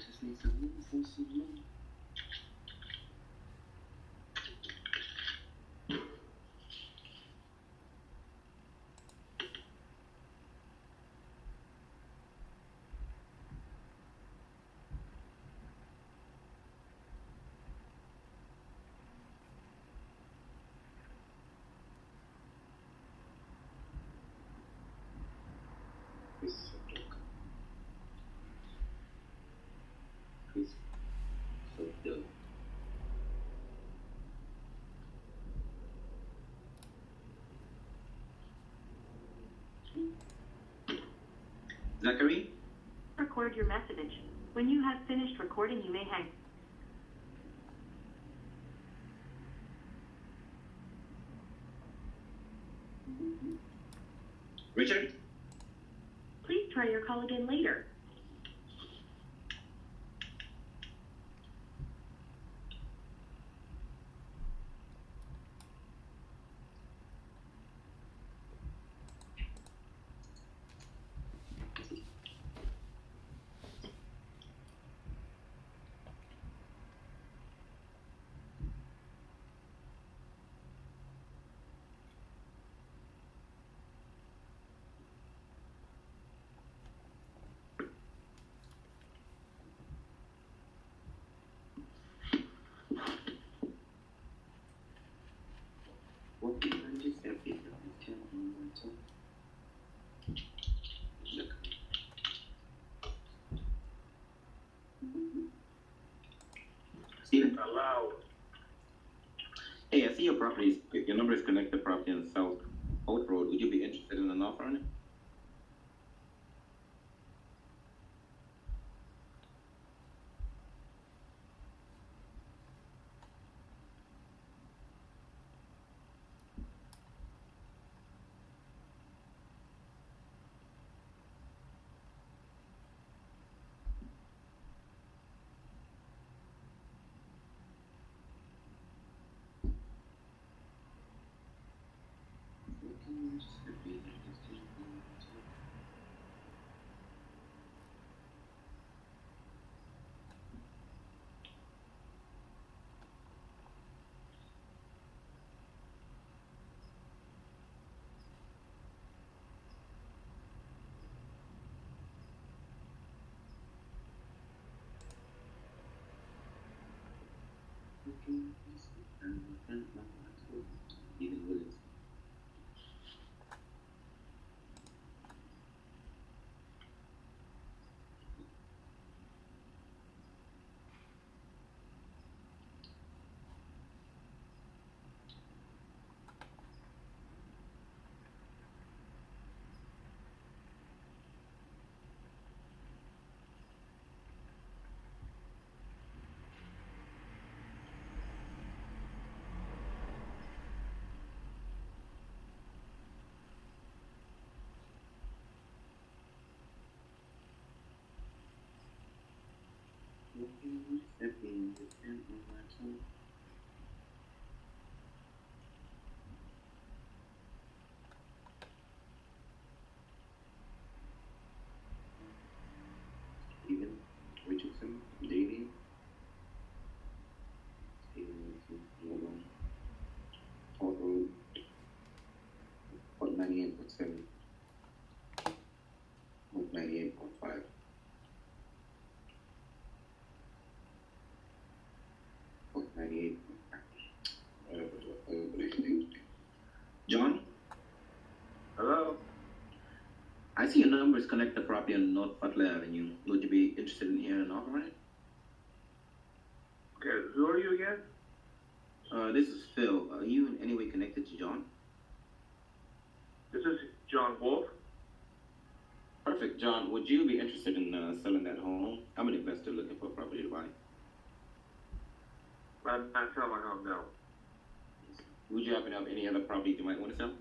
just need some room for some room. This is so dark. This is so dark. Zachary? Record your message. When you have finished recording, you may hang. Richard? Please try your call again later. What can I just have it on the channel? Look. Steven? Hello. Hey, I see your property. Your number is connected property on South Oak Road. Would you be interested in an offer on it? What can I just have it on the channel? Even Willis. What can I just have it on the channel? Steven Richardson, Davey, Steven Richardson, hold on. Port Road, Port 98.7, Port 98.5. Port 98.5. John, Hello. I see your number is connected property on North Butler Avenue. Would you be interested in hearing an offer on it? Okay, who are you again? This is Phil. Are you in any way connected to John? This is John Wolf. Perfect. John, would you be interested in selling that home? I'm an investor looking for a property to buy. I'm not selling my home, no. Would you happen to have any other property you might want to sell?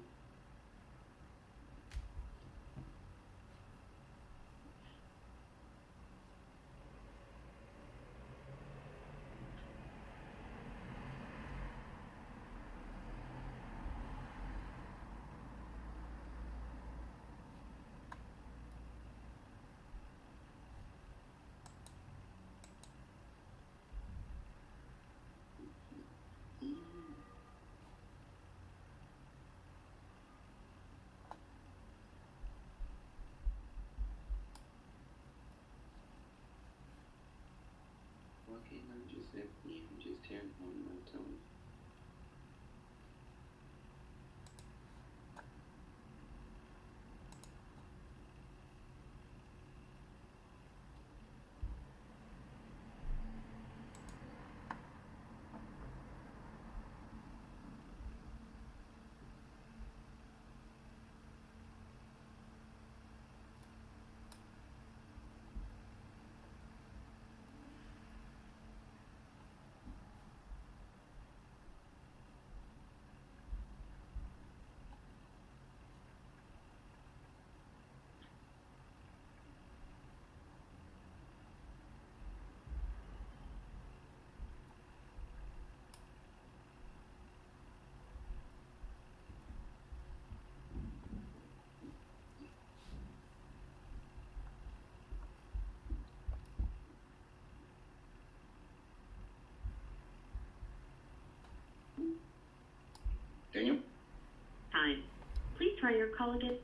Okay, let me just let me just turn on my tone. Daniel? Time. Please try your call again.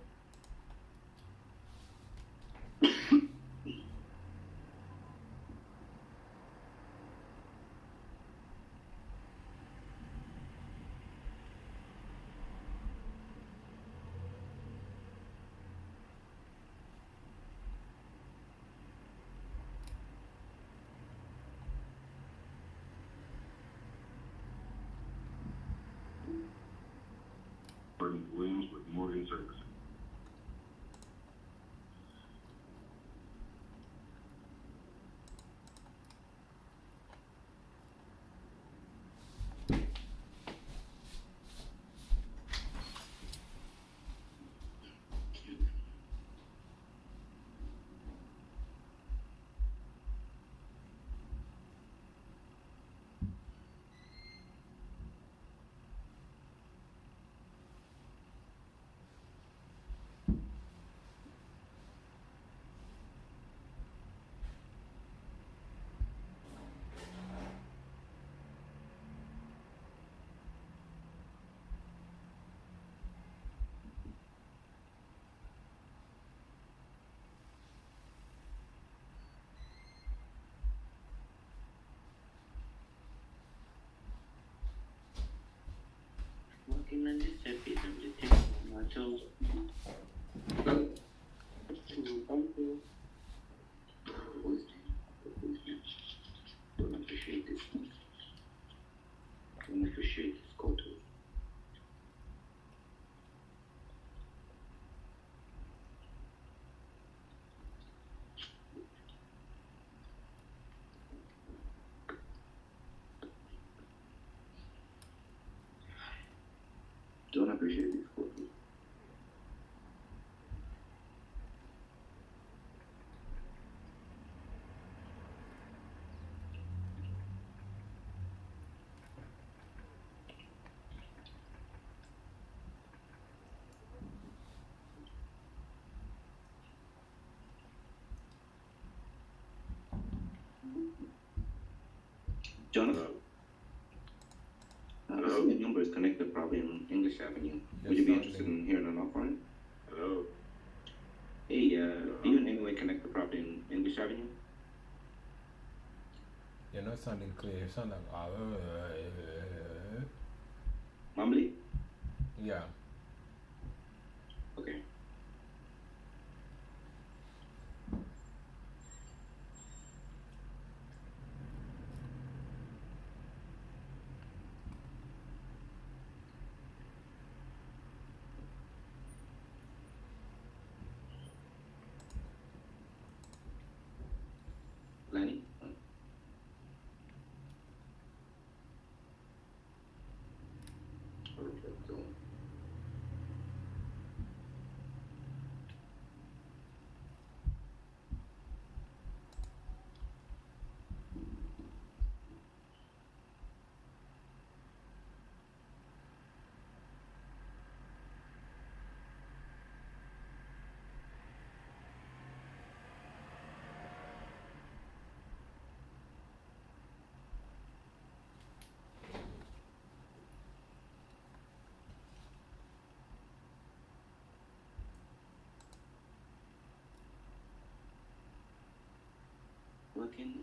Williams with Morgan Service. Walking on the surface, I'm just turning on my toes. Don't appreciate this. Don't appreciate this photo. Don't appreciate this photo. Jonathan? I see your number is connected probably in English Avenue. Would you be interested in hearing an offer? Hello. Hey, do you in any way connect the property in English Avenue? You're not sounding clear. You sound like Mumbly? yeah. Okay. Lenny? working.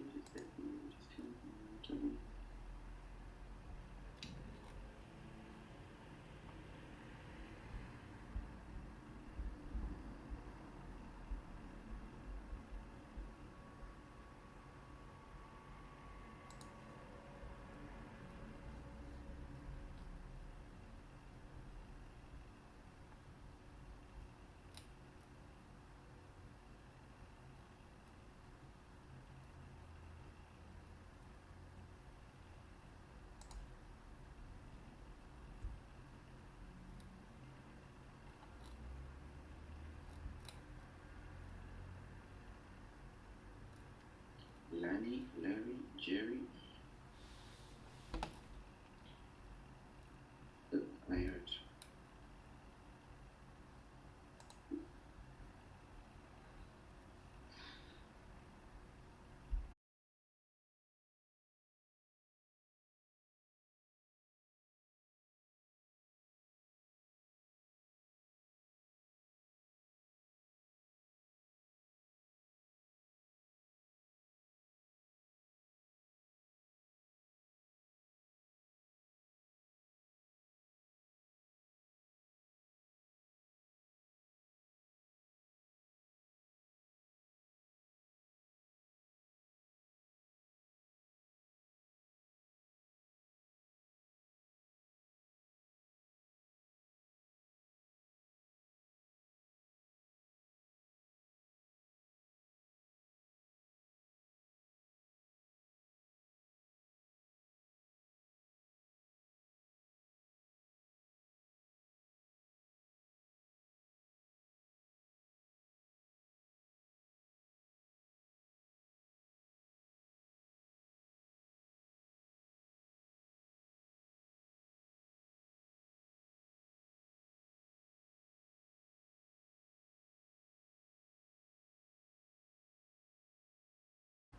Lanny, Larry, Jerry. I heard.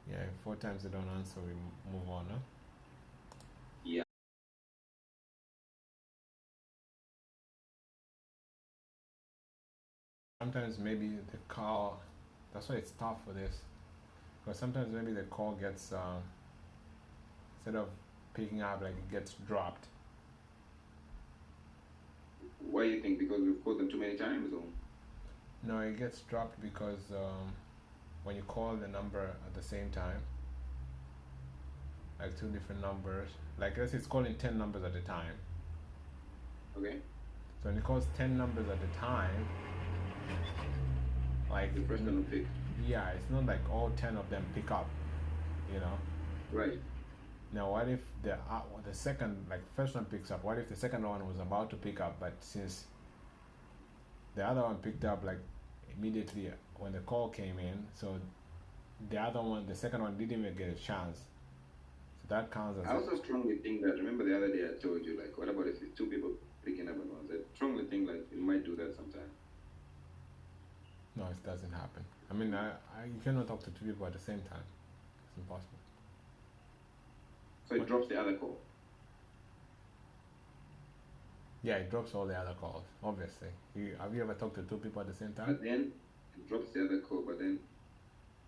Yeah, if 4 times they don't answer, we move on, huh? Yeah. Sometimes maybe the call, that's why it's tough for this. Because sometimes maybe the call gets, instead of picking up, like it gets dropped. Why do you think? Because we've called them too many times, or? No, it gets dropped because when you call the number at the same time, like 2 different numbers, like let's say it's calling 10 numbers at a time. Okay. So when it calls 10 numbers at a time, like The first one will pick. yeah, it's not like all 10 of them pick up, you know. Right. Now, what if the second, like first one picks up? What if the second one was about to pick up, but since the other one picked up like immediately when the call came in, so the other one, the second one, didn't even get a chance. So that counts as I also strongly think that. Remember the other day I told you, like, what about if it's two people picking up at once? I strongly think like it might do that sometime. no, it doesn't happen. I mean, you cannot talk to 2 people at the same time. It's impossible. So it What? drops the other call. Yeah, it drops all the other calls. Obviously, have you ever talked to 2 people at the same time? But then it drops the other call. But then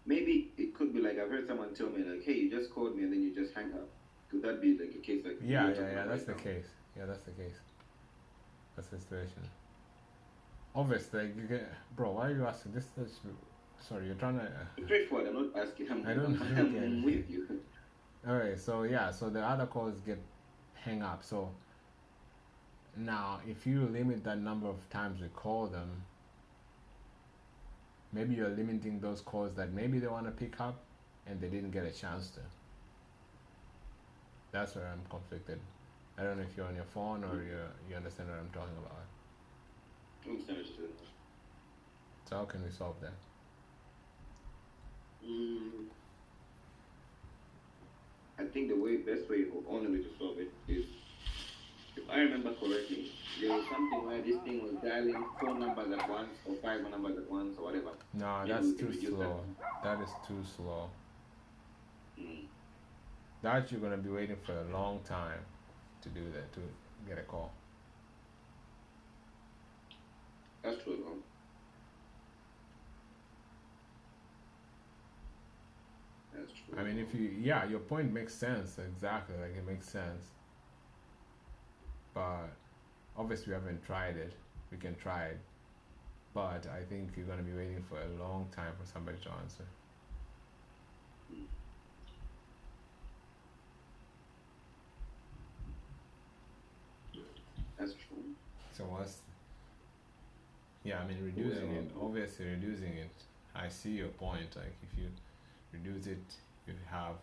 maybe it could be like I've heard someone tell me like, hey, you just called me and then you just hang up. Could that be like a case like? Yeah, you're yeah, talking yeah. about That's the right now? case. Yeah, that's the case. That's the situation. Obviously, like, you get, bro. Why are you asking this? Sorry, you're trying to. It's straightforward. I'm not asking. I don't I'm get with you. Alright, so yeah, so the other calls get hang up. So now, if you limit that number of times we call them, maybe you're limiting those calls that maybe they want to pick up and they didn't get a chance to. That's where I'm conflicted. I don't know if you're on your phone or you understand what I'm talking about. I understand what you're saying. So how can we solve that? I think the best way, or only way to solve it is, if I remember correctly, there was something where this thing was dialing 4 numbers at once or 5 numbers at once or whatever. No, Maybe that's we can too reduce slow. That is too slow. Mm. That you're gonna be waiting for a long time to do that, to get a call. That's true, though. That's true. I mean, if you, yeah, your point makes sense. Exactly, like it makes sense. But obviously, we haven't tried it. We can try it, but I think you're gonna be waiting for a long time for somebody to answer. That's true. So what's, yeah, I mean, reducing it, obviously reducing it. I see your point. Like if you reduce it, you have,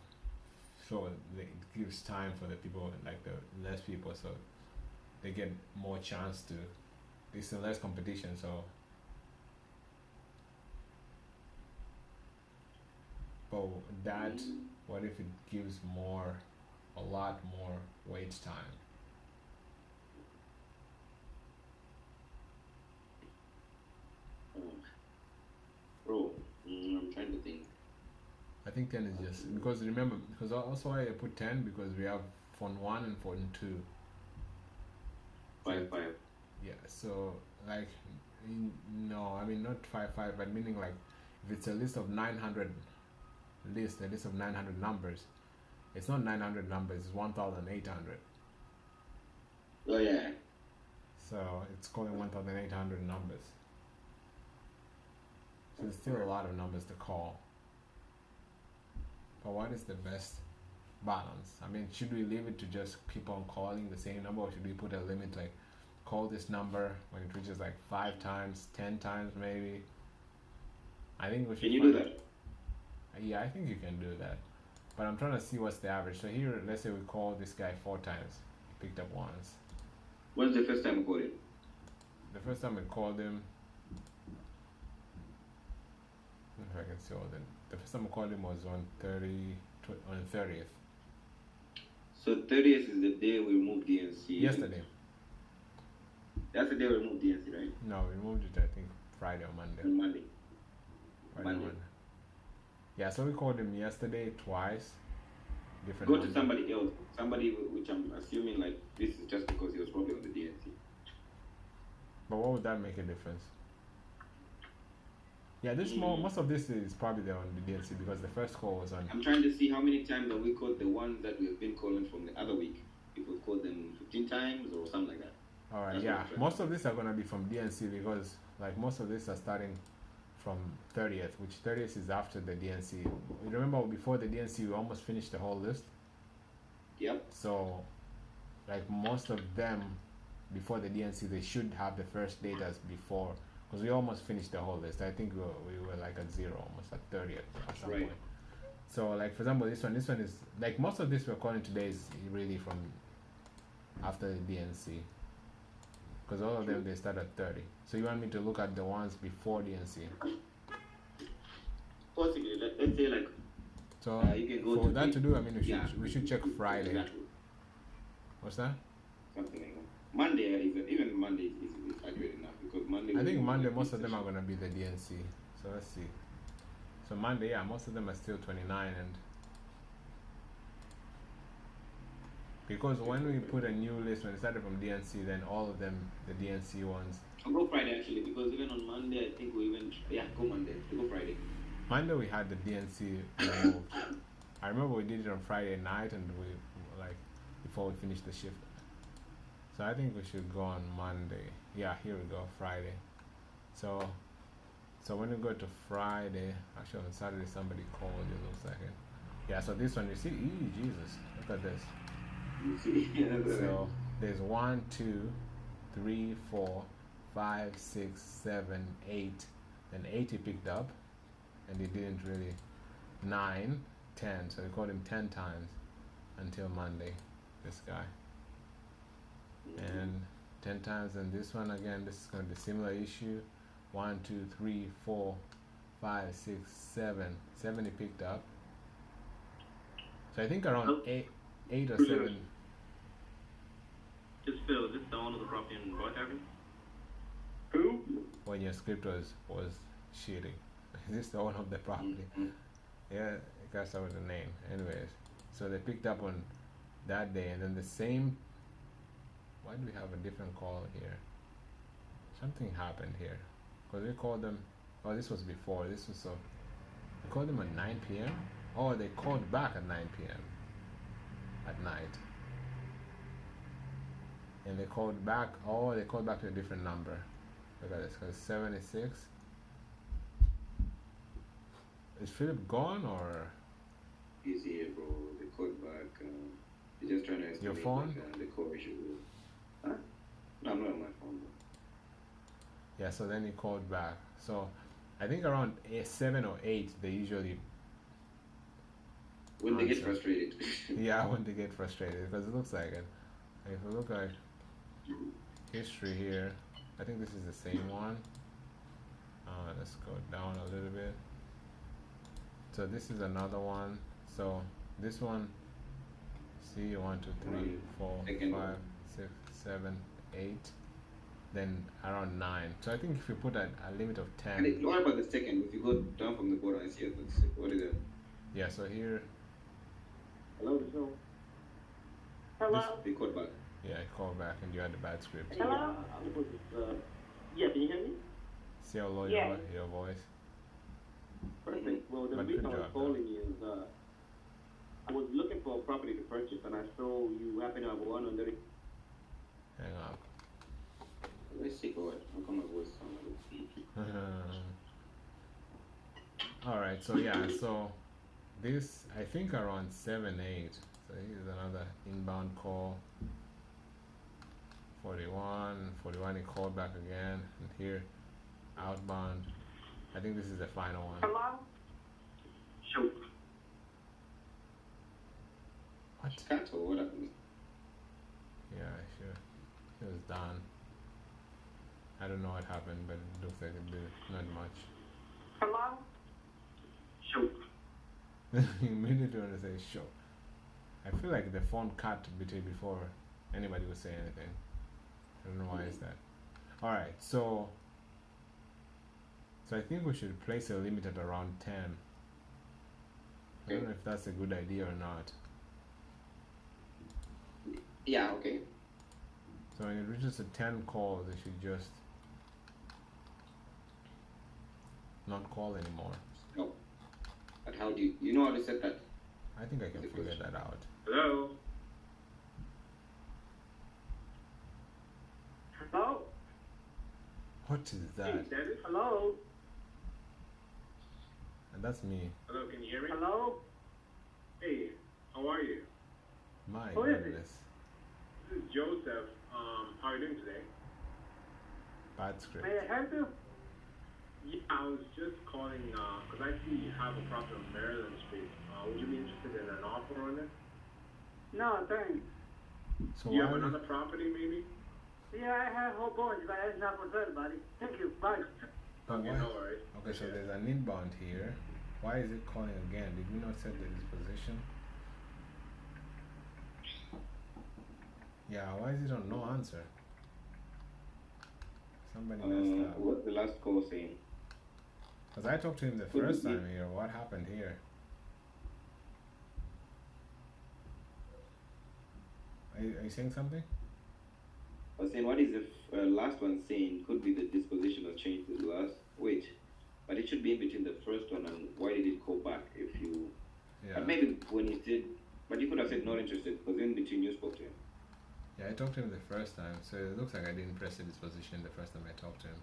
so it gives time for the people, like the less people, so they get more chance to. There's less competition, so. But that, what if it gives more, a lot more wait time? Bro, I'm trying to think. I think 10 is just, because remember, because also I put 10 because we have phone 1 and phone 2. 5-5. Yeah, so like, no, I mean not 5-5, but meaning like, if it's a list of 900 a list of 900 numbers, it's not 900 numbers, it's 1,800. Oh yeah. So it's calling 1,800 numbers. So there's still a lot of numbers to call. But what is the best balance? I mean, should we leave it to just keep on calling the same number, or should we put a limit, like call this number when it reaches like 5 times, 10 times maybe? I think we should. Can you do that? Yeah, I think you can do that. But I'm trying to see what's the average. So here, let's say we call this guy 4 times. He picked up once. When's the first time you called it? The first time we called him, if I can see all the first time we called him was on 30th. So 30th is the day we removed DNC. Yesterday. That's the day we removed DNC, right? No, we moved it, I think, Friday or Monday. On Monday. Friday or Monday. Yeah, so we called him yesterday twice. Different Go number. to somebody else. Somebody which I'm assuming like this is just because he was probably on the DNC. But what would that make a difference? Yeah, this most of this is probably there on the DNC because the first call was on. I'm trying to see how many times have we called the ones that we've been calling from the other week. If we've called them 15 times or something like that. Alright, That's yeah. what I'm trying Most of these are gonna be from DNC because like most of these are starting from 30th, which 30th is after the DNC. Remember before the DNC we almost finished the whole list? Yep. So like most of them before the DNC they should have the first date as before, because we almost finished the whole list. I think we were like at 0, almost at 30th at some Right. point. So like for example this one is like most of this we're calling today is really from after the DNC, because all of them they start at 30. So you want me to look at the ones before DNC? Possibly. Let's say like. So You can go for to that the- to do, I mean yeah. we should check Friday. Exactly. What's that? Something like that. Monday is even Monday is accurate enough because Monday. I think will be Monday the most of them are session. gonna be the DNC. So let's see. So Monday, yeah, most of them are still 29, and because when we put a new list when it started from DNC, then all of them the DNC ones. I'll go Friday actually because even on Monday I think we even go Monday. We'll go Friday. Monday we had the DNC removed. I remember we did it on Friday night, and we like before we finished the shift. So I think we should go on Monday. Yeah, here we go, Friday. So when we go to Friday, actually on Saturday somebody called, it looks like it. Yeah, so this one you see, Jesus, look at this. You see? So there's 1, 2, 3, 4, 5, 6, 7, 8. Then 8 he picked up, and he didn't really. 9, 10. So we called him 10 times until Monday. This guy. And 10 times, and this one again. This is going to be similar issue. 1, 2, 3, 4, 5, 6, 7. 7 he picked up. So I think around 8 or 7. Just Phil, is this the owner of the property in Whitehaven? Who? When your script was shitty. Is this the owner of the property? Yeah, I guess that was the name. Anyways, so they picked up on that day, and then the same. Why do we have a different call here? Something happened here, because we called them. Oh, this was before. This was so. We called them at 9 p.m. Oh, they called back at 9 p.m. at night. And they called back. Oh, they called back to a different number. Look at this, because 76. Is Philip gone or He's here, bro. They called back. They're just trying to estimate your phone? like, the call issue. Huh? No, I'm not on my phone, bro. Yeah, so then he called back. So I think around 7 or 8 they usually When they get answer. frustrated. Yeah, when they get frustrated, because it looks like it. If we look at history here, I think this is the same one. Let's go down a little bit. So this is another one. So this one, see, 1, 2, 3, 4, Second 5, one. 6, 7, 8, then around 9. So I think if you put a limit of 10. And what about the second? If you go down from the bottom and see it, what is it? Yeah, so here, Hello, this is Hello? They called back. yeah, I call back and you had the bad script. Hey, Hello? I'm supposed to, yeah, can you hear me? See how low Yeah. your voice? Perfect. Well, the But reason good I was job, calling you is I was looking for a property to purchase, and I saw you happen to have one under the. Hang on. Let's see what. How come my voice sounds like Alright, so yeah, so this I think around 7, 8. So here's another inbound call. 41 he called back again, and here outbound. I think this is the final one. Hello? Show. What? Cut or what happened? Yeah, sure. It was done. I don't know what happened, but it looks like it did not much. Hello? Show. You immediately want to say show. I feel like the phone cut between before anybody would say anything. I don't know why is that. Alright, so I think we should place a limit at around 10. I don't know if that's a good idea or not. Yeah, okay. So when it reaches to 10 calls, they should just not call anymore. No. But how do you know how to set that? I think I can figure that out. Hello. Hello? What is that? Hey, Dennis. Hello? And that's me. Hello, can you hear me? Hello? Hey, how are you? My Who is it? goodness. This is Joseph. How are you doing today? Bad script. May I help you? Yeah, I was just calling because I see you have a property on Maryland Street. Would you be interested in an offer on it? No, thanks. So Do you why have would- another property, maybe? Yeah, I have a whole bunch, but it's not for sale, buddy. Thank you. Bye. but Okay, why- no worries. Okay, so there's an inbound here. Why is it calling again? Did we not set the disposition? Yeah, why is it on no answer? Somebody messed up. What's the last call saying? Because I talked to him the Could first be. time here. What happened here? Are you saying something? I was saying, what is the last one saying? Could be the disposition has changed to the last. Wait, but it should be in between the first one and why did it call back? If you, Yeah. maybe when he said, but you could have said not interested because in between you spoke to him. Yeah, I talked to him the first time, so it looks like I didn't press the disposition the first time I talked to him.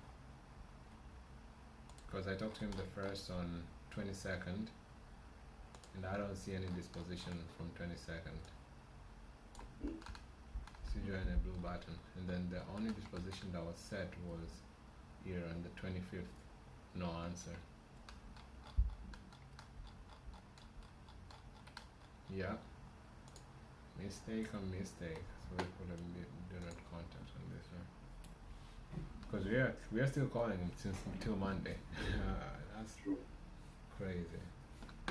Because I talked to him the first on 22nd, and I don't see any disposition from 22nd. See join a blue button, and then the only disposition that was set was here on the 25th, no answer. Yeah. Mistake on mistake. So we put a do not contact on this one. Because we are still calling him since until Monday. That's True. crazy.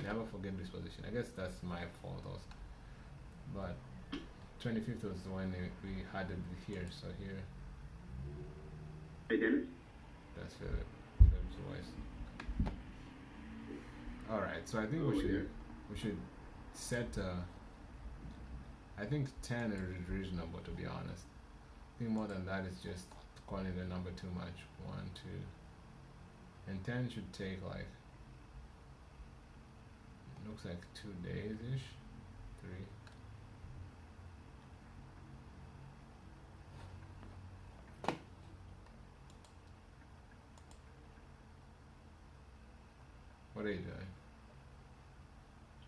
Never forget this position. I guess that's my fault also. But 25th was when we had it here. So here, Hey, Dennis. that's Philip's voice. All right. So I think Oh, we should set. I think 10 is reasonable, to be honest. I think more than that is just calling the number too much. 1, 2, and 10 should take like Looks like 2 days ish. 3. What are you doing?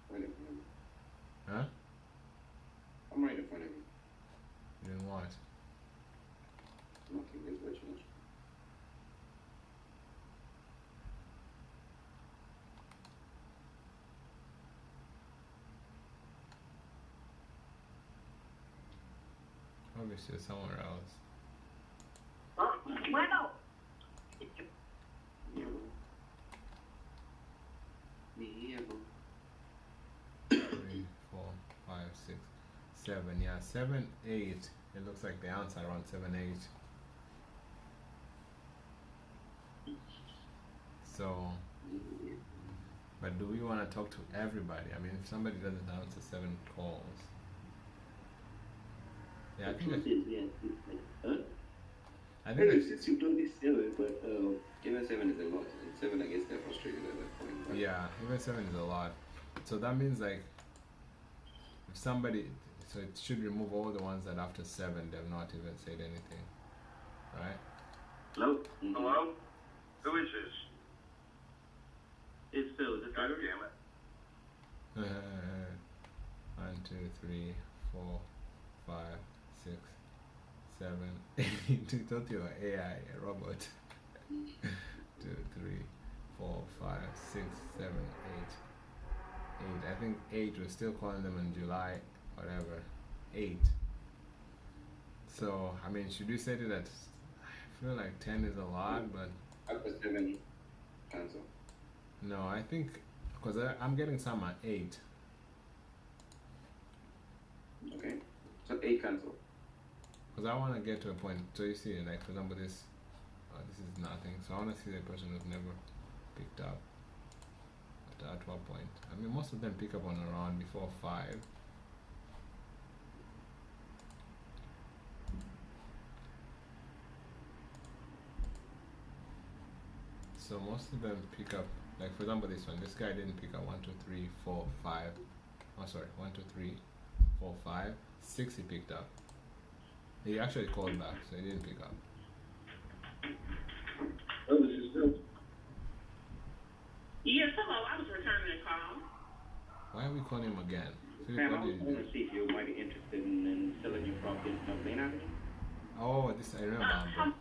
Right in front of me. Huh? I'm right in front of you. You doing what? Nothing. Just let you know. Obviously somewhere else. Bueno. Diego. 3, 4, 5, 6, 7. Yeah, 7, 8. It looks like the answer around 7, 8. So, but do we want to talk to everybody? I mean, if somebody doesn't answer 7 calls. Yeah, I think that, I think that, Since you've done this 7, but even 7 is a lot. And 7, I guess they're frustrated at that point. But yeah, even 7 is a lot. So that means like, if somebody, so it should remove all the ones that after 7 they've not even said anything, right? Hello? Mhm. Hello? Who is this? It's Phil. Is this God better? damn it. 1, 2, 3, 4, 5, 6, 7, 8. Don't you AI, a robot? 2, 3, 4, 5, 6, 7, 8. 8. I think 8. We're still calling them in July, whatever. 8. So, I mean, should we say that? I feel like 10 is a lot, but after 7, cancel. no, I think because I'm getting some at 8. Okay. So 8 cancel. Because I want to get to a point. So you see, like for example, this is nothing. So I want to see the person who's never picked up. At what point? I mean, most of them pick up on around before 5. So most of them pick up. Like for example, this one. This guy didn't pick up 1, 2, 3, 4, 5. Oh, sorry. 1, 2, 3, 4, 5, 6. He picked up. He actually called back, so he didn't pick up. Oh, this is Phil. Yes, hello. I was returning a call. Why are we calling him again? Philip, Ma'am, what I did was you going do? to see if you might be interested in selling your property in North Lane Avenue. Oh, this I remember Amber.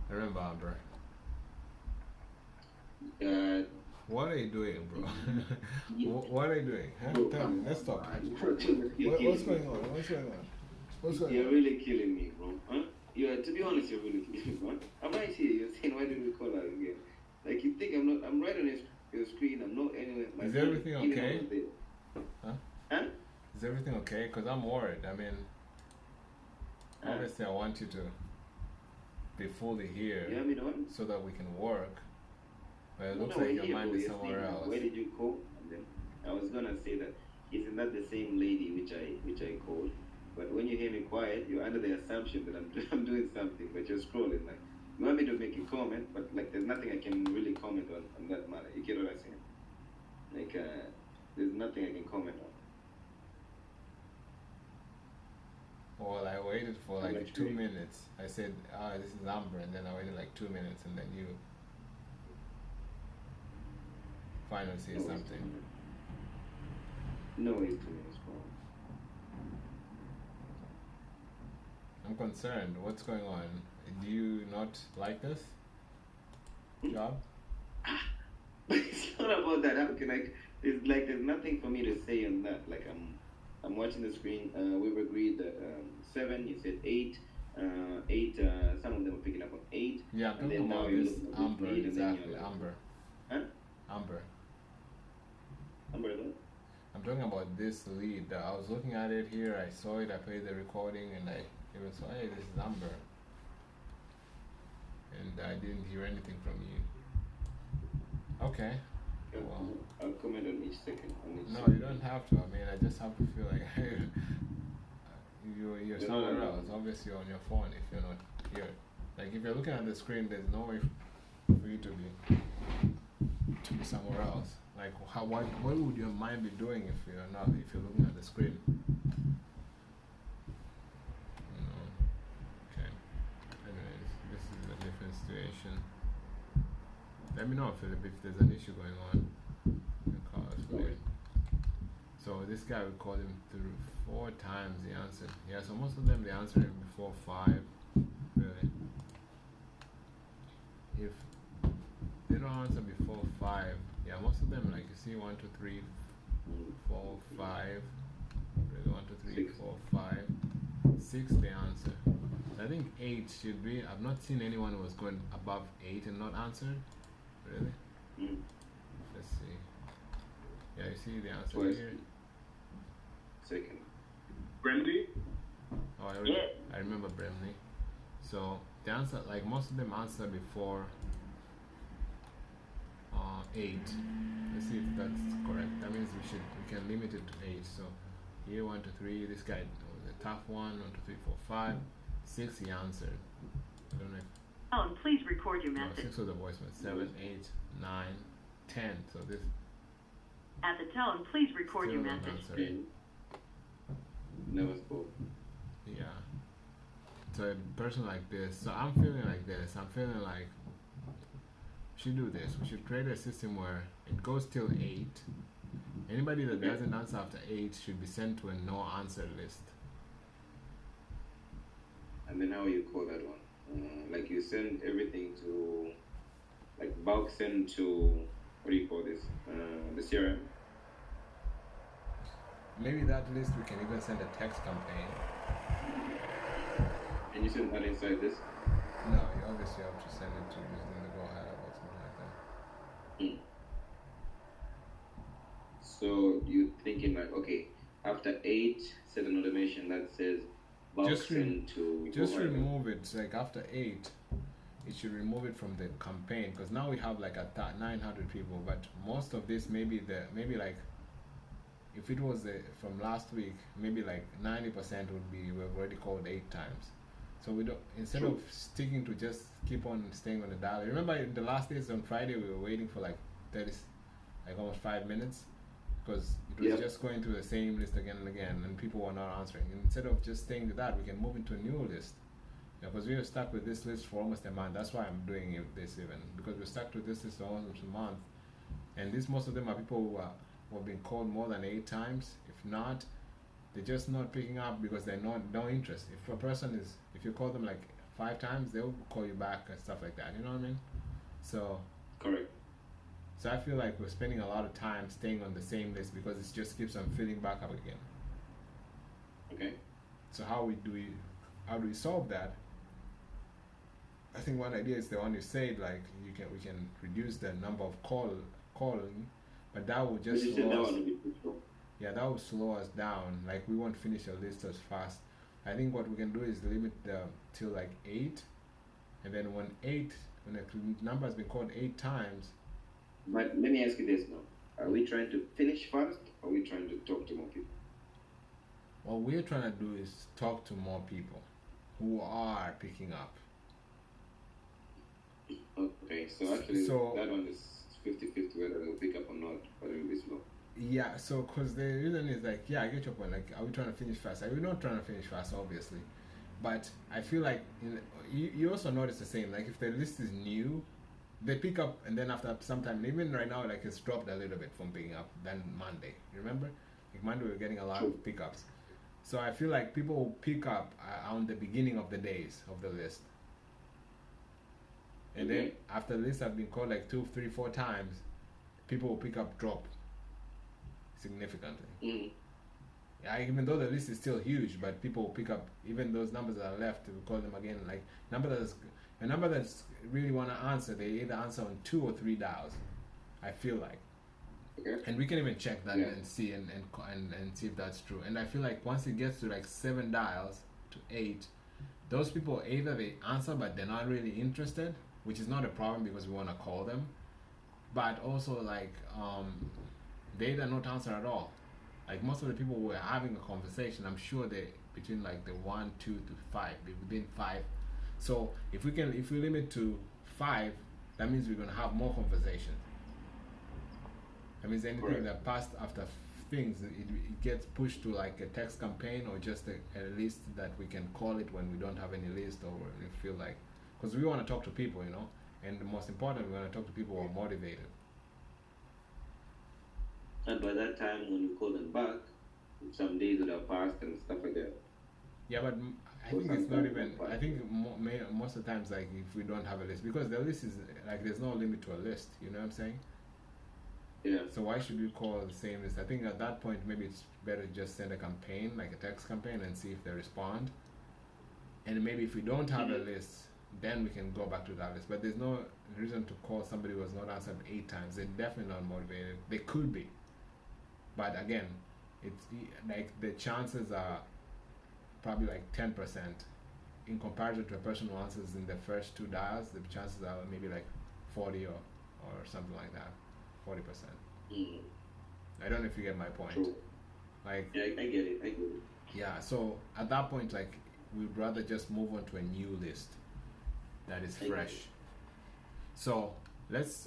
I remember Amber. What are you doing, bro? What are you doing? Huh? Tell me. Let's talk. What's going on? What's going on? What's going You're on? really killing me, bro. Huh? To be honest, you're really killing me, bro. I'm right here. You're saying, why did we call her again? Like, you think I'm not, I'm right on your screen. I'm not anywhere. My Is phone everything even okay? over there. Huh? Huh? Is everything okay? Because I'm worried. I mean, obviously, I want you to be fully here You have me on? so that we can work. But it No, looks no, like we're your here, mind bro. is You're somewhere saying, else. why did you call? And then I was gonna say that isn't that the same lady which I called? But when you hear me quiet, you're under the assumption that I'm doing something, but you're scrolling. Like, you want me to make a comment, but like there's nothing I can really comment on that matter. You get what I'm saying? Like, there's nothing I can comment on. Well, I waited for I'm like not 2 sure. minutes. I said, this is Amber, and then I waited like 2 minutes, and then you finally say No, it's something. 2 minutes. No, it's 2 minutes, bro. I'm concerned. What's going on? Do you not like this job? It's not about that. How can I? It's like there's nothing for me to say on that. Like I'm watching the screen. We've agreed that 7. You said 8. 8. Some of them are picking up on 8. Yeah, I'm And talking then now about you're this looking at this Amber, lead, and then you're exactly. like, Amber. Huh? Amber. Amber, what? I'm talking about this lead. I was looking at it here, I saw it, I played the recording, and I even saw, hey, this is Amber. And I didn't hear anything from you. Okay. Well, I'll comment on each second. On each no, second. you don't have to. I mean, I just have to feel like you're No, somewhere no. else. Obviously, on your phone if you're not here. Like, if you're looking at the screen, there's no way for you to be. to be somewhere else. Like, what would your mind be doing if you're looking at the screen? Okay. Anyways, this is a different situation. Let me know, Philip, if there's an issue going on. You can call us, please. So this guy, we called him through 4 times. He answered. Yeah. So most of them they answered him before 5. Really. If they don't answer before 5, yeah, most of them, like you see 1, 2, 3, 4, 5, really 1, 2, 3, 4, 5, 6 they answer. I think 8 should be. I've not seen anyone who was going above 8 and not answered. Really? Let's see. Yeah, you see the answer here. Second. Brandy? Oh, I remember Bremley. So the answer, like most of them answer before 8. Let's see if that's correct. That means we can limit it to 8. So here 1, 2, 3. This guy was a tough one. 1, 2, 3, 4, 5, 6. He answered. I don't know if. Oh, please record your No, message. 6 was the voicemail. 7, 8, 9, 10. So this. At the tone, please record Still your not message. answering. Never spoke. Yeah. So a person like this. So I'm feeling like this. I'm feeling like we should do this. We should create a system where it goes till 8. Anybody that doesn't answer after 8 should be sent to a no answer list. And then how you call that one? Like you send everything to, like bulk send to, what do you call this? The CRM. Maybe that list we can even send a text campaign. And you send that inside this? No, you obviously have to send it to using the go ahead or something like that. So you're thinking like, okay, after 8, set an automation that says bulk send to. Just remove it. Like after 8, it should remove it from the campaign, because now we have like 900 people. But most of this maybe like. If it was from last week, maybe like 90% would be we've already called 8 times. So we don't, instead of sticking to just keep on staying on the dial. Remember in the last days on Friday we were waiting for like almost 5 minutes, because it was just going through the same list again and again, and people were not answering. And instead of just staying to that, we can move into a new list. Because we were stuck with this list for almost a month. That's why I'm doing this even, because we're stuck with this list for almost a month, and most of them are people who have been called more than 8 times. If not, they're just not picking up because they're no interest. If a person if you call them like 5 times, they'll call you back and stuff like that. You know what I mean? So correct. So I feel like we're spending a lot of time staying on the same list because it just keeps on filling back up again. Okay. So how do we solve that? I think one idea is the one you said, like we can reduce the number of calling. But that would just slow us. Yeah, that would slow us down. Like we won't finish a list as fast. I think what we can do is limit till like 8, and then when a number has been called 8 times. But let me ask you this now: are we trying to finish fast, or are we trying to talk to more people? What we're trying to do is talk to more people who are picking up. Okay, so actually that one is 50-50 whether they'll pick up or not, but it will be slow. Yeah, so because the reason is like, yeah, I get your point. Like, are we trying to finish fast? We're not trying to finish fast, obviously. But I feel like you also notice the same. Like, if the list is new, they pick up, and then after some time, even right now, like it's dropped a little bit from picking up than Monday. You remember? Like Monday, we were getting a lot of pickups. So I feel like people will pick up on the beginning of the days of the list. And then after the list have been called like 2, 3, 4 times, people will pick up drop significantly. Yeah, even though the list is still huge, but people will pick up even those numbers that are left. We call them again like a number that's really want to answer. They either answer on 2 or 3 dials. I feel like, and we can even check that and see and see if that's true. And I feel like once it gets to like 7 dials to 8, those people either they answer but they're not really interested, which is not a problem because we want to call them, but also like they either not answer at all. Like most of the people were having a conversation, I'm sure they between like the 1, 2 to 5, within 5. So if we limit to 5, that means we're gonna have more conversations. That means anything Correct. that passed after things, it gets pushed to like a text campaign or just a list that we can call it when we don't have any list or we feel like, because we want to talk to people, you know, and the most important, we want to talk to people who are motivated. And by that time, when you call them back, some days would have passed and stuff like that. Yeah, but I think it's not even. I think most of the times, like if we don't have a list, because the list is like there's no limit to a list. You know what I'm saying? Yeah. So why should we call the same list? I think at that point maybe it's better to just send a campaign, like a text campaign, and see if they respond. And maybe if we don't have a list, then we can go back to that list. But there's no reason to call somebody who has not answered 8 times. They're definitely not motivated. They could be, but again, it's like the chances are probably like 10% in comparison to a person who answers in the first 2 dials. The chances are maybe like 40 or something like that, 40%. I don't know if you get my point. True. Like, Yeah, I get it. I get it. yeah, so at that point, like, we'd rather just move on to a new list that is I get fresh. it. So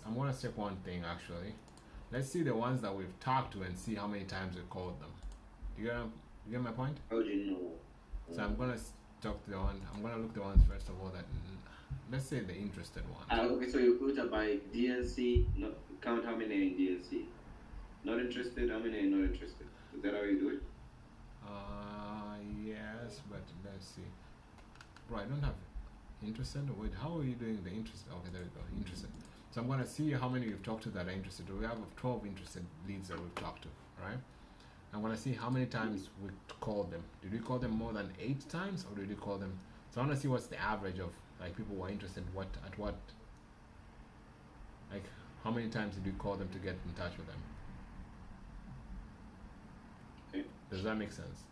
I'm gonna check one thing actually. Let's see the ones that we've talked to and see how many times we called them. You get my point? How do you know? So I'm gonna talk to the one. I'm gonna look the ones first of all that. Let's say the interested one. Okay, so you filter by DNC. Not count how many are in DNC. Not interested. How many are not interested? Is that how you do it? Yes, but let's see. Bro, I don't have interested. Wait, how are you doing the interested? Okay, there we go. Interested. So I'm gonna see how many we've talked to that are interested. We have 12 interested leads that we've talked to, right? I'm gonna see how many times we called them. Did we call them more than 8 times, or did we call them? So I wanna see what's the average of like people who are interested. At what? Like how many times did we call them to get in touch with them? Okay. Does that make sense?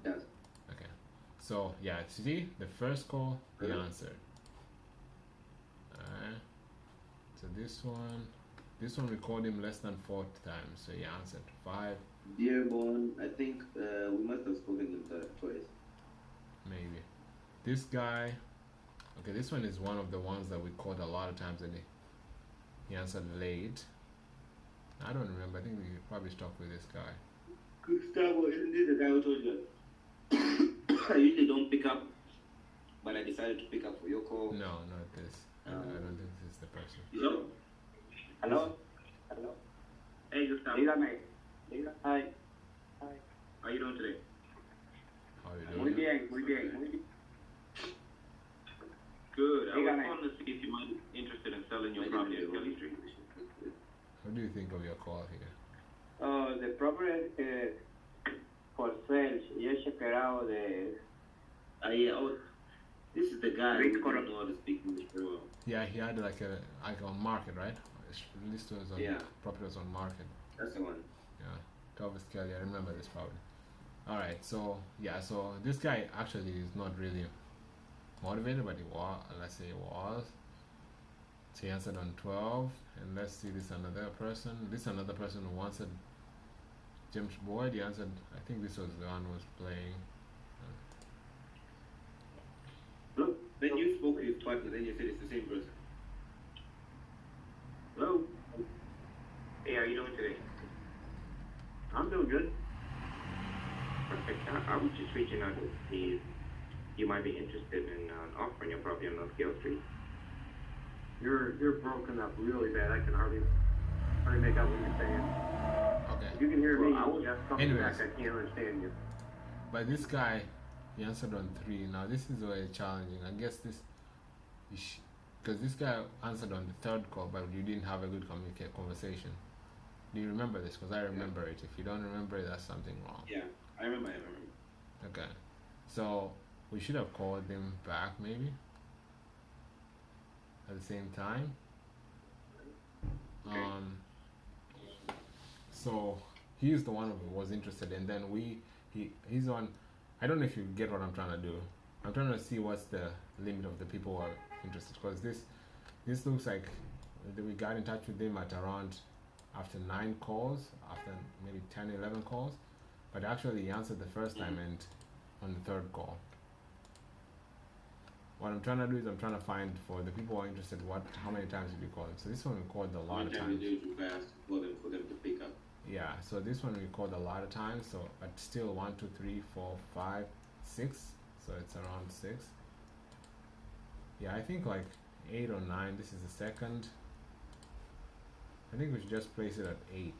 Yes. Okay. So yeah, see the first call he Mhm. answered. Alright. So this one we called him less than 4 times, so he answered 5 Dearborn, I think we must have spoken to that twice. maybe. This guy, okay, this one is one of the ones that we called a lot of times and he answered late. I don't remember. I think we probably stuck with this guy. Gustavo, isn't this the guy who told you that I usually don't pick up, but I decided to pick up for your call? No, not this. I don't think this is the person. Hello? Hello? Hello? Hey, Gustavo. Dígame. Hi. How are you doing today? How you Muy doing? bien, muy bien, muy bien. Good. I was Dígame. calling to see if you might be interested in selling your Muy property at bien. Kelly Street. What do you think of your call here? The property for sale, yo he esperado de Yeah, this is the guy who Rick doesn't know how to speak English very well. Yeah, he had like on market, right? His list was on Yeah. property was on market. That's the one. Yeah, Thomas Kelly. I remember this property. All right, so yeah, so this guy actually is not really motivated, but he was. Let's say he was. So he answered on 12, and let's see this another person. This another person who answered. James Boyd. He answered. I think this was the one who was playing. Look, then you spoke with his partner, then you said it's the same person. Hello, Hey, how are you doing today? I'm doing good. Perfect. I was just reaching out to see if you might be interested in offering your property on North Gale Street. You're broken up really bad. I can hardly make out what you're saying. Okay. If you can hear me, Well, I was- you have something Anyways. back. I can't understand you. But this guy, he answered on 3. Now this is very challenging. I guess this, because this guy answered on the 3rd call, but you didn't have a good conversation. Do you remember this? Because I remember it. If you don't remember it, that's something wrong. Yeah, I remember. Okay. So we should have called him back maybe at the same time. So he's the one who was interested, and then he's on. I don't know if you get what I'm trying to do. I'm trying to see what's the limit of the people who are interested, because this looks like we got in touch with him at around after 9 calls, after maybe 10, 11 calls, but actually he answered the first time and on the 3rd call. what I'm trying to do is I'm trying to find for the people who are interested how many times did you call them. So this one we called a lot of times. You ask for them to pick up. Yeah, so this one we called a lot of times, so but still 1, 2, 3, 4, 5, 6. So it's around 6. Yeah, I think like 8 or 9. This is the second. I think we should just place it at 8.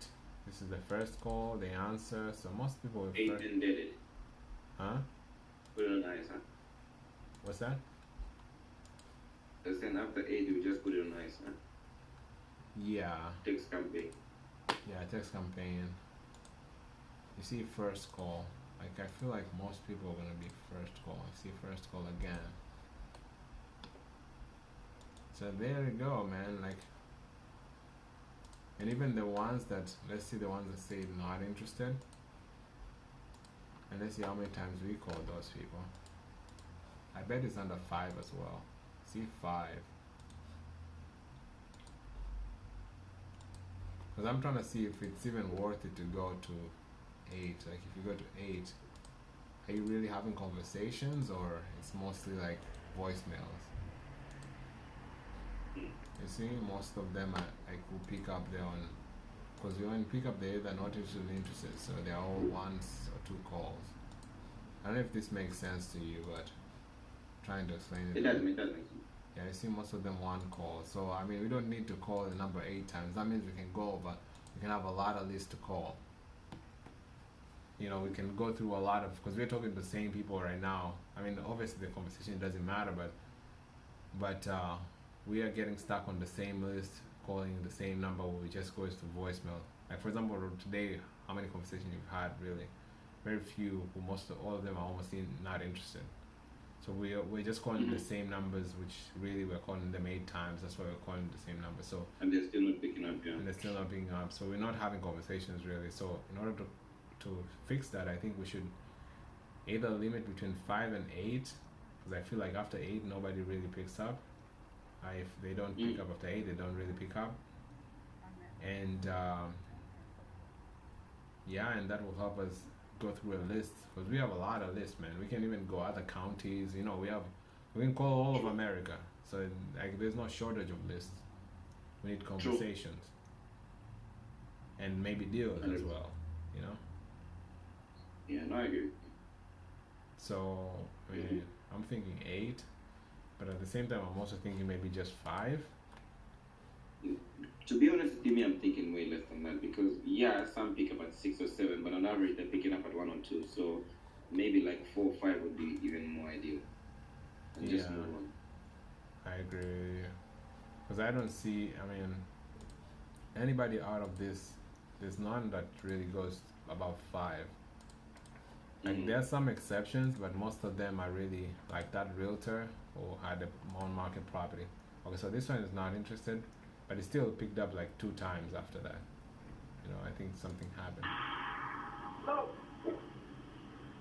This is the first call, they answer. So most people will 8 and did it. Huh? Put it on ice, huh? What's that? I was saying after 8 you just put it on ice, huh? Yeah. Text campaign. Yeah, text campaign. You see first call. Like I feel like most people are gonna be first call. I see first call again. So there you go, man. Like, and even the ones that, let's see the ones that say not interested. And let's see how many times we call those people. I bet it's under 5 as well. See 5. Because I'm trying to see if it's even worth it to go to 8. Like if you go to 8, are you really having conversations or it's mostly like voicemails? You see, most of them are like will pick up their own, because when you pick up they're either not interested, so they're all 1 or 2 calls. I don't know if this makes sense to you, but I'm trying to explain it. It does make sense. Yeah, I see most of them 1 call. So I mean, we don't need to call the number 8 times. That means we can go over. We can have a lot of lists to call. You know, we can go through a lot of, because we're talking to the same people right now. I mean, obviously the conversation doesn't matter, but we are getting stuck on the same list, calling the same number. We just goes to voicemail. Like for example, today, how many conversations you've had? Really, very few. All of them are almost not interested. So we're just calling the same numbers, which really we're calling them 8 times. That's why we're calling the same number. So and they're still not picking up, yeah. And they're still not picking up. So we're not having conversations really. So in order to fix that, I think we should either limit between 5 and 8, because I feel like after 8 nobody really picks up. If they don't pick up after 8, they don't really pick up. And yeah, and that will help us go through a list, because we have a lot of lists, man. We can even go other counties. You know, we can call all of America. So like, there's no shortage of lists. We need conversations. True. And maybe deals as well. You know. Yeah, no, I agree. So I mean, I'm thinking 8, but at the same time, I'm also thinking maybe just 5. To be honest with you, I'm thinking way less than that, because yeah, some pick up at 6 or 7, but on average they're picking up at 1 or 2. So maybe like 4 or 5 would be even more ideal. And just move on. I agree, because I don't see. I mean, anybody out of this, there's none that really goes above 5. Like there are some exceptions, but most of them are really like that realtor who had a on-market property. Okay, so this one is not interested, but it still picked up like 2 times after that. You know, I think something happened. Oh.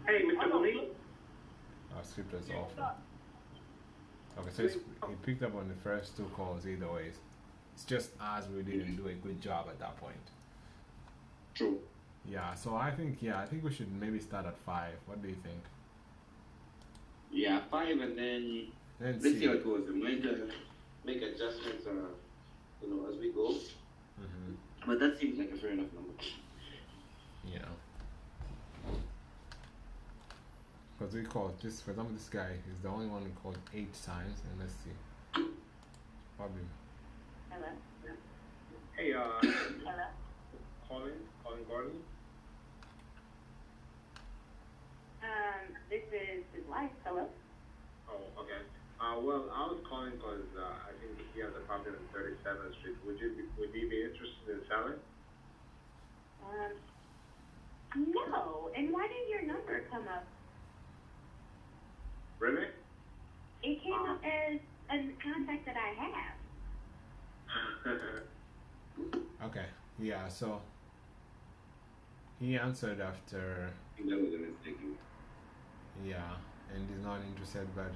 Hey, Mr. Bonilla. Our script is awful. Okay, so it picked up on the first 2 calls either ways. It's just us, we didn't do a good job at that point. True. Yeah, so I think we should maybe start at 5. What do you think? Yeah, 5, and then let's see how it goes. Make adjustments, you know, as we go. But that seems like a fair enough number. You know, because we called this. For example, this guy is the only one who called 8 times, and let's see. Probably. Hello. Hey, Hello. Colin Gordon. This is his wife. Hello. Oh, okay. Well, I was calling because I think he has a property on 37th Street. Would you be interested in selling? No. And why did your number come up? Really? It came up as a contact that I have. Okay. Yeah. So he answered after. I think that was a mistake. Yeah, and he's not interested, but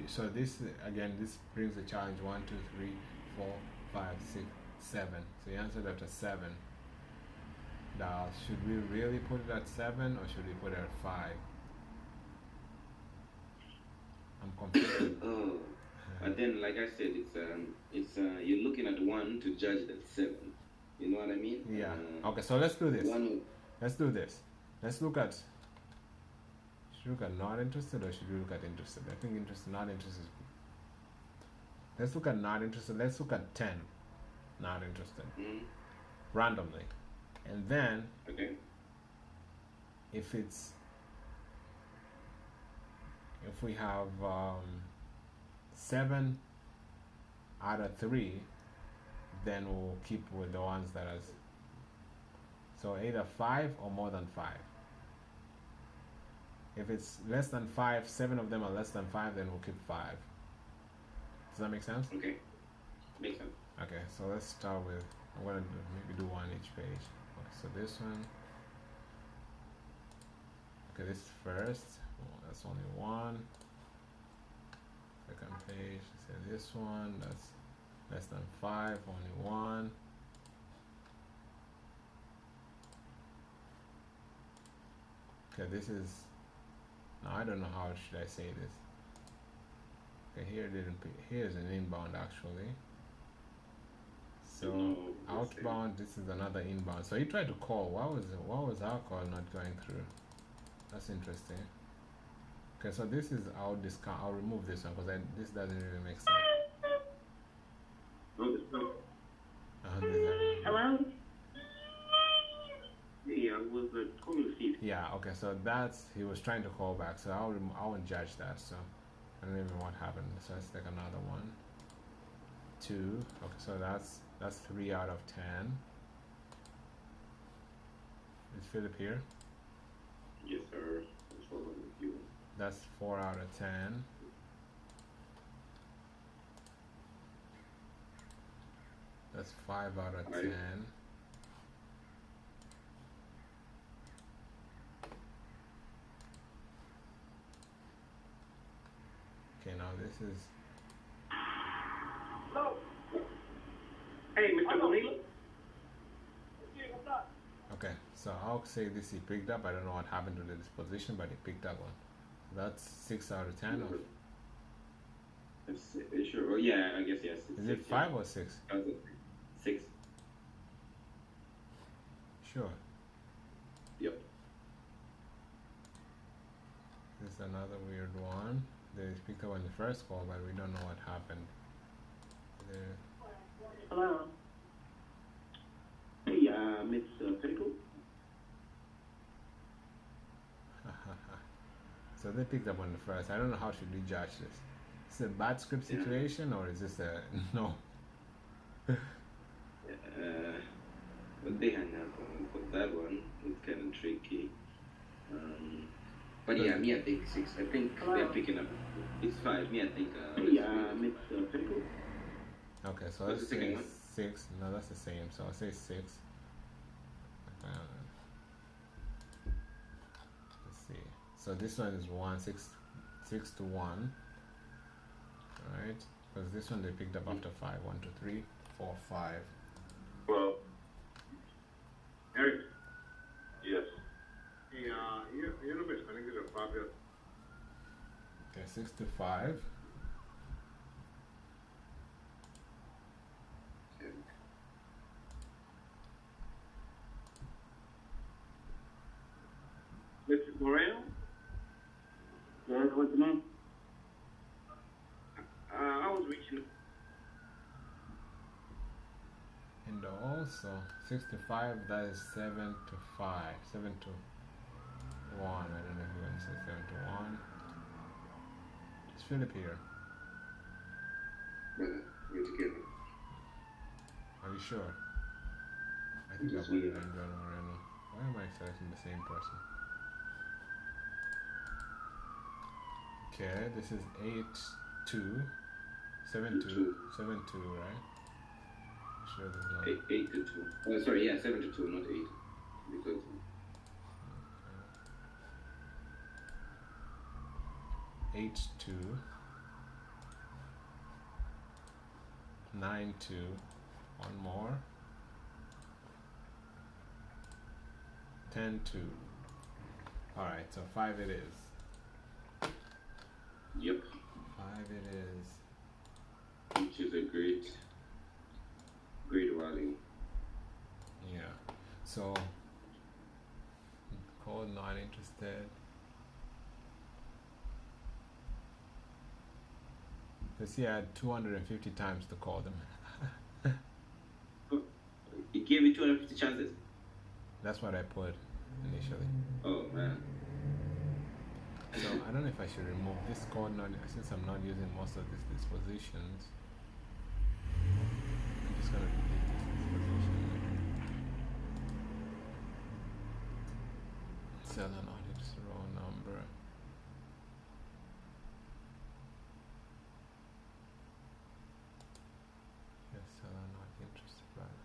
so this again, this brings the challenge 1, 2, 3, 4, 5, 6, 7. So he answered after 7. Now, should we really put it at 7 or should we put it at 5? I'm confused. But then, like I said, it's you're looking at 1 to judge that 7. You know what I mean? Yeah. Okay, so let's do this. One. Let's do this. Let's look at. Should we look at not interested or should we look at interested? I think interested, not interested is good. Let's look at not interested. Let's look at 10 not interested randomly. And then Okay. if we have 7 out of 3, then we'll keep with the ones that are so either 5 or more than 5. If it's less than 5, 7 of them are less than 5, then we'll keep 5. Does that make sense? Okay. Makes sense. Okay, so let's start with, I'm gonna maybe do one each page. Okay, so this one. Okay, this first. Oh, that's only 1. Second page. Say this one. That's less than 5. Only 1. Okay, this is. Now I don't know how should I say this. Okay, here it didn't. Here's an inbound actually. So outbound, this is another inbound. So he tried to call. Why was our call not going through? That's interesting. Okay, so this is I'll remove this one because this doesn't really make sense. Hello? Yeah, I was calling to see. Yeah. Okay. So he was trying to call back. So I won't judge that. So I don't even know what happened. So let's take another one. 2. Okay. So that's 3 out of 10. Is Philip here? Yes, sir. That's what I'm with you. That's 4 out of 10. That's 5 out of 10. Okay, now this is. Hello. Hey, Mr. Bonilla. Okay, so I'll say this he picked up. I don't know what happened to the disposition, but he picked up one. That's 6 out of 10. Sure. Oh, yeah, I guess yes. Is it 5 or 6? 6. Sure. Yep. This is another weird one. They picked up on the first call, but we don't know what happened. There. Hello? Hey, Miss Petticoat. So they picked up on the first. I don't know how should we judge this. Is it a bad script situation or is this a no? But they hang up on that one. It's kind of tricky. But yeah, me I think 6. I think they're picking up. It's 5. Me I think. Hey, Miss Petticoat. Okay, so What's let's the say second one? 6. No, that's the same. So I'll say 6. Let's see. So this one is 6 to 1. Alright? Because this one they picked up after 5. 1, 2, 3, 4, 5. Well, Eric, yes. hey, you know which connected to Fabio? Okay, 6 to 5. Mrs. Moreno? Yes, what's the name? I was reaching. And also 6 to 5, that is 7 to 5. 7 to 1. I don't know if you want to say 7 to 1. Is Philip here? We're together. Are you sure? I think Yes, I've already we are. done John Moreno. Why am I selecting the same person? Okay, this is 8 2 7 2 7 2, right? Sure, there's not. 8 to 2. Oh, sorry, yeah, 7 to 2, not 8. Because 8 2 9 2. One more. 10 2. All right, so 5 it is. yep. 5 it is. great value. Yeah. So call not interested. Let's see, I had 250 times to call them. It gave you 250 chances. That's what I put initially. Oh man. So I don't know if I should remove this code not, since I'm not using most of these dispositions. I'm just gonna delete this disposition. Seller not its raw number. Yes, seller not interested. Right.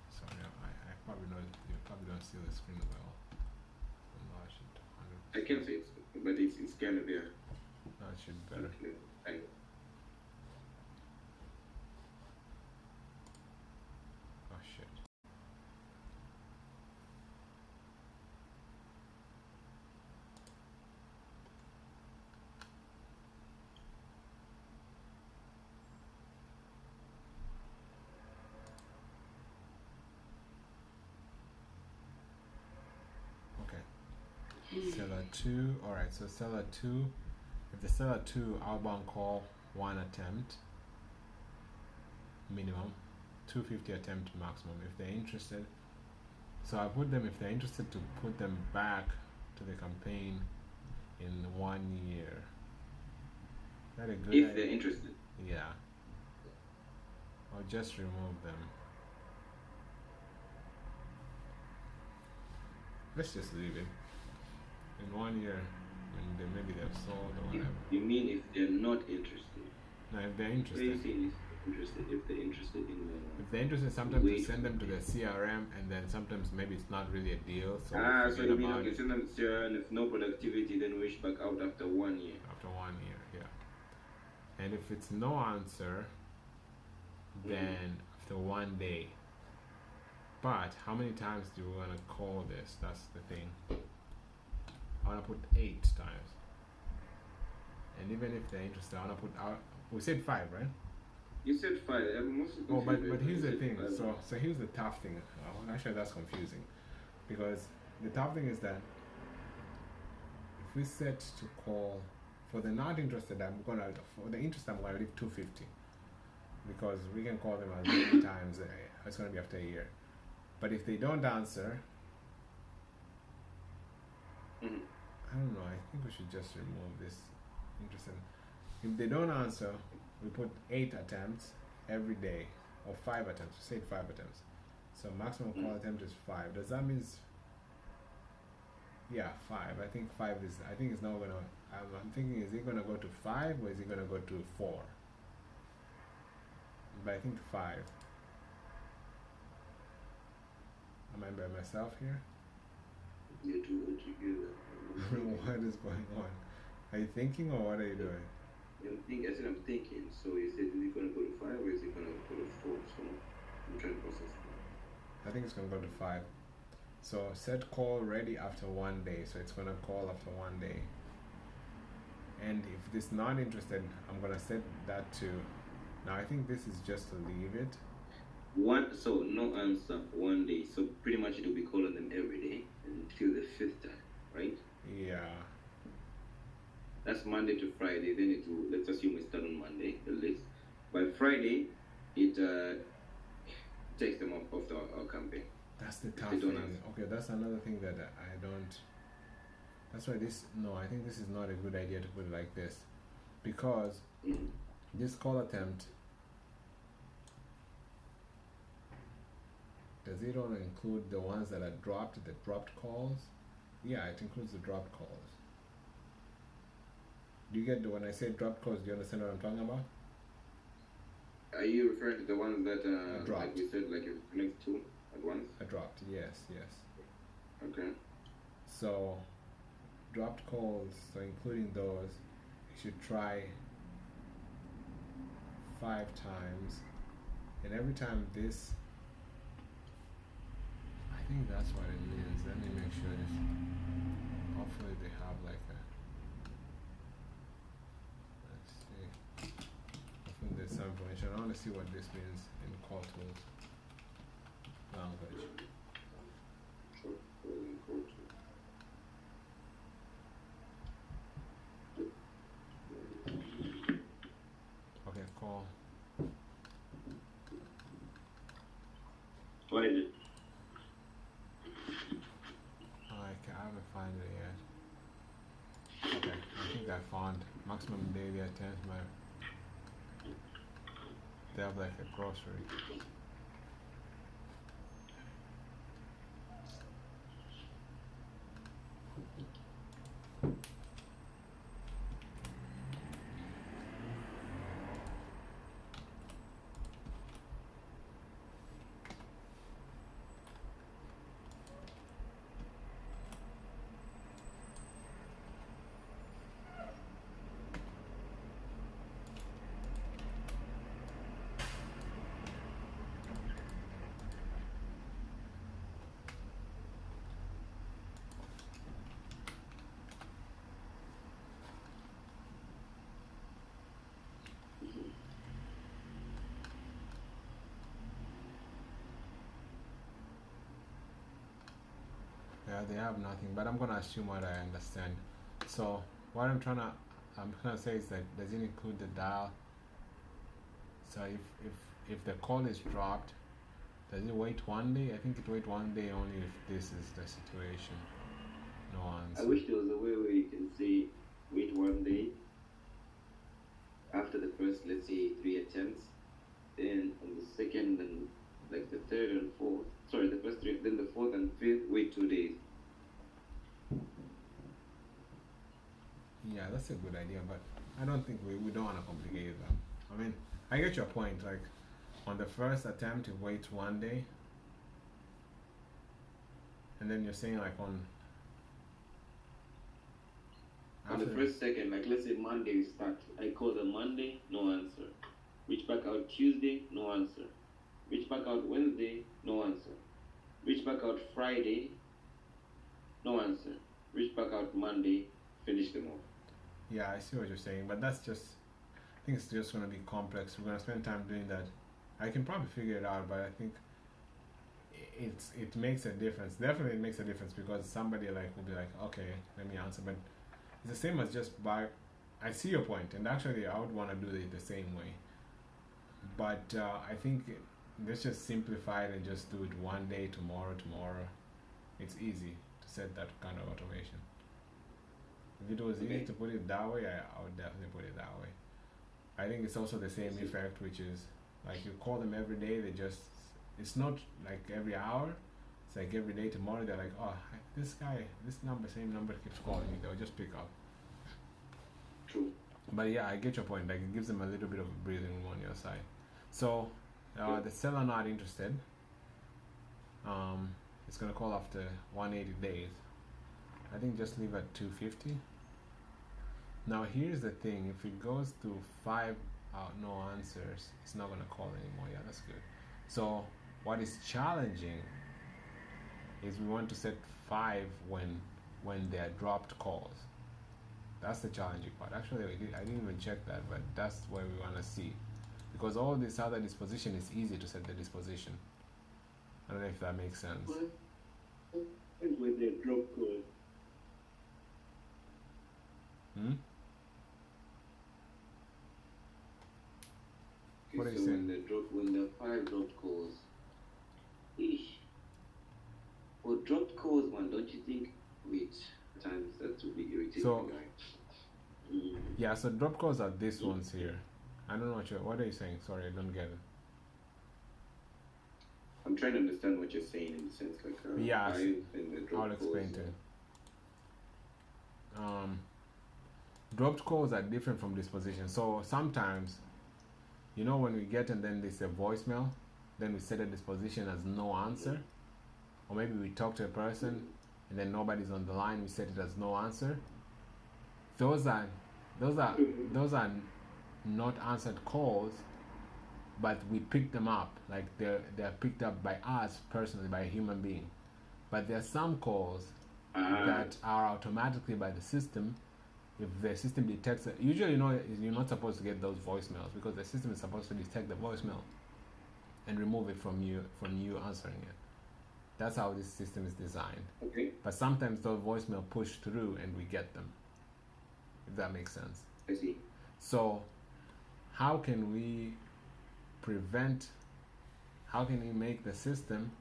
Sorry, I probably know you probably don't see the screen well. Enlarge it to 100%. I can see it, but it's kind of there. No, it should be better. Oh shit. Okay. Seller 2. Alright, so seller 2. If the seller 2 outbound call 1 attempt minimum, 250 attempt maximum. If they're interested, so I put them, if they're interested, to put them back to the campaign in 1 year. Is that a good If idea? they're interested. Yeah. Or just remove them. Let's just leave it. In 1 year, when they, maybe they've sold or whatever. You mean if they're not interested? No, if they're What are interested. you saying is interested? If they're interested in If they're interested, sometimes we Wait. send them to the CRM, and then sometimes maybe it's not really a deal. So we so forget you mean about okay, it send them to Sarah, and if no productivity, then wish back out after 1 year. after 1 year. Yeah. And if it's no answer, then after 1 day. But how many times do we want to call this? That's the thing. I want to put 8 times. And even if they're interested, I want to put out. We said 5, right? You said 5. Oh, but here's the thing. So here's the tough thing. Actually, that's confusing, because the tough thing is that if we set to call for the not interested, for the interested, I'm gonna leave 250, because we can call them as many times. It's gonna be after a year. But if they don't answer, I don't know. I think we should just remove this interested. If they don't answer, we put 8 attempts every day, or 5 attempts. We said 5 attempts. So maximum call attempt is 5. Does that mean? Yeah, 5. I think 5 is. I think it's not gonna. I'm thinking, is it gonna go to 5 or is it gonna go to 4? But I think 5. Am I by myself here? You do what you do. What is going on? Are you thinking, or what are you doing? I said I'm thinking. So you said, is it going to go to 5 or is it going to go to 4? So I'm trying to process it. I think it's gonna go to 5. So set call ready after 1 day. So it's gonna call after 1 day. And if this not interested, I'm gonna set that to. Now I think this is just to leave it. So no answer 1 day. So pretty much it will be calling them every day until the 5th time, right? Yeah. That's Monday to Friday. Then it will, let's assume we start on Monday, the list. By Friday, it takes them off our campaign. That's the tough They don't thing. Okay, that's another thing that I don't. That's why this. No, I think this is not a good idea to put it like this, because this call attempt. Does it only include the ones that are dropped, the dropped calls? Yeah, it includes the dropped calls. Do you get when I say dropped calls? Do you understand what I'm talking about? Are you referring to the ones that dropped? like we said, like you connect two at once? Dropped. Yes. Okay. So, dropped calls. So including those, you should try 5 times, and every time this. I think that's what it means. Let me make sure this. Hopefully they have like a. Let's see. Hopefully there's some information. I want want to see what this means in call tools language. Drop call and call to. Okay, call. What is it? I haven't found it yet. Okay, I think I found maximum daily attempts. They have like a grocery. Yeah, they have nothing, but I'm gonna assume what I understand. So what I'm trying to say is that does it include the dial? So if the call is dropped, does it wait 1 day? I think it wait 1 day only if this is the situation. No answer. I wish there was a way where you can say wait 1 day after the first, let's say, 3 attempts, then on the second and like the third and fourth, sorry, the first 3, then the fourth and fifth, wait 2 days. Yeah, that's a good idea, but I don't think we don't want to complicate it. I mean, I get your point. Like on the first attempt, you wait 1 day, and then you're saying like on the first second, like let's say Monday we start. I call them Monday, no answer. Reach back out Tuesday, no answer. Reach back out Wednesday, no answer. Reach back out Friday, no answer. Reach back out Monday, finish them off. Yeah, I see what you're saying, but that's just, I think it's just going to be complex. We're going to spend time doing that. I can probably figure it out, but I think it makes a difference. Definitely it makes a difference because somebody like will be like, okay, let me answer. But it's the same as just I see your point, and actually I would want to do it the same way. But I think let's just simplify it and just do it 1 day, tomorrow. It's easy to set that kind of automation. If it was easy to put it that way, I would definitely put it that way. I think it's also the same effect, which is like you call them every day, it's not like every hour, it's like every day. Tomorrow they're like, oh, this same number keeps calling me, they'll just pick up. True. But yeah, I get your point, like it gives them a little bit of breathing room on your side. So the seller not interested, it's gonna call after 180 days. I think just leave at 250. Now here's the thing, if it goes to 5 no answers, it's not gonna call anymore. Yeah, that's good. So what is challenging is we want to set 5 when they are dropped calls. That's the challenging part. Actually, I didn't even check that, but that's where we want to see, because all this other disposition is easy to set the disposition. I don't know if that makes sense. When they drop call. Okay, What are you so saying? when the 5 dropped calls, for dropped calls, man, don't you think? Wait, times that would be irritating. So- right? Yeah, so drop calls are these ones here. I don't know what are you saying? Sorry, I don't get it. I'm trying to understand what you're saying in the sense like Yeah, five and the dropped I'll explain calls, to you. Dropped calls are different from disposition. So sometimes, you know, when we get and then there's a voicemail, then we set a disposition as no answer, or maybe we talk to a person and then nobody's on the line, we set it as no answer. Those are not answered calls, but we pick them up, like they're picked up by us personally, by a human being. But there are some calls that are automatically by the system. if the system detects it, usually you're not supposed to get those voicemails because the system is supposed to detect the voicemail and remove it from you answering it. That's how this system is designed. Okay. But sometimes those voicemail push through and we get them. If that makes sense. I see. So how can we make the system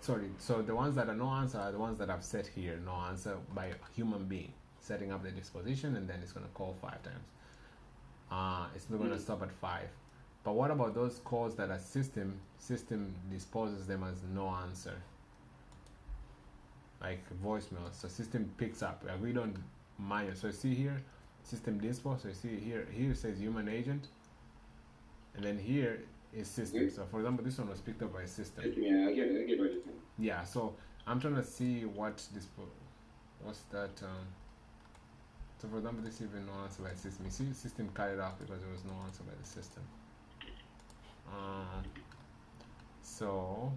so the ones that are no answer are the ones that I've set here, no answer by a human being, setting up the disposition, and then it's going to call 5 times. It's not going to stop at 5. But what about those calls that are system disposes them as no answer, like voicemail? So system picks up, like we don't mind. So see here, system dispose. So you see here it says human agent, and then here is system. Okay. So for example, this one was picked up by system. Yeah, I get what you're saying. Yeah, so I'm trying to see what's that. So for example, this even no answer by system. You see, system cut it off because there was no answer by the system. So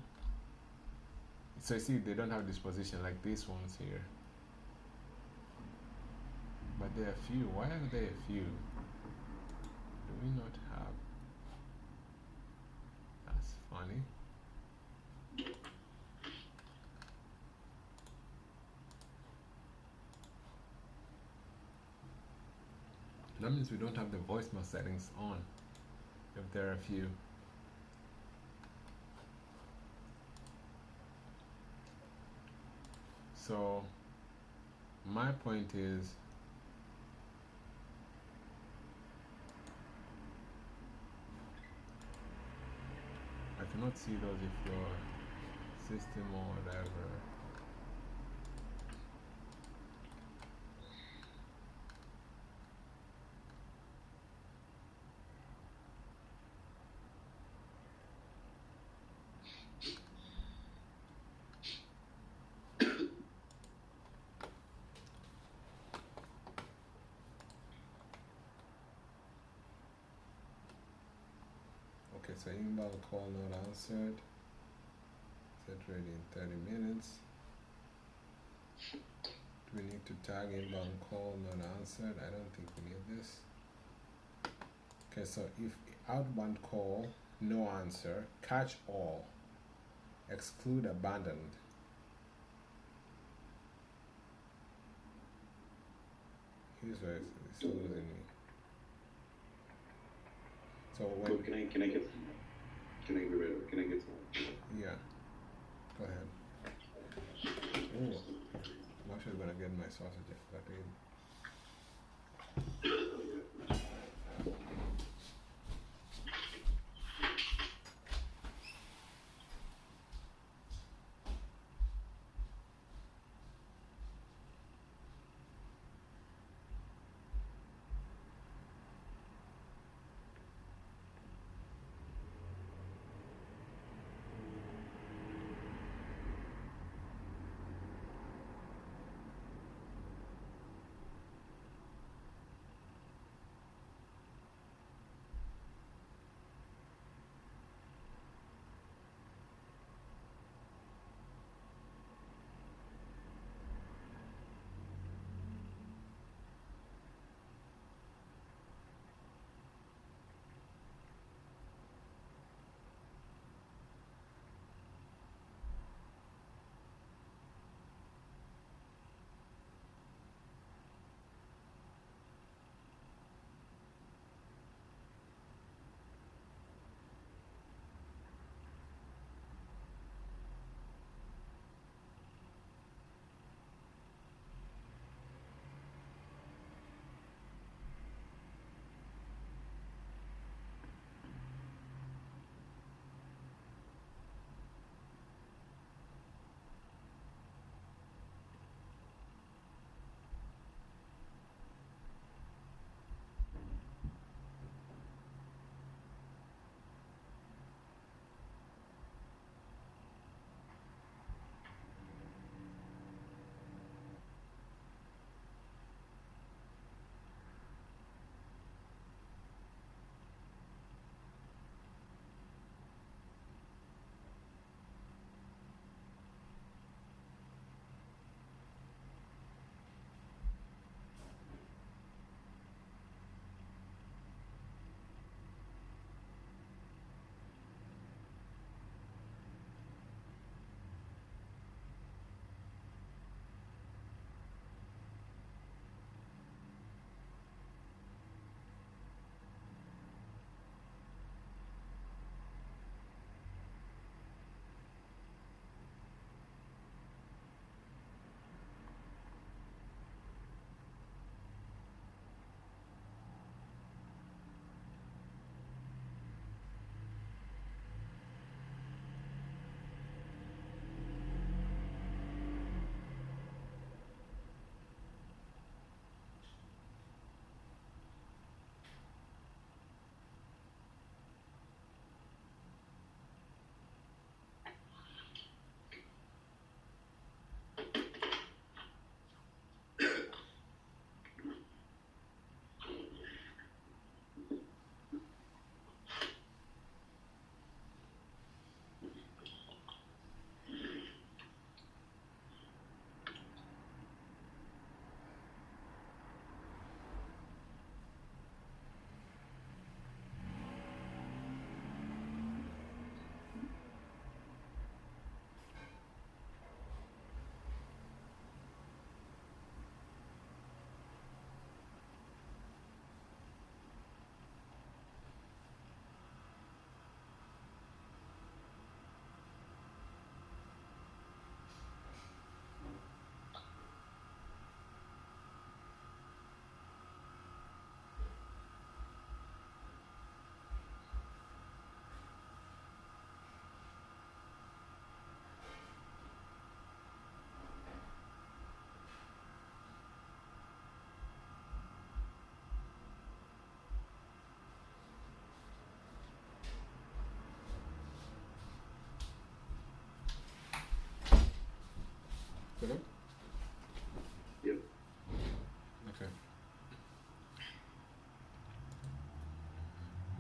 you see, they don't have disposition like these ones here. But there are few. Why are there a few? Do we not have? That's funny. That means we don't have the voicemail settings on if there are a few. So my point is I cannot see those if your system or whatever. Okay, so inbound call not answered. Set ready in 30 minutes. Do we need to tag inbound call not answered? I don't think we need this. Okay, so if outbound call no answer, catch all, exclude abandoned. Here's where it's still losing me. So when Can I get some? yeah, go ahead. Oh, I'm actually gonna get my sausage after that.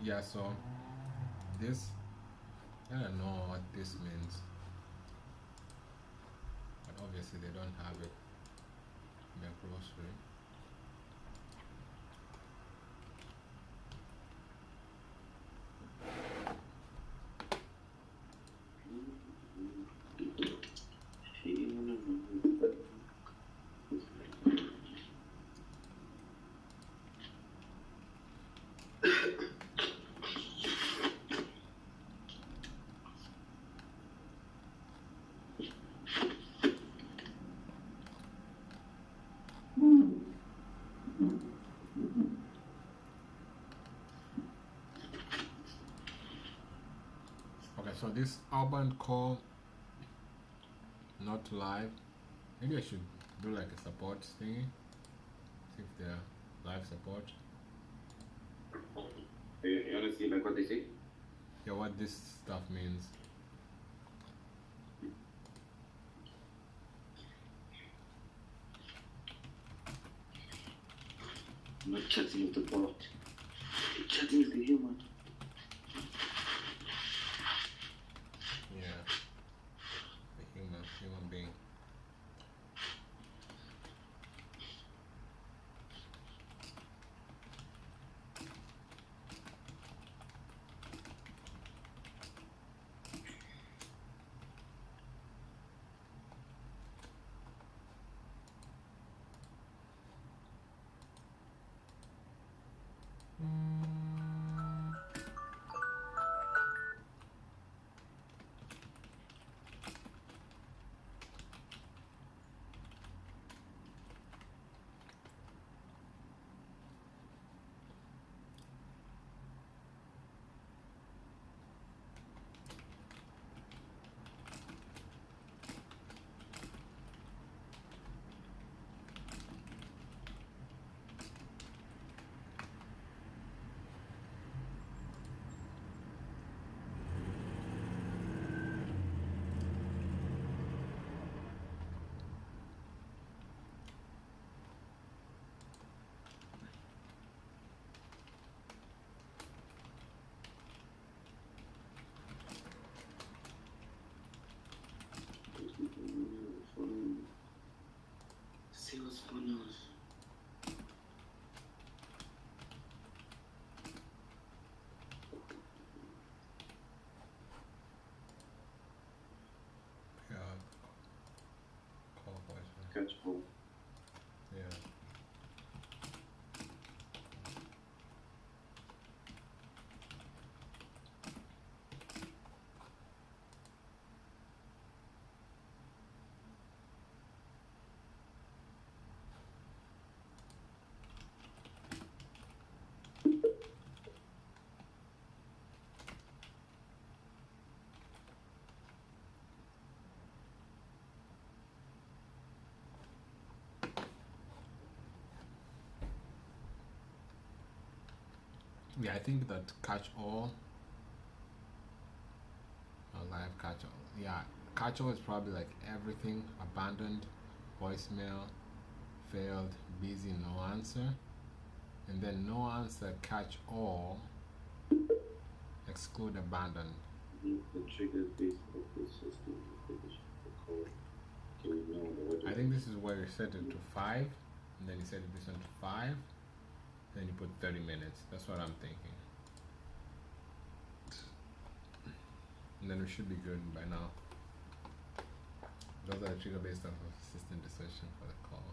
Yeah, so this, I don't know what this means, but obviously they don't have it in their grocery. Okay, so this Urban Call not live. Maybe I should do like a support thingy. See if they're live support. You wanna see like what they say? Yeah, what this stuff means. I'm not chatting with the bot. I'm chatting with the human. Yeah, the human being. Sales funnels. Yeah, call voicemail. Catch call. Yeah. Yeah, I think that catch all or live catch all. Yeah, catch all is probably like everything abandoned, voicemail, failed, busy, no answer. And then no answer, catch all, exclude abandoned. The trigger based of the system the code. Can we know what I think this is where you set it to 5, and then you set this one to 5, then you put 30 minutes. That's what I'm thinking. And then we should be good by now. Those are the trigger based off of system decision for the call.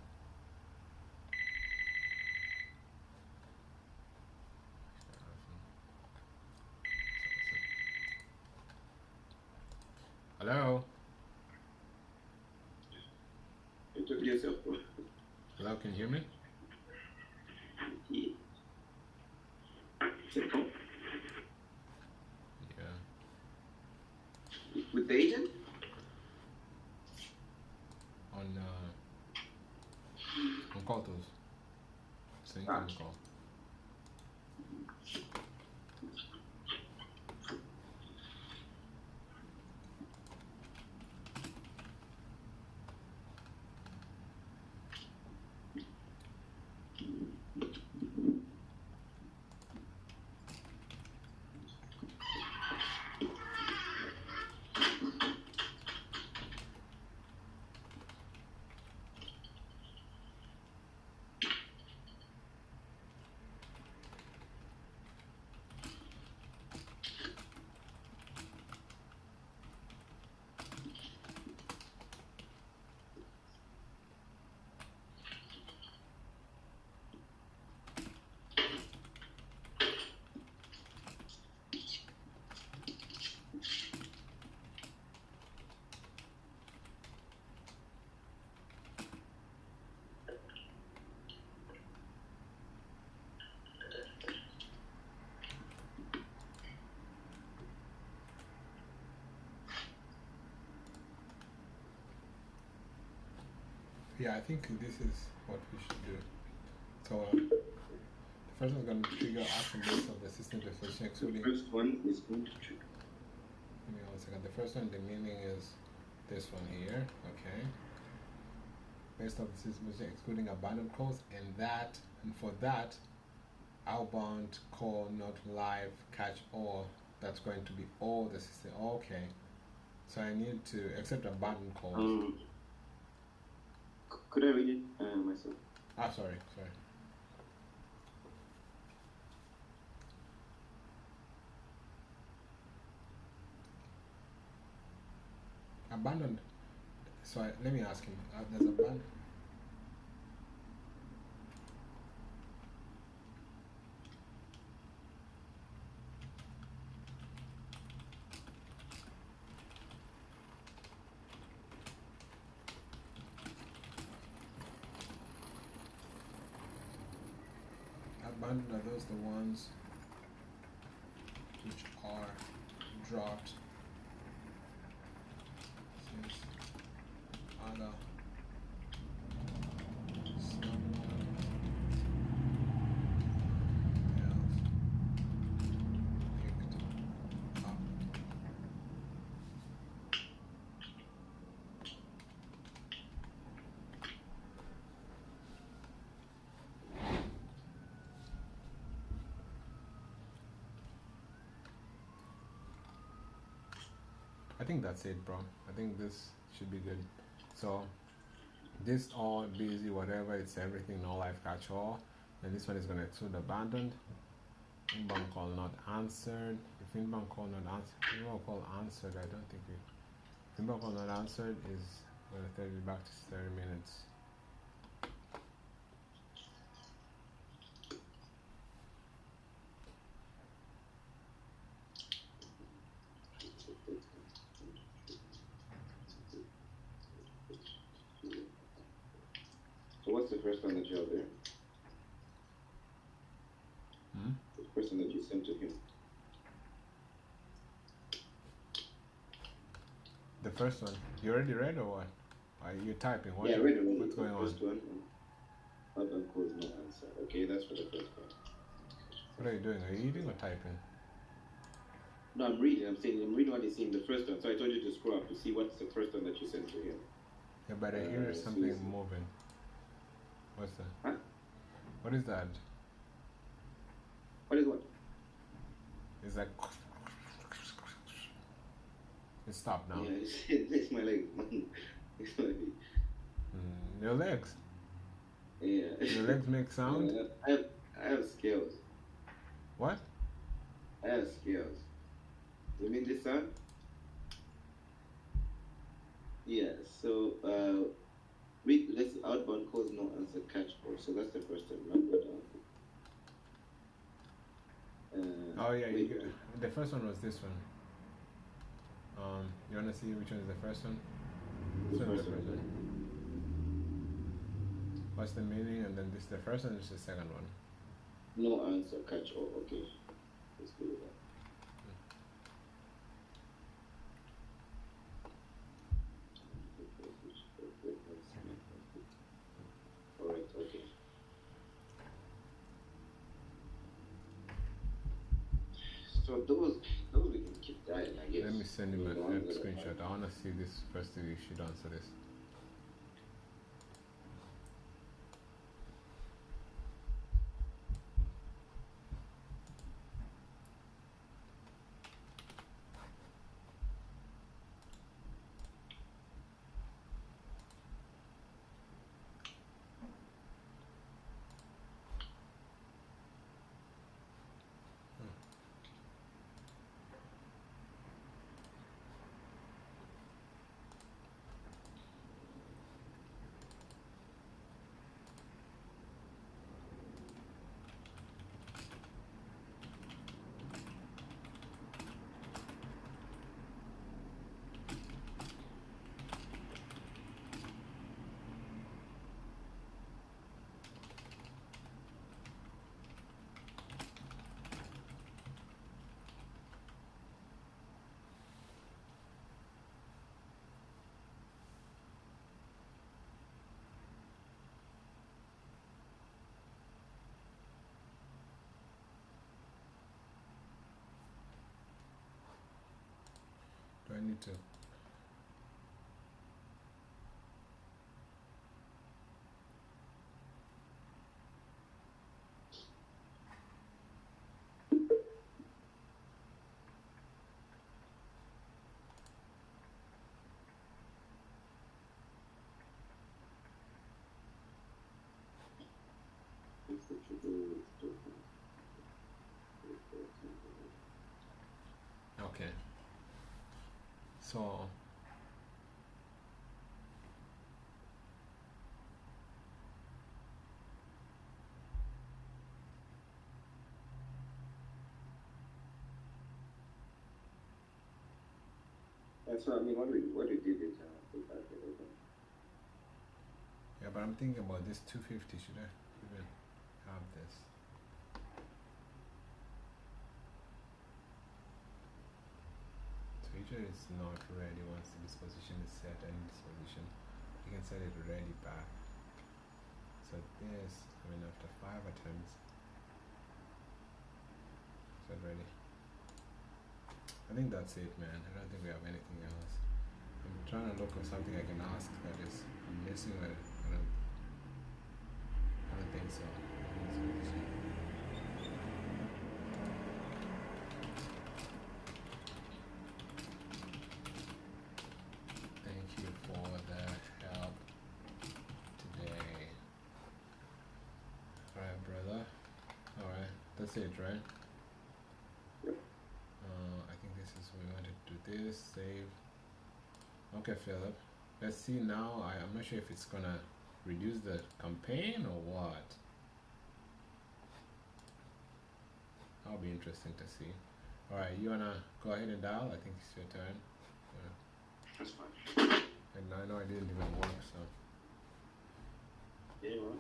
Hello? you took yourself? Hello, can you hear me? Yeah. Is it call? Yeah. With the agent? On call tools. Sync Ah. and call. Yeah, I think this is what we should do. So the first one's going to trigger action based on the system definition The excluding. first one is going to trigger. Give me 1 second. The first one, the meaning is this one here. Okay. Based on the system definition excluding abandoned calls, and for that, outbound call not live catch all. That's going to be all the system. Okay. So I need to accept abandoned calls. Could I read it myself? Sorry. Abandoned. So let me ask him. Does abandoned? Abandoned, are those the ones which are dropped since other someone else picked up? I think that's it, bro. I think this should be good. So this all busy, whatever, it's everything, no live catch all. And this one is gonna exclude abandoned. Inbound call not answered. If inbound call not answered, inbound call answered, I don't think if inbound call not answered is gonna take it back to 30 minutes. So what's the first one that you have there? The person that you sent to him. The first one. You already read or what? Are you typing? What, Yeah, I read it. what's going on? First one. Outbound calls no answer. Okay, that's for the first one. What are you doing? Are you eating or typing? No, I'm reading. I'm reading what he's saying. The first one. So I told you to scroll up to see what's the first one that you sent to him. Yeah, but I hear something moving. What's that? Huh? What is that? What is what? It's like it stopped now. Yeah, it's my leg. It's my leg. Your legs. Yeah. Your legs make sound? I have scales. What? I have scales. You mean this sound? Yeah, so let's outbound calls no answer catch call. So that's the first one. Now go down. Oh yeah, wait, the first one was this one. You wanna see which one is the first one? This one is the first one. What's the meaning? And then this the first one is the second one. No answer catch all. Okay, let's do that. Alright, okay. So those we can keep that, I guess. Let me send you a The ones that are screenshot. I wanna see this first. You should answer this. need to. Okay. So That's what I mean. What we did is yeah, but I'm thinking about this 250. Should I even have this? So usually it's not ready once the disposition is set. Any disposition, you can set it ready back. So this, I mean, after 5 attempts, is that ready? I think that's it, man. I don't think we have anything else. I'm trying to look for something I can ask that is I'm missing. I don't think so. Thank you for the help today. Alright, brother. Alright, that's it, right? Yep. I think this is we want to do this, save. Okay, Philip. Let's see now. I'm not sure if it's gonna reduce the campaign or what. That'll be interesting to see. Alright, you wanna go ahead and dial? I think it's your turn. That's fine. And I know I didn't even work, so Yeah, well.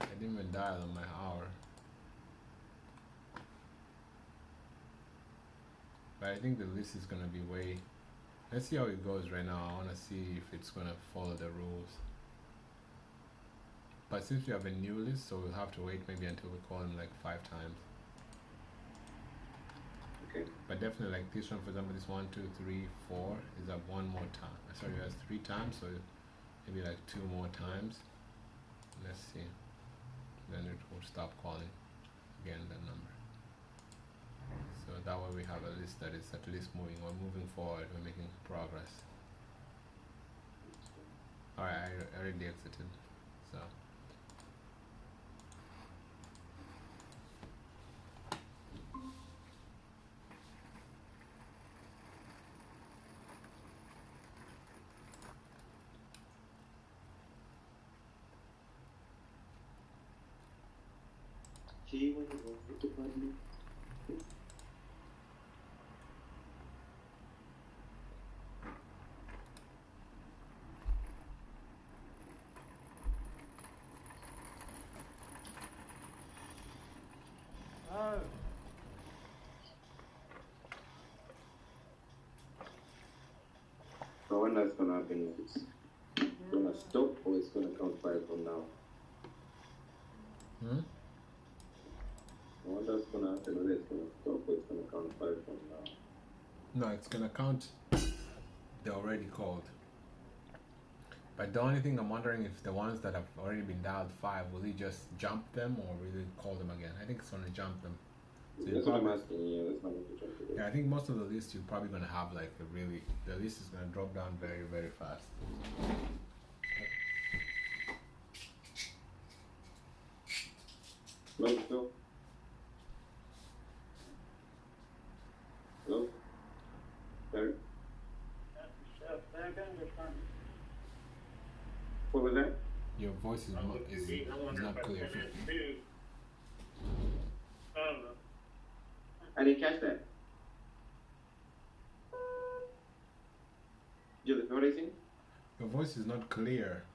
I didn't even dial on my hour. But I think the list is gonna be way. Let's see how it goes right now. I wanna see if it's gonna follow the rules. But since we have a new list, so we'll have to wait maybe until we call him like 5 times. Okay. But definitely like this one, for example, this 1, 2, 3, 4 is up 1 more time. Sorry, it has 3 times, so maybe like 2 more times. Let's see. Then it will stop calling again the number. So that way we have a list that is at least moving. We're moving forward. We're making progress. All right, I already exited. So. She went to go to party. So when that's gonna happen, if it's gonna stop or it's gonna count 5 from now. When that's gonna happen, whether it's gonna stop or it's gonna count 5 from now. No, it's gonna count. They're already called. But the only thing I'm wondering if the ones that have already been dialed 5, will he just jump them or will he call them again? I think it's gonna jump them. So That's what I'm asking. Yeah, that's not what we're trying to do. Yeah, I think most of the lists you're probably gonna have like a really. The list is gonna drop down very, very fast. Hello, Phil? Hello? Sorry? What was that? Your voice is not clear. I didn't catch that. Joseph, what are you saying? Your voice is not clear.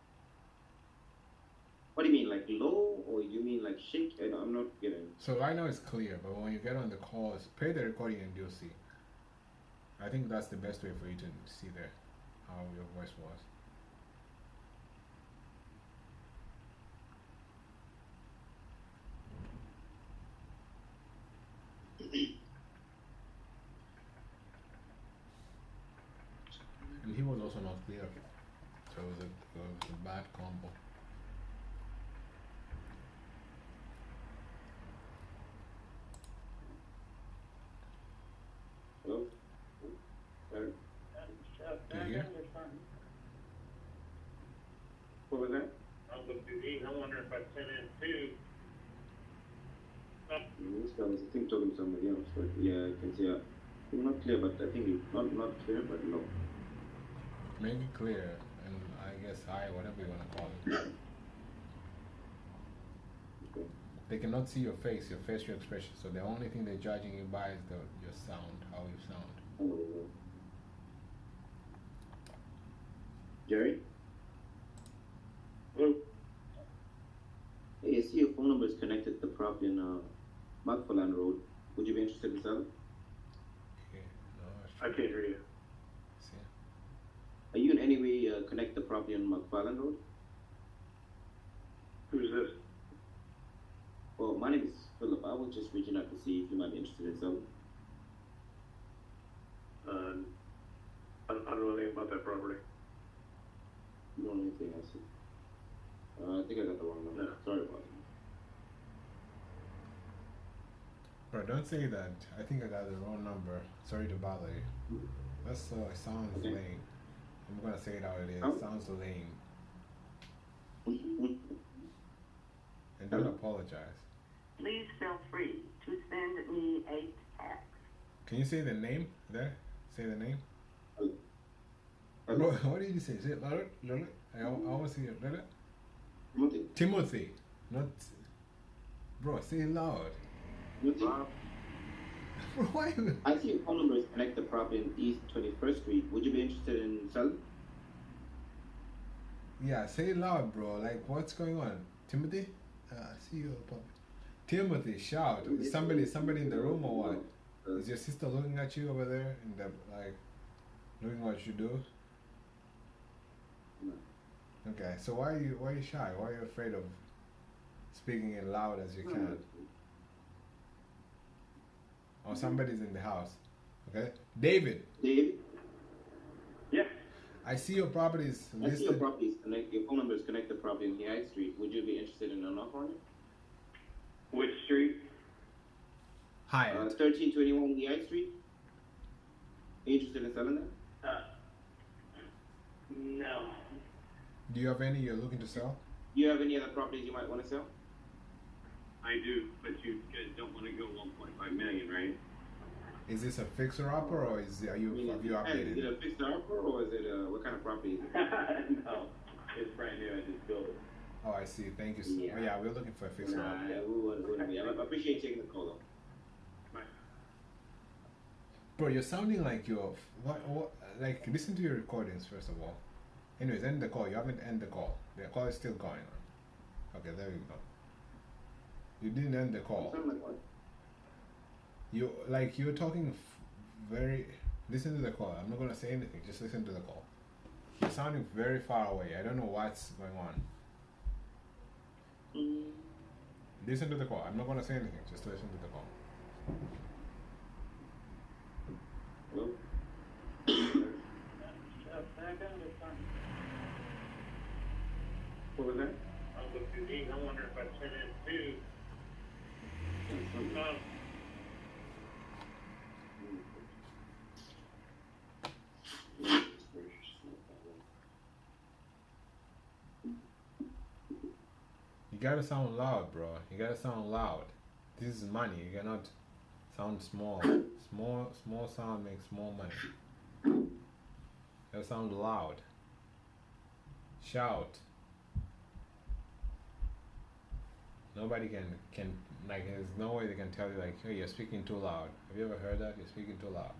What do you mean, like low, or you mean like shake? I'm not getting. So right now it's clear, but when you get on the calls, play the recording and you'll see. I think that's the best way for you to see there how your voice was. was a bad combo. Hello? Sorry. Do you hear? What was that? I wonder if I sent in two. This guy was, I think, talking to somebody else, but yeah, I can see not clear, but I think it's not clear, but low. Make it clear, and I guess high, whatever you want to call it. Okay. They cannot see your face, your facial expression, so the only thing they're judging you by is your sound, how you sound. Oh, Jerry? Hello? Hey, I see your phone number is connected to the property in McFarland Road. Would you be interested in selling? Okay, no, I can't hear you. see. Are you in any way connect the property on McFarland Road? Who's this? Well, my name is Philip. I was just reaching out to see if you might be interested in selling. I don't know anything about that property. You don't know anything, I see. I think I got the wrong number. No. Sorry about that. Bro, don't say that. I think I got the wrong number. Sorry to bother you. That's it sounds Okay. lame. I'm gonna say it how it is. Oh. It sounds lame. And don't apologize. Please feel free to send me a text. Can you say the name there? Say the name. Hello? What did you say? Say it louder. Louder. I always hear it. Louder. Timothy. Timothy. Not. Bro, say it loud. Timothy. Bro, why? I see your phone number is connect the property in East 21st Street. Would you be interested in selling? Yeah, say it loud, bro. Like, what's going on? Timothy? See you, puppy. Timothy, shout. Is somebody in the room or what? Is your sister looking at you over there in the, like, looking what you do? No. Okay, so why are you shy? Why are you afraid of speaking as loud as you can? Or somebody's in the house. Okay? David, David? Yeah. I see your property is I see your listed. property is connect. Your phone number is connect the property in High Street. Would you be interested in an offer on it? Which street? Hyatt. 1321 High Street. Are you interested in selling that? No. Do you have any you're looking to sell? Do you have any other properties you might want to sell? I do, but you guys don't want to go 1.5 million, right? Is this a fixer upper or have you Is it updated? a fixed offer or is it what kind of property is it? No. It's brand new. I just built it. Oh, I see. Thank you. Yeah. Oh, yeah, we're looking for a fixer Nah, upper. yeah, we wouldn't be. I appreciate you taking the call though. Bro, you're sounding like you're what? Like, listen to your recordings first of all. Anyways, end the call. You haven't ended the call. The call is still going on. Okay, there you go. You didn't end the call. Sound like what? You're talking very. Listen to the call. I'm not gonna say anything. Just listen to the call. You're sounding very far away. I don't know what's going on. Listen to the call. I'm not gonna say anything. Just listen to the call. Hello? What was that? I wonder if I sent in two. You gotta sound loud, bro. You gotta sound loud. This is money. You cannot sound small. Small sound makes more money. You gotta sound loud. Shout. Nobody can like. There's no way they can tell you like, hey, you're speaking too loud. Have you ever heard that? You're speaking too loud.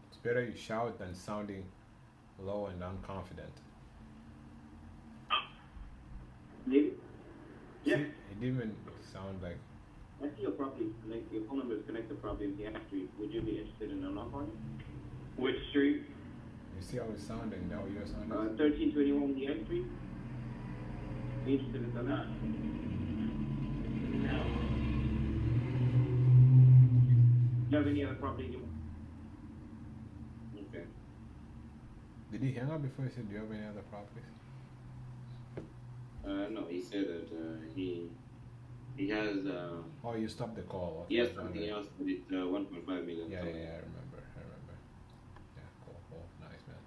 It's better you shout than sounding low and unconfident. David? Yeah. See, it didn't even sound like. I see your property. Your phone number is connect the property in High Street. Would you be interested in an offer on it? Which street? You see how it's sounding now? You're sounding. 1321 High Street. Are you interested in selling that? No. you have any other property? Okay. Did he hang up before he said, do you have any other properties? No, he said that he has Oh, you stopped the call. Okay, he has I was something wondering. else, but it's 1.5 million. Yeah, I remember. Yeah, cool. Nice, man.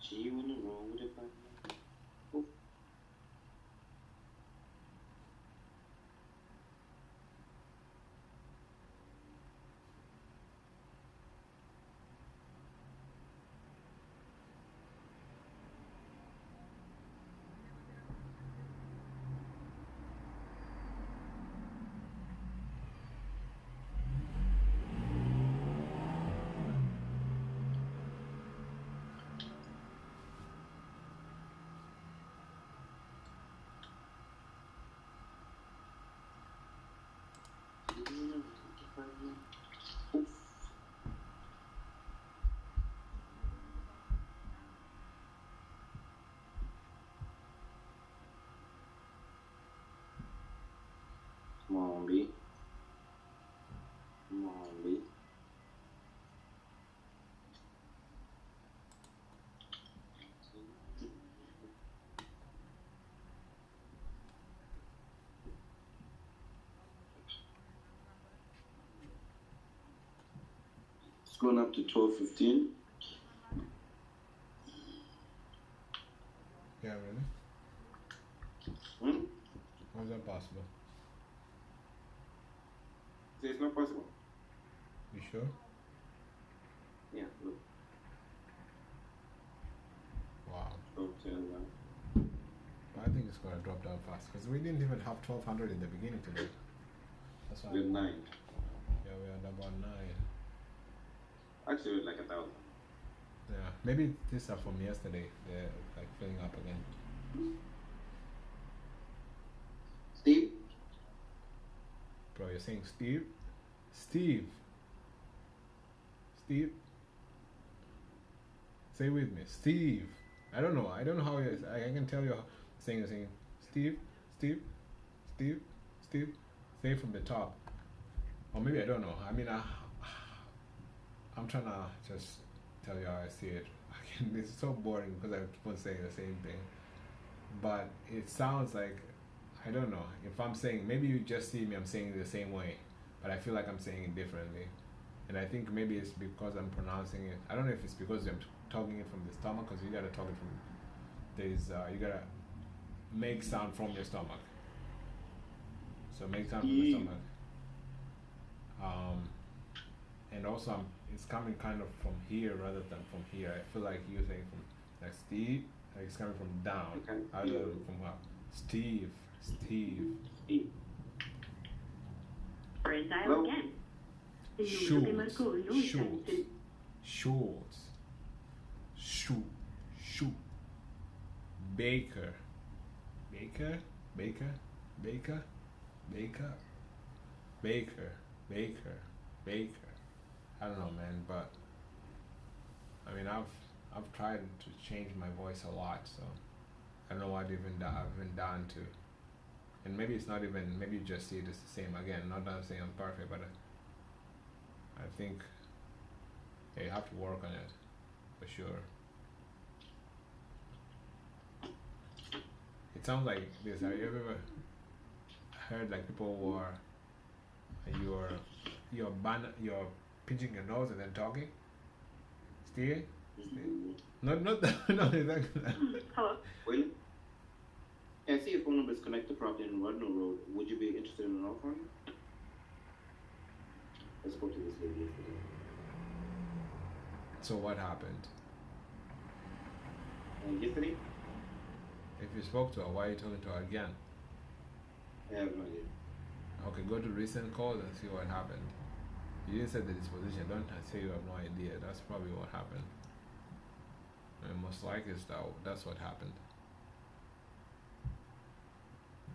She went wrong with it. Oof. Come on, B. Come on, B. It's going up to 12:15. Yeah, really? Hmm? How is that possible? So it's not possible. You sure? Yeah, look. Wow. 12:10 now. I think it's going to drop down fast because we didn't even have 1200 in the beginning today. That's why. We're 9. Yeah, we had about 9. Actually, we're like 1,000. Yeah, maybe these are from yesterday. They're like filling up again. Steve? Bro, you're saying Steve? Steve. Steve. Say with me. Steve. I don't know. I don't know how I can tell you saying Steve. Steve. Steve. Steve. stay from the top. Or maybe I don't know. I mean, I'm trying to just tell you how I see it. It's so boring because I keep on saying the same thing. But it sounds like, I don't know. If I'm saying, maybe you just see me, I'm saying it the same way. But I feel like I'm saying it differently. And I think maybe it's because I'm pronouncing it. I don't know if it's because I'm talking it from the stomach, because you gotta talk it from, you gotta make sound from your stomach. So make sound from the stomach. And also it's coming kind of from here rather than from here. I feel like you're saying from like Steve, like it's coming from down. Okay. Rather than from up. Steve. Press dial Hello? again. Il numero che marcò non esiste. Schultz. Baker. I don't know, man, but I mean, I've tried to change my voice a lot, so I don't know what I've even done to, and maybe it's not even, maybe you just see it as the same again. Not that I'm saying I'm perfect, but I think you have to work on it for sure. It sounds like this. Have you ever heard like people who are you're pinching your nose and then talking? Steve? Not exactly that. Hello? William? I see your phone number is connected to property in Rudno Road. Would you be interested in an offer on it? I spoke to this lady yesterday. So what happened? Yesterday? If you spoke to her, why are you talking to her again? I have no idea. Okay, go to recent calls and see what happened. You didn't say the disposition. Don't say you have no idea. That's probably what happened. And most likely that's what happened.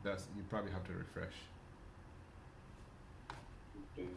You probably have to refresh. Okay.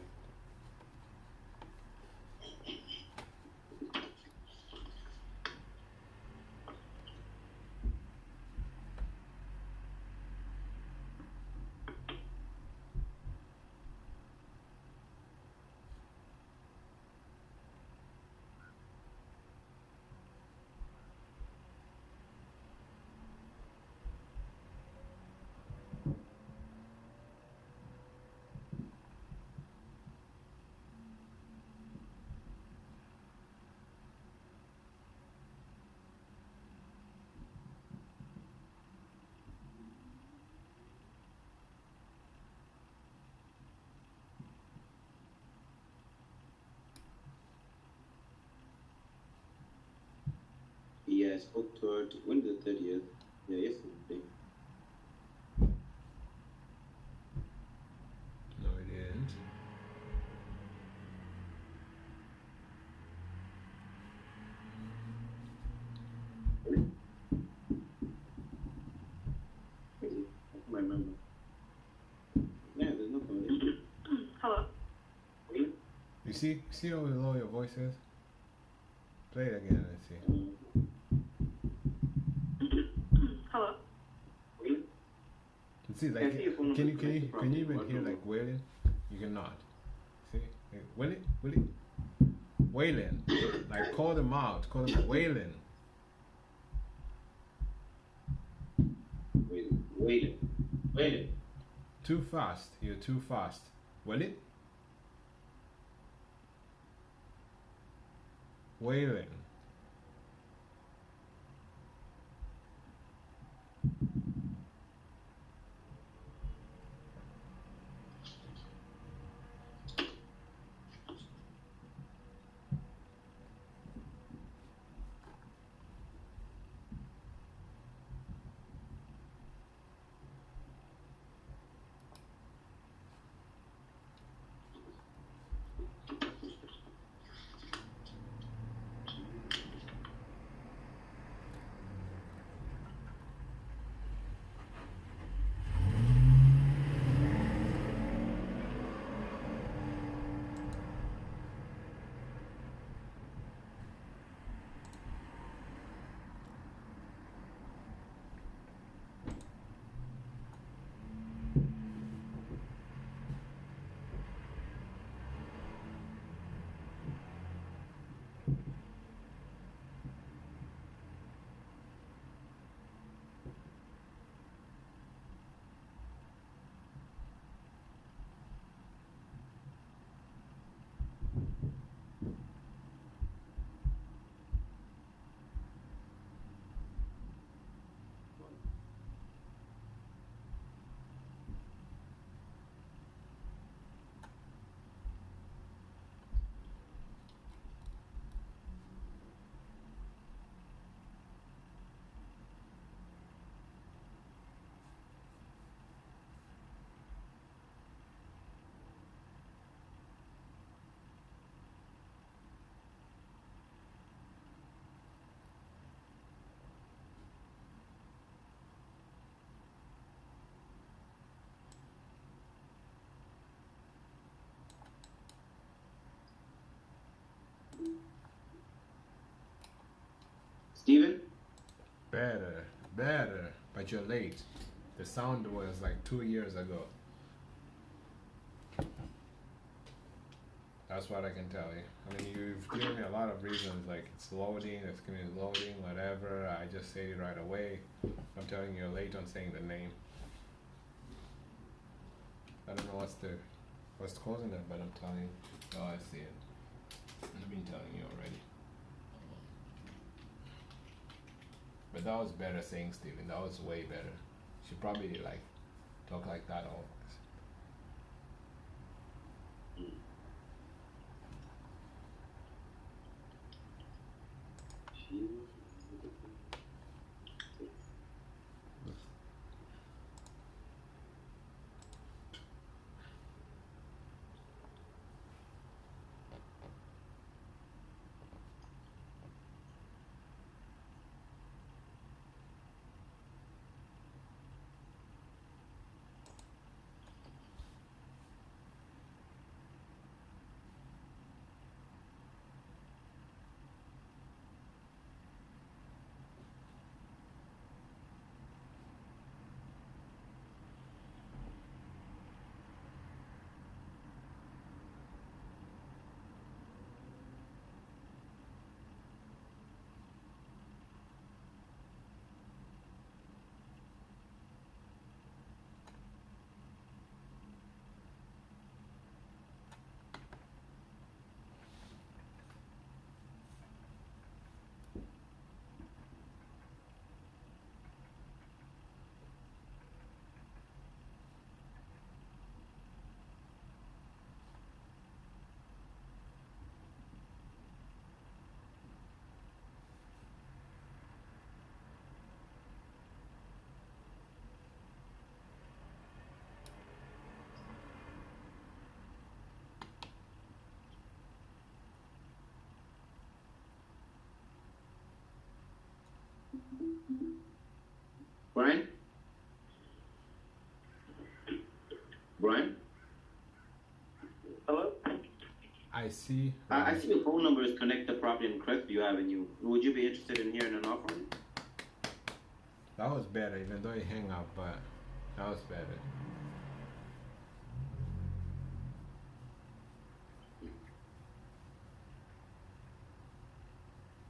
Yeah, I spoke to her when the 30th. Yeah, yesterday. No, it didn't. Crazy. I don't remember. Yeah, there's no problem. Hello? You see how low your voice is? Play it again, let's see. Hello? See, like, can you even hear like wailing? You cannot. See, like, Willie, wailing. Like, call them out. Call them wailing. Wailing. Too fast. You're too fast. Willie. Wailing. Steven? Better, but you're late. The sound was like 2 years ago. That's what I can tell you. I mean, you've given me a lot of reasons, like it's loading, it's gonna be loading, whatever. I just say it right away. I'm telling you, you're late on saying the name. I don't know what's causing that, but I'm telling you. Oh, I see it. I've been telling you already. But that was better saying Steven. That was way better. You should probably like talk like that always. Brian? Brian? Hello? I see. I see your phone number is connected property in Crestview Avenue. Would you be interested in hearing an offer? That was better, even though you hang up, but that was better.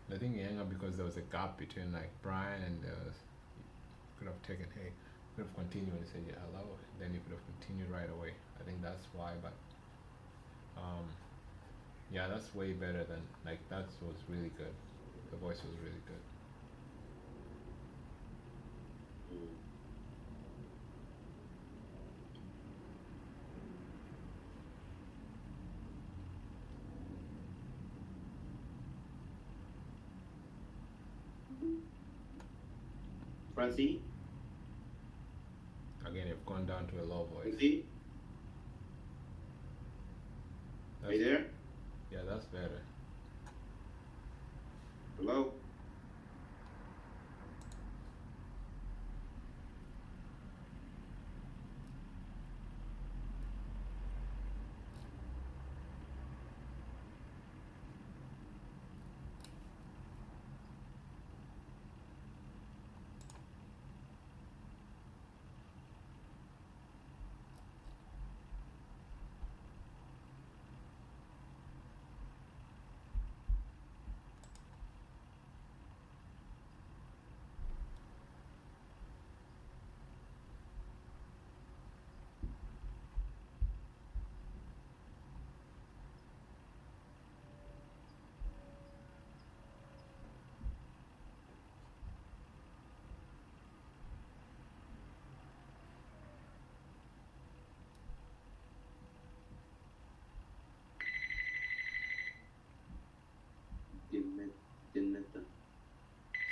I think you hang up because there was a gap between like Brian and could have taken, hey, could have continued and said yeah, hello, then you could have continued right away. I think that's why, but yeah, that's way better than like that was really good. The voice was really good. Francine? Again, you've gone down to a low voice. Francine? Are you there? Yeah, that's better. Hello?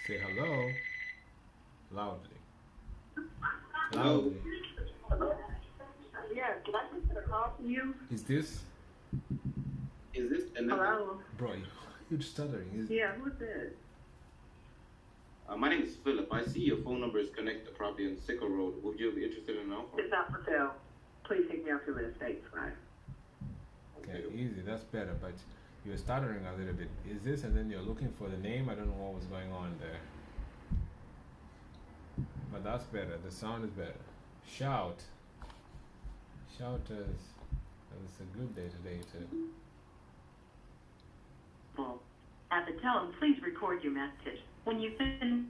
Say hello loudly. Hello? Yeah, did I just get a call from you? Is this? Is this another? Hello? Bro, you're stuttering. Yeah, who's this? My name is Philip. I see your phone number is connected to property on Sickle Road. Would you be interested in an offer? It's not for sale. Please take me off your list. Thanks, bye. Okay, easy. That's better. But you're stuttering a little bit. Is this, and then you're looking for the name? I don't know what was going on there. But that's better. The sound is better. Shout. Shouters. It's a good day today too. At the tone, please record your message. When you finish.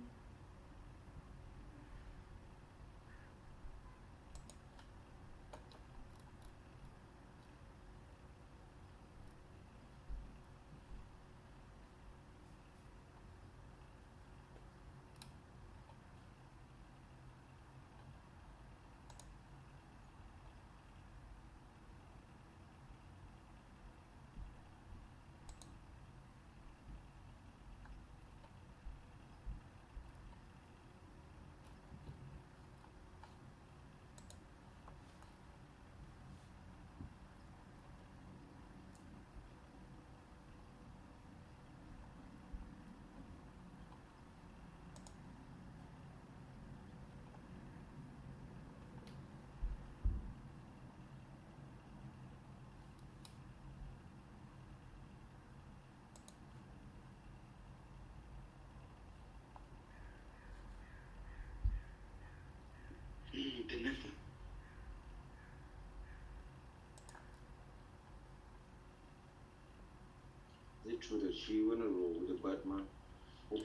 Is it true that she went a roll with the Batman? Oh.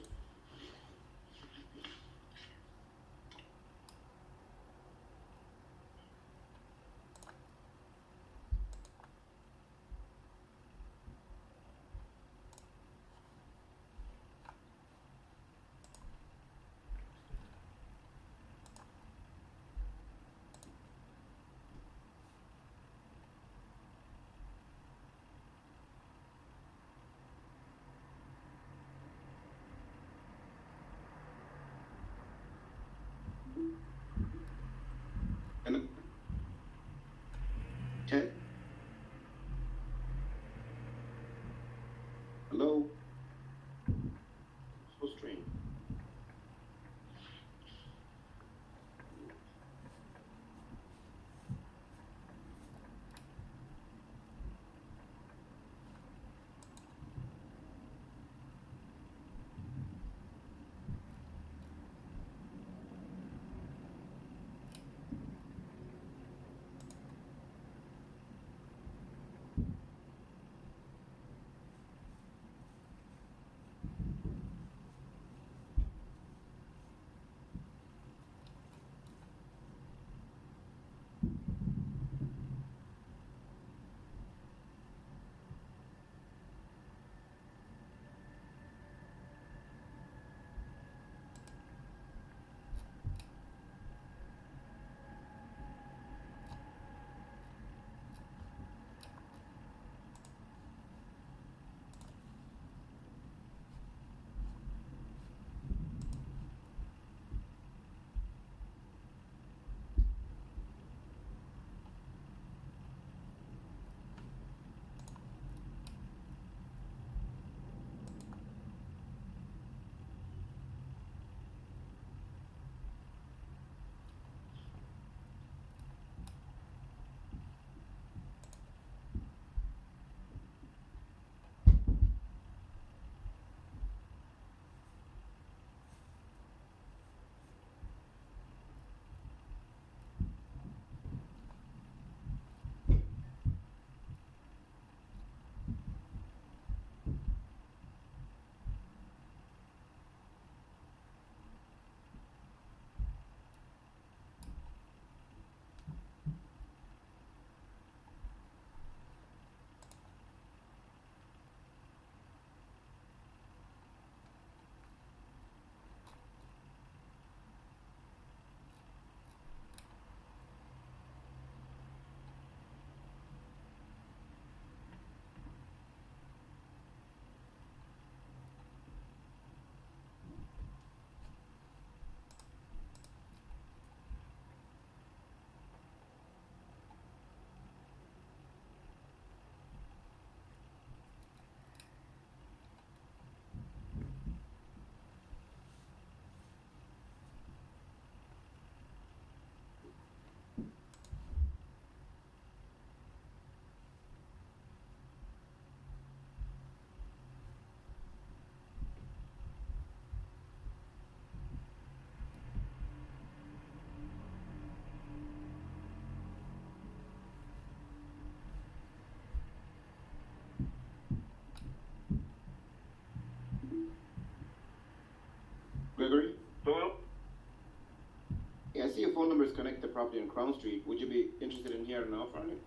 number is connected to property on Crown Street. Would you be interested in hearing an offer on it?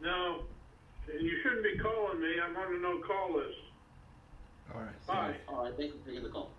No, you shouldn't be calling me. I'm on the no-call list. All right. Bye. All right, thank you for taking the call.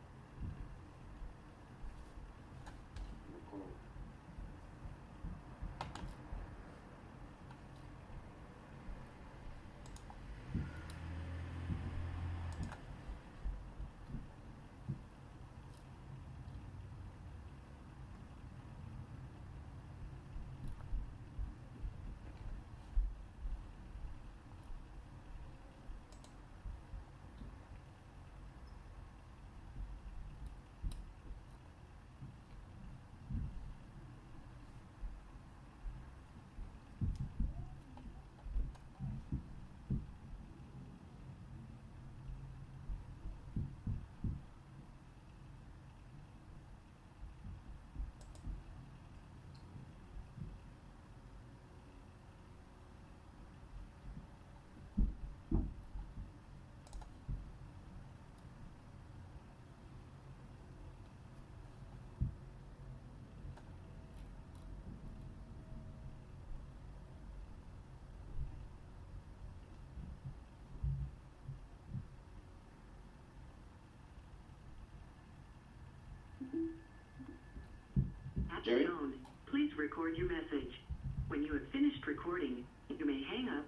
At the Jerry? tone, please record your message. When you have finished recording, you may hang up.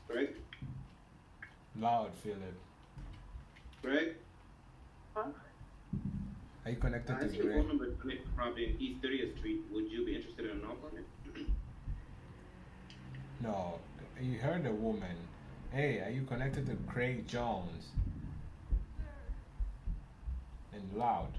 Greg? Loud, Philip. Greg? Are you connected I to see your Greg? phone number is connected to property on East 30th Street. Would you be interested in an offer on it? No. You heard the woman. Hey, are you connected to Craig Jones? And loud.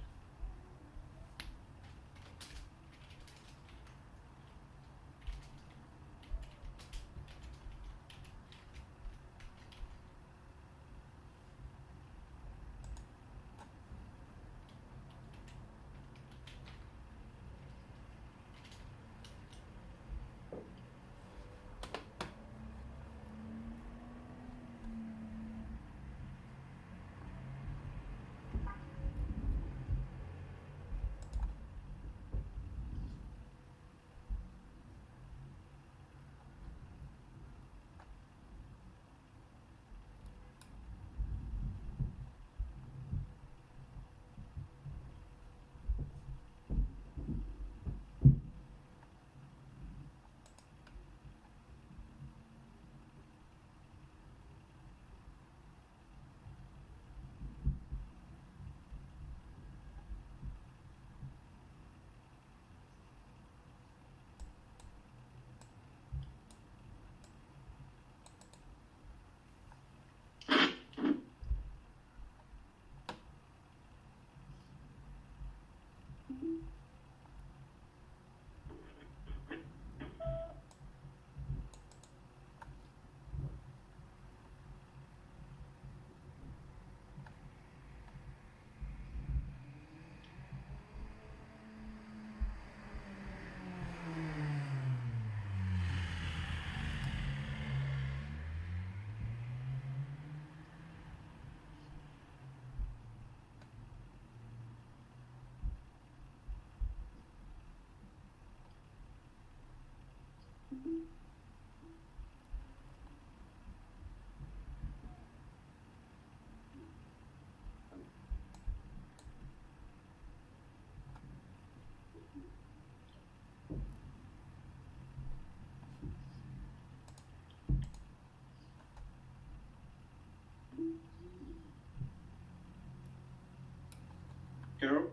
Carol?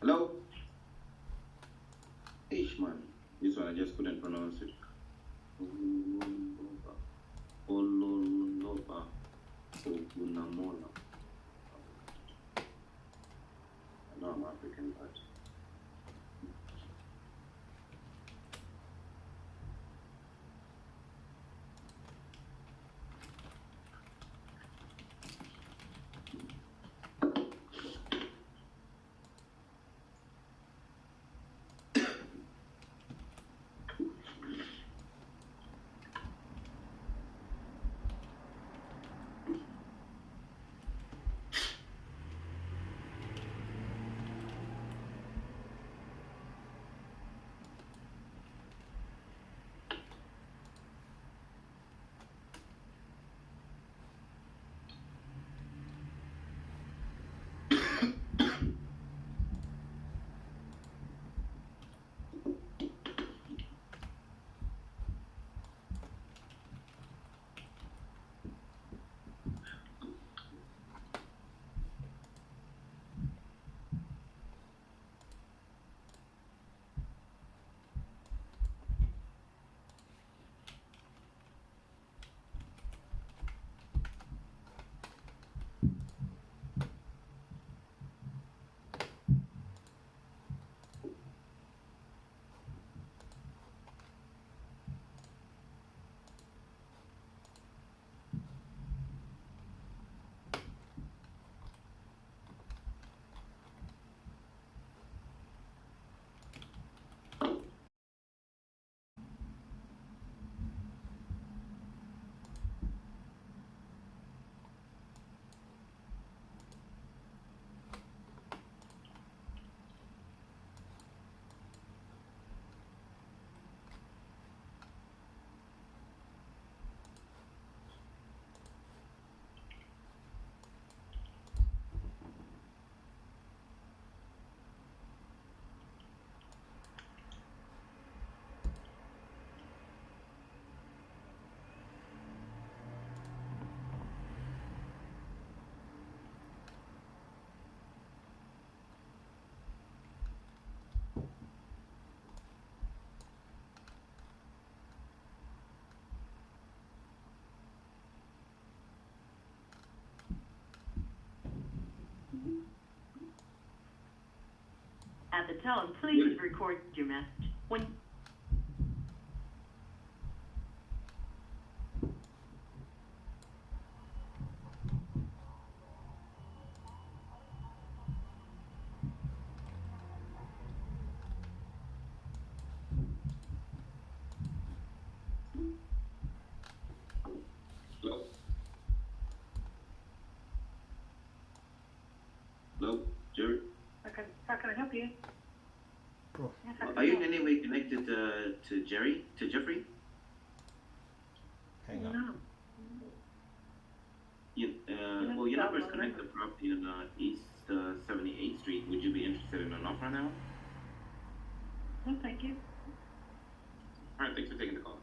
Hello? Ish, man. This one I just couldn't pronounce it. Ololova. Ogunamola. I know I'm African, but. At the tone, please record your message. When Hello? Hello? Jerry? How can I help you? Bro. Yes, how can Are I you in help? any way connected to Jerry? To Jeffrey? Hang on. No. Well, your number is connected to property on East 78th Street. Would you be interested in an offer now? No, thank you. All right, thanks for taking the call.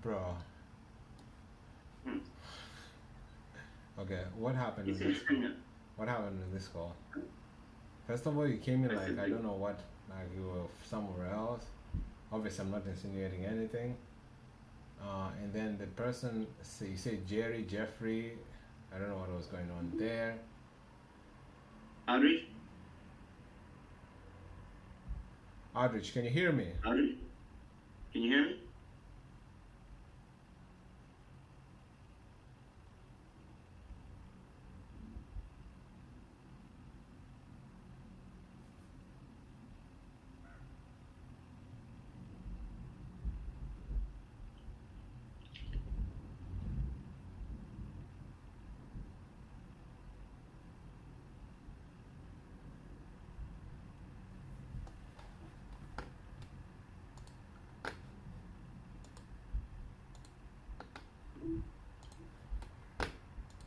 Bro. Hmm. Okay, what happened It's in this call? interesting. What happened in this call? First of all, you came in I like, said I you- don't know what, like you were somewhere else. Obviously, I'm not insinuating anything. And then the person, you say Jerry, Jeffrey, I don't know what was going on there. Outreach? Aldrich, can you hear me? Outreach? Can you hear me?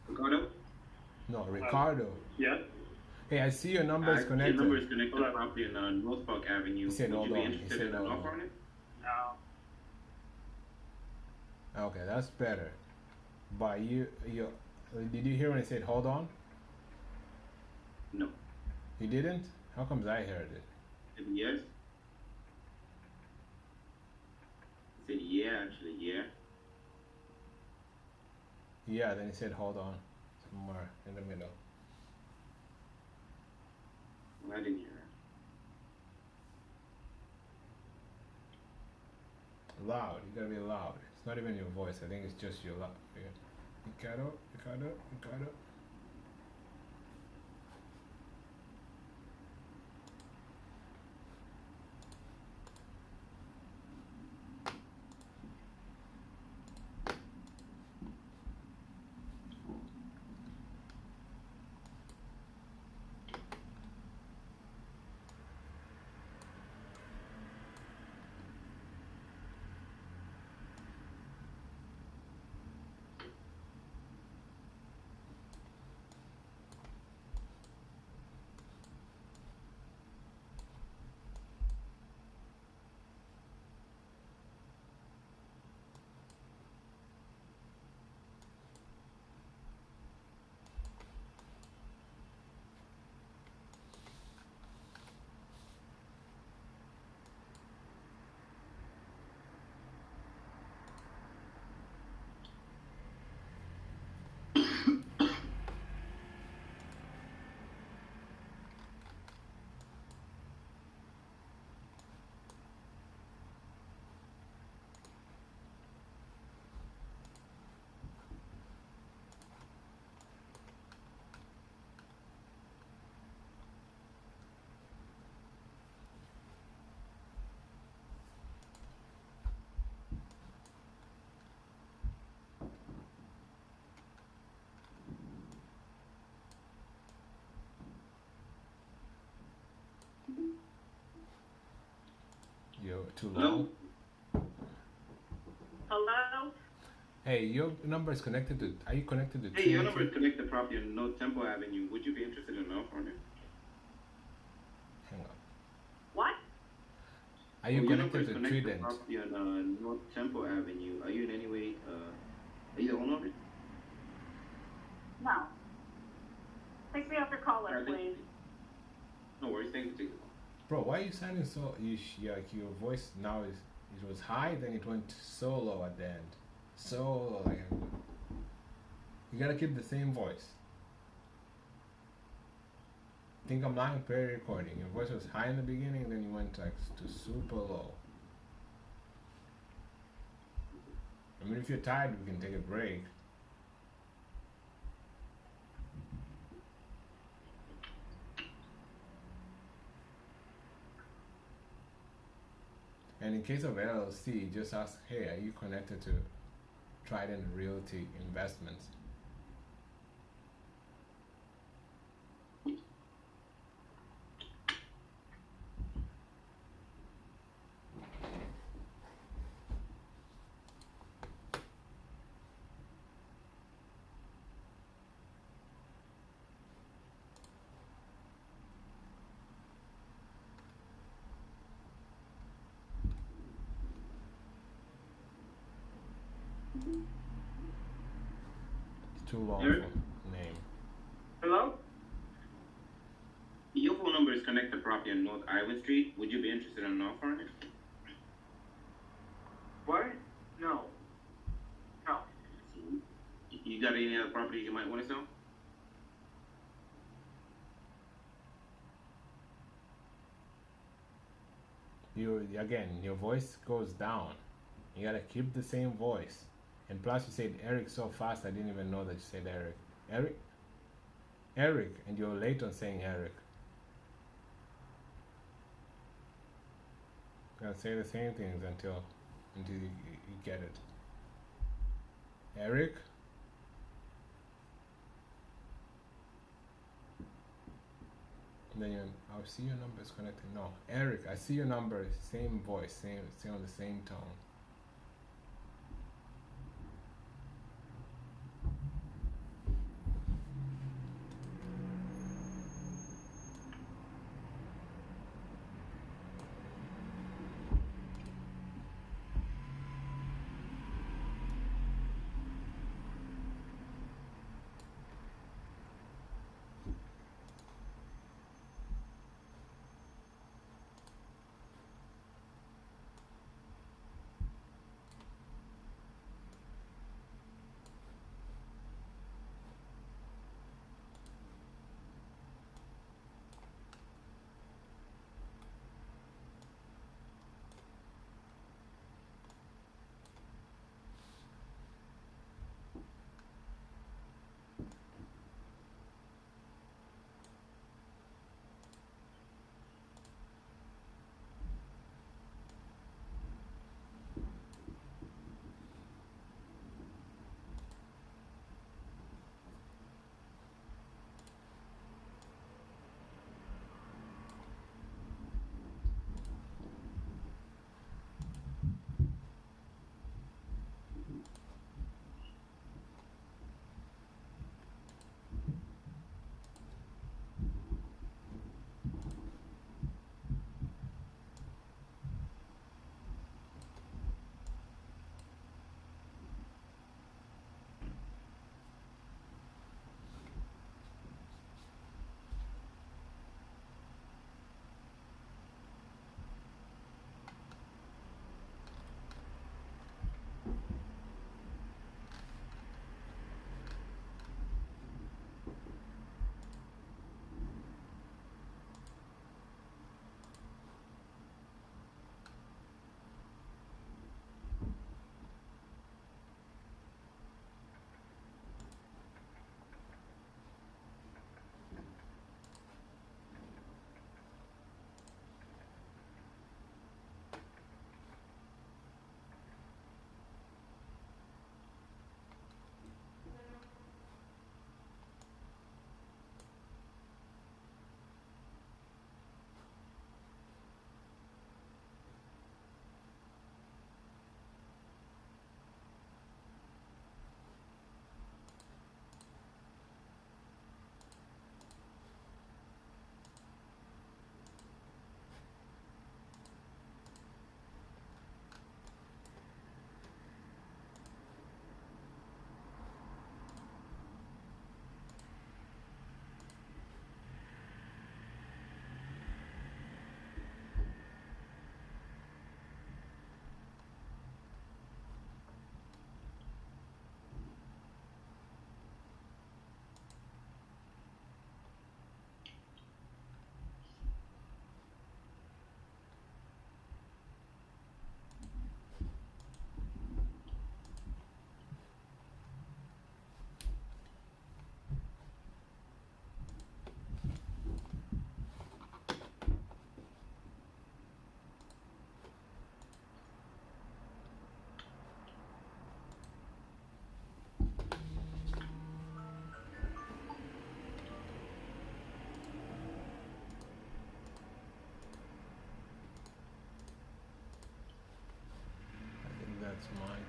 Ricardo? No, Ricardo. Yes? Hey, I see your number is Your number is connected. connected to property in North Park Avenue. He said Would hold you be on. He interested said in an hold offer on. on it? No. Okay, that's better. But did you hear when he said hold on? No. He didn't? How comes I heard it? Said yes. He said yeah, actually, yeah. Yeah, then he said hold on. Somewhere in the middle. Well, I didn't hear that. Loud. You gotta be loud. It's not even your voice. I think it's just your loud. Ricardo. You're too low. Hello? Hey, your number is connected to. Are you connected to? Hey, your number is connected property on North Temple Avenue. Would you be interested in an offer on it? Hang on. What? Are you Your number connected is to connected Trident? property on North Temple Avenue. Are you in any way? Are you the owner of it? No. Take me off your call list, Alright, thank please. you. No worries. Thank you. Take the call. Bro, why are you sounding so? Like your voice now is. It was high, then it went so low at the end. So low, like. You gotta keep the same voice. Think I'm lying? Pre-recording. Your voice was high in the beginning, then you went like to super low. I mean, if you're tired, we can take a break. And in case of LLC, just ask, hey, are you connected to Trident Realty Investments? It's too long Eric? for name. Hello? Your phone number is connected property on North Ivan Street. Would you be interested in an offer on it? What? No. No. You got any other property you might want to sell? Your voice goes down. You gotta keep the same voice. And plus, you said Eric so fast, I didn't even know that you said Eric. Eric, and you're late on saying Eric. You gotta say the same things until you get it. Eric. And then I'll see your number is connected. No, Eric, I see your number, same voice, same on the same tone.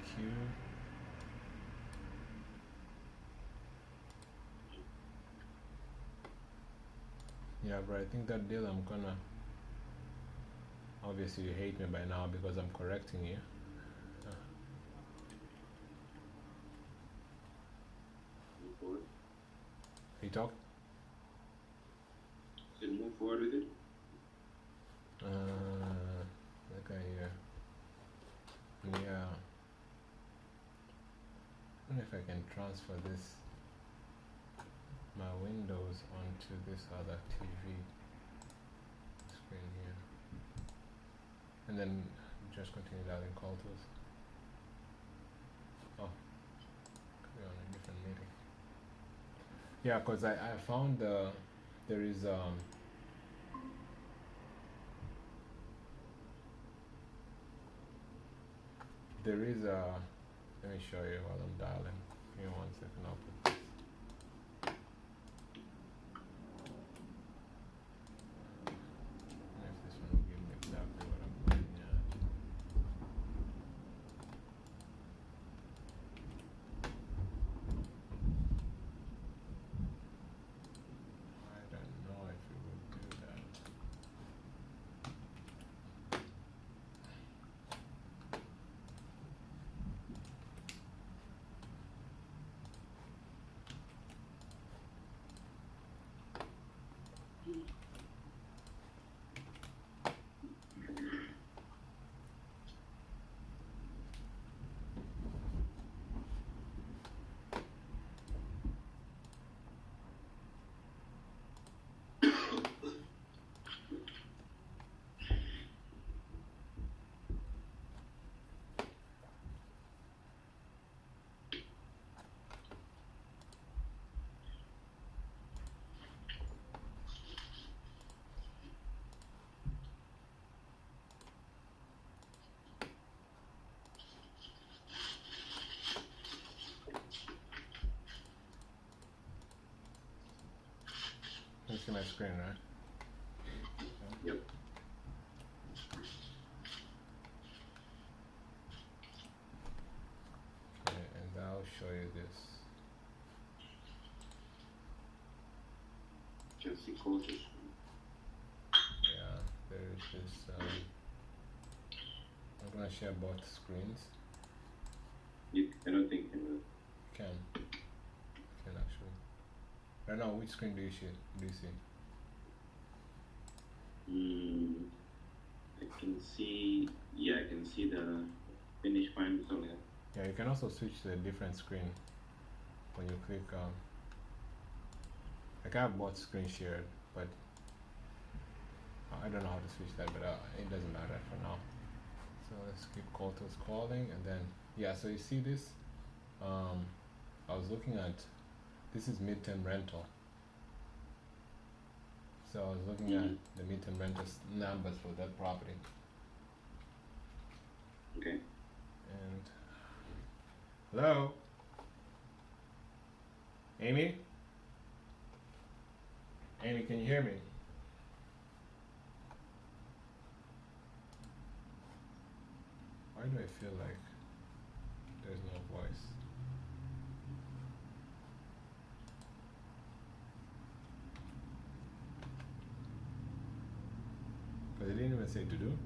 queue. Yeah, but I think that deal I'm gonna. Obviously, you hate me by now because I'm correcting you. Move forward. You talk? Then move forward with it. Okay, yeah. Yeah. I wonder if I can transfer this, my Windows onto this other TV screen here. And then just continue that in call tools. Oh, could be on a different meeting. Yeah, because I found there is let me show you while I'm dialing. Give me 1 second, I'll put this. And if this one will give me exactly what I'm looking at. I don't know if it will do that. You see my screen, right? Yep. Okay, and I'll show you this. Just see coaches. Yeah, there is this. I'm gonna share both screens. I don't think you Can actually. Right now, which screen do you see? I can see. Yeah, I can see the finish fine result. Yeah, you can also switch to a different screen when you click. Like I have both screen shared, but I don't know how to switch that. But it doesn't matter for now. So let's keep call tools calling, and then yeah. So you see this? I was looking at. This is midterm rental. So I was looking at the midterm rental numbers for that property. Okay. And hello, Amy? Amy, can you hear me? Why do I feel like there's no voice? Because it didn't even say to do.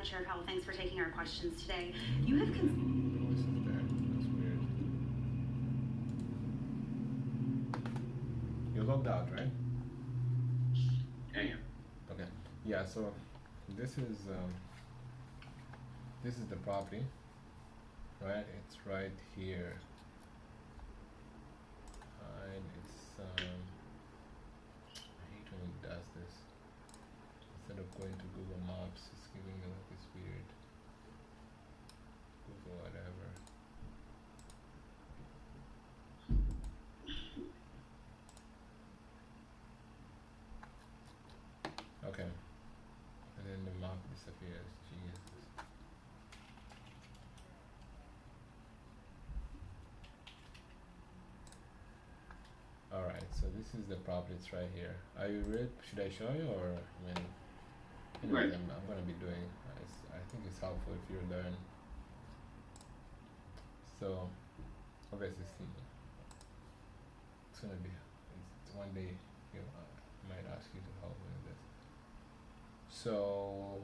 Chair Powell, thanks for taking our questions today. You have The voice is there. That's weird. You're logged out, right? Yeah. Okay. Yeah. So this is the property, right? It's right here. And it's I hate when it does this. Instead of going to Google Maps, it's giving me like this weird Google whatever. Okay. And then the map disappears. Jesus. Alright, so this is the property, it's right here. Are you ready? Should I show you or I mean Anyways, Right. I'm gonna be doing. I think it's helpful if you learn. So obviously, it's gonna be. It's one day. You know, I might ask you to help me with this. So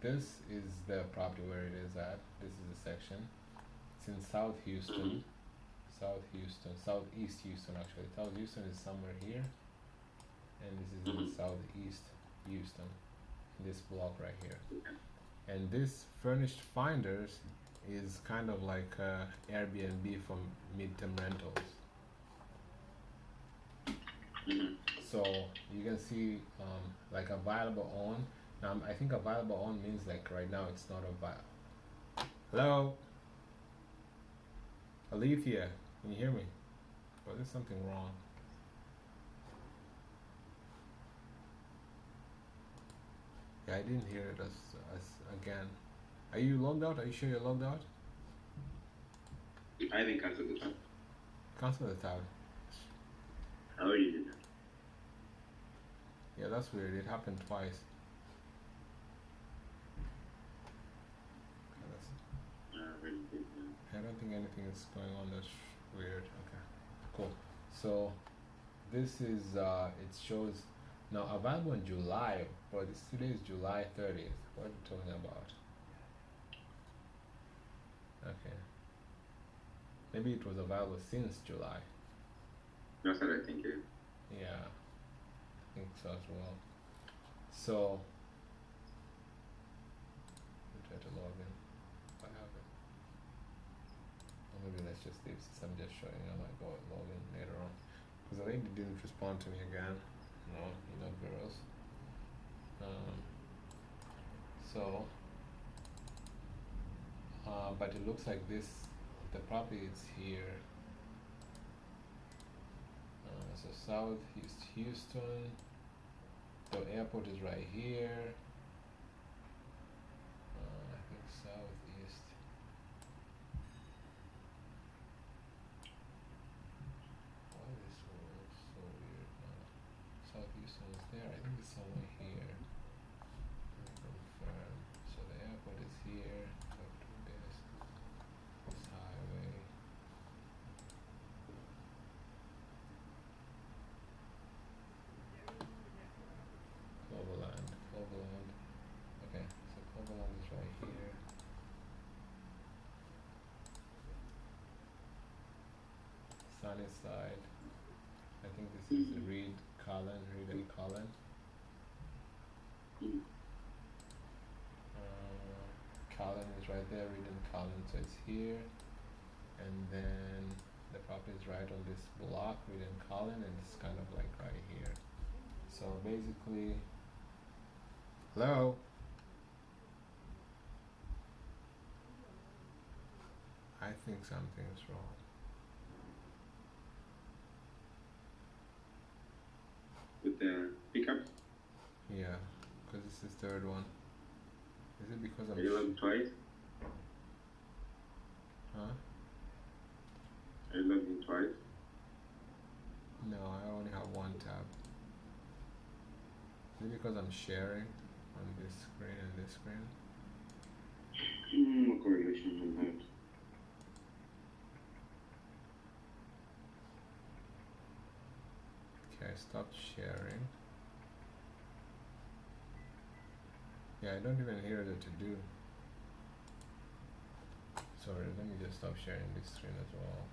this is the property where it is at. This is the section. It's in South Houston. Southeast Houston actually. South Houston is somewhere here, and this is in Southeast Houston, in this block right here. And this furnished finders is kind of like Airbnb for midterm rentals. So you can see like available on. Now I think available on means like right now it's not available. Hello, Alethea, can you hear me? Or is something wrong? Yeah, I didn't hear it as again. Are you logged out? Are you sure you're logged out? I haven't canceled the tab. Cancel the tab. I already did that. Yeah, that's weird. It happened twice. I don't think anything is going on that's weird. Okay, cool. So this is it shows now available in July, but today is July 30th. What are you talking about? Okay, maybe it was available since July. That's what I think. Yeah, I think so as well. So let me try to log in. What happened? Or maybe let's just leave since I'm just showing. I might go log in later on because the lady didn't respond to me again. No, you know, girls. But it looks like this. The property is here. So Southeast Houston. The airport is right here. I think Southeast. Why is this so weird now? South Houston is there. I think it's somewhere here. Let me confirm. So the airport is here. Go to this highway. Cloverland. Okay, so Cloverland is right here. Sunnyside. I think this is Reed and Cullen. Cullen is right there, Reed and Cullen, so it's here. And then the property is right on this block, Reed and Cullen, and it's kind of like right here. So basically, hello? I think something's wrong. With the pickup? Yeah, because this is the third one. Is it because I'm... Are you logged twice? Huh? Are you logged in twice? No, I only have one tab. Is it because I'm sharing on this screen and this screen? No correlation on that. Okay, I stopped sharing. Yeah, I don't even hear the to do. Sorry, let me just stop sharing this screen as well.